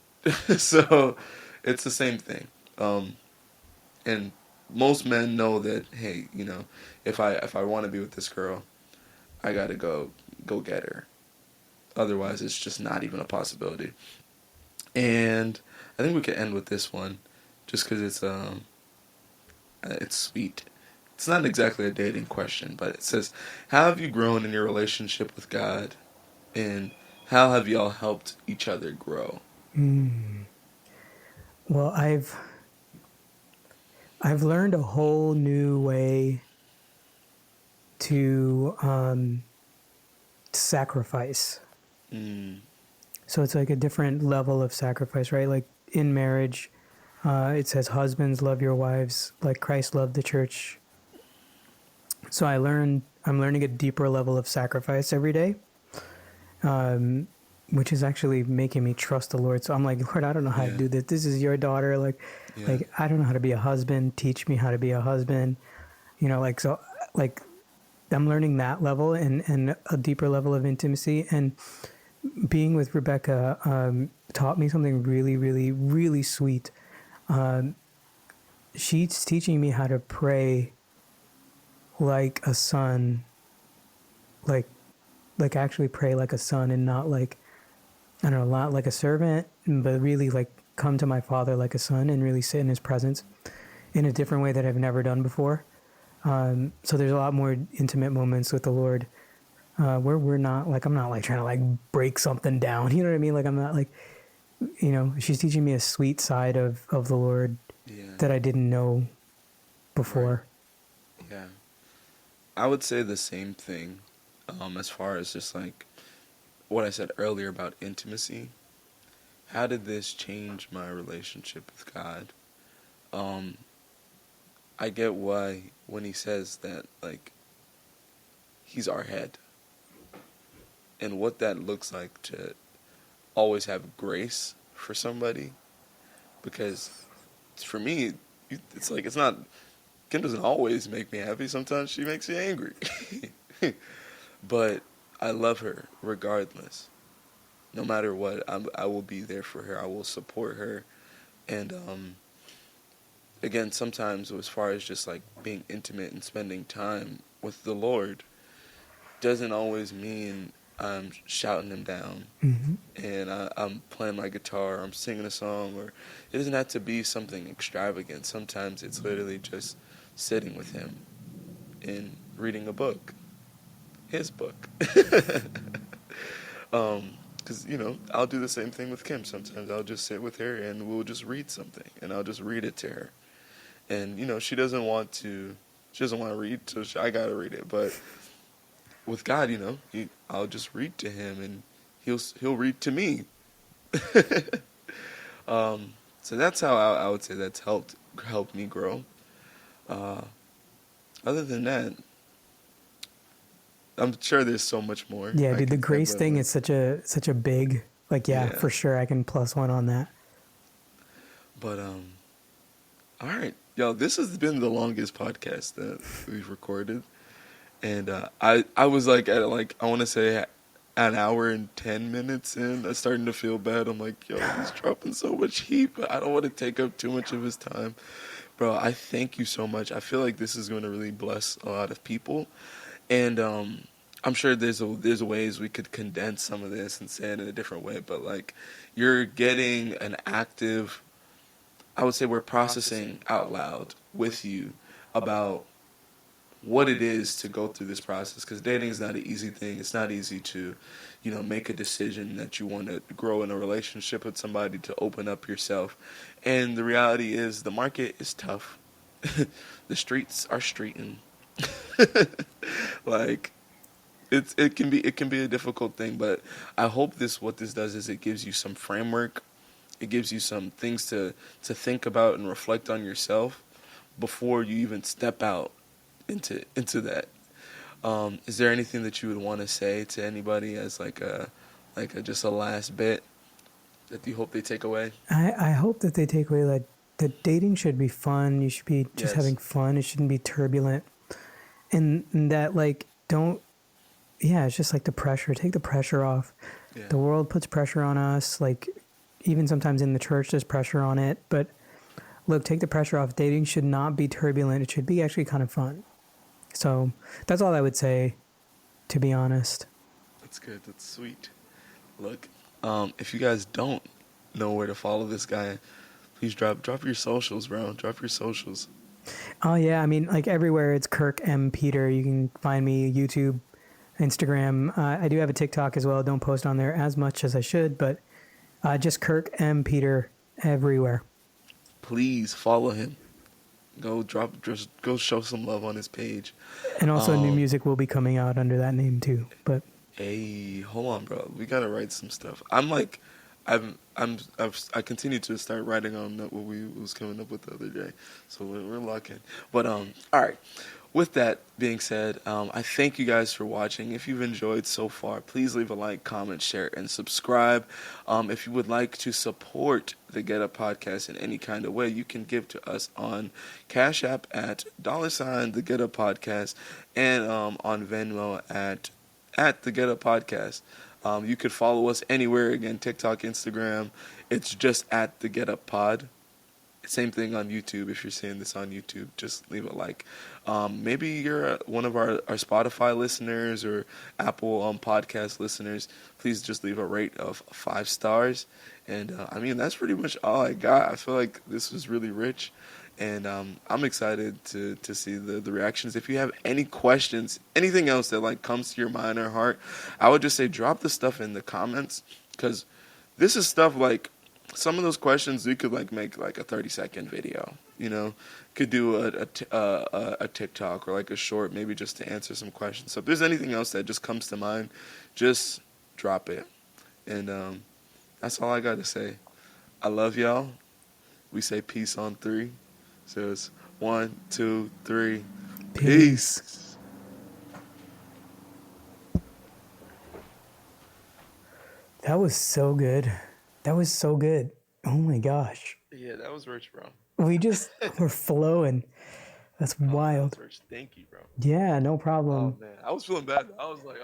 Speaker 1: So it's the same thing. Um, and most men know that, hey, if I want to be with this girl, I gotta go get her. Otherwise, it's just not even a possibility. And I think we can end with this one, just because it's sweet. It's not exactly a dating question, but it says, "How have you grown in your relationship with God, and how have y'all helped each other grow?"
Speaker 2: Well, I've learned a whole new way to sacrifice.
Speaker 1: Mm,
Speaker 2: So it's like a different level of sacrifice, right? Like in marriage, it says, "Husbands, love your wives like Christ loved the church." So I'm learning a deeper level of sacrifice every day, which is actually making me trust the Lord. So I'm like, Lord, I don't know how to
Speaker 1: yeah,
Speaker 2: do this. This is your daughter.
Speaker 1: yeah,
Speaker 2: Like I don't know how to be a husband. Teach me how to be a husband. Like I'm learning that level and a deeper level of intimacy. And being with Rebecca taught me something really, really, really sweet. She's teaching me how to pray like a son, like actually pray like a son, and not like, I don't know, not like a servant, but really like come to my Father like a son and really sit in His presence in a different way that I've never done before. So there's a lot more intimate moments with the Lord where we're not like, I'm not like trying to like break something down. You know what I mean? Like I'm not like, she's teaching me a sweet side of the Lord
Speaker 1: yeah,
Speaker 2: that I didn't know
Speaker 1: right,
Speaker 2: before.
Speaker 1: yeah. I would say the same thing, as far as just like what I said earlier about intimacy. How did this change my relationship with God? Um, I get why when he says that, like, he's our head, and what that looks like to always have grace for somebody. Because for me, it's like, it's not, Kim doesn't always make me happy. Sometimes she makes me angry. But I love her regardless. No matter what, I will be there for her. I will support her. And again, sometimes as far as just like being intimate and spending time with the Lord, doesn't always mean I'm shouting him down
Speaker 2: Mm-hmm.
Speaker 1: and I'm playing my guitar, or I'm singing a song, or it doesn't have to be something extravagant. Sometimes it's literally just sitting with him and reading a book, his book. Because, I'll do the same thing with Kim. Sometimes I'll just sit with her and we'll just read something and I'll just read it to her. And, she doesn't want to read, so I got to read it. But with God, I'll just read to him and he'll read to me. So that's how I would say that's helped me grow. Uh, Other than that, I'm sure there's so much more
Speaker 2: Yeah,
Speaker 1: I
Speaker 2: dude, the
Speaker 1: can say,
Speaker 2: grace
Speaker 1: but
Speaker 2: thing
Speaker 1: like,
Speaker 2: is such a big, like, yeah,
Speaker 1: yeah.
Speaker 2: for sure I can plus one on that.
Speaker 1: But all right, yo, this has been the longest podcast that we've recorded, and I was like at like I want to say an hour and 10 minutes in. I'm starting to feel bad. I'm like, yo, he's dropping so much heat, but I don't want to take up too much of his time, bro. I thank you so much. I feel like this is going to really bless a lot of people, and I'm sure there's ways we could condense some of this and say it in a different way, but like you're getting an active, I would say we're processing out loud with you about what it is to go through this process, because dating is not an easy thing. It's not easy to, make a decision that you want to grow in a relationship with somebody, to open up yourself. And the reality is the market is tough. The streets are streeting. Like it can be a difficult thing, but I hope what this does is it gives you some framework. It gives you some things to think about and reflect on yourself before you even step out into that. Is there anything that you would want to say to anybody as like a just a last bit that you hope they take away?
Speaker 2: I hope that they take away that dating should be fun. You should be just
Speaker 1: Yes.
Speaker 2: having fun. It shouldn't be turbulent. and that like don't yeah, it's just like the pressure. Take the pressure off.
Speaker 1: Yeah.
Speaker 2: The world puts pressure on us. Like even sometimes in the church, there's pressure on it. But look, take the pressure off. Dating should not be turbulent. It should be actually kind of fun. So that's all I would say, to be honest.
Speaker 1: That's good. That's sweet. Look, if you guys don't know where to follow this guy, please drop your socials, bro. Drop your socials.
Speaker 2: Oh yeah, I mean like everywhere it's Kirk M Peter. You can find me YouTube, Instagram. I do have a TikTok as well. Don't post on there as much as I should, but just Kirk M Peter everywhere.
Speaker 1: Please follow him. Just go show some love on his page.
Speaker 2: And also new
Speaker 1: Um,
Speaker 2: music will be coming out under that name too. But
Speaker 1: hey, hold on, bro. We gotta write some stuff. I continue to start writing on what we was coming up with the other day, so we're locking. But all right. With that being said, I thank you guys for watching. If you've enjoyed so far, please leave a like, comment, share, and subscribe. If you would like to support the Get Up Podcast in any kind of way, you can give to us on Cash App at $, the Get Up Podcast, and on Venmo at the Get Up Podcast. You could follow us anywhere, again, TikTok, Instagram. It's just at the Get Up Pod. Same thing on YouTube. If you're seeing this on YouTube, just leave a like. Maybe you're one of our Spotify listeners or Apple podcast listeners. Please just leave a rate of 5 stars. And I mean, that's pretty much all I got. I feel like this was really rich. And I'm excited to see the reactions. If you have any questions, anything else that like comes to your mind or heart, I would just say drop the stuff in the comments, because this is stuff like some of those questions we could like make like a 30-second video. Could do a TikTok or like a short, maybe just to answer some questions. So if there's anything else that just comes to mind, just drop it. And that's all I got to say. I love y'all. We say peace on 3. So it's 1, 2, 3. Peace.
Speaker 2: that was so good. That was so good. Oh my gosh.
Speaker 1: Yeah, that was rich, bro.
Speaker 2: We just were flowing. That's wild.
Speaker 1: That was rich. Thank you, bro.
Speaker 2: Yeah, no
Speaker 1: Oh
Speaker 2: problem.
Speaker 1: man, I was feeling bad. I was like,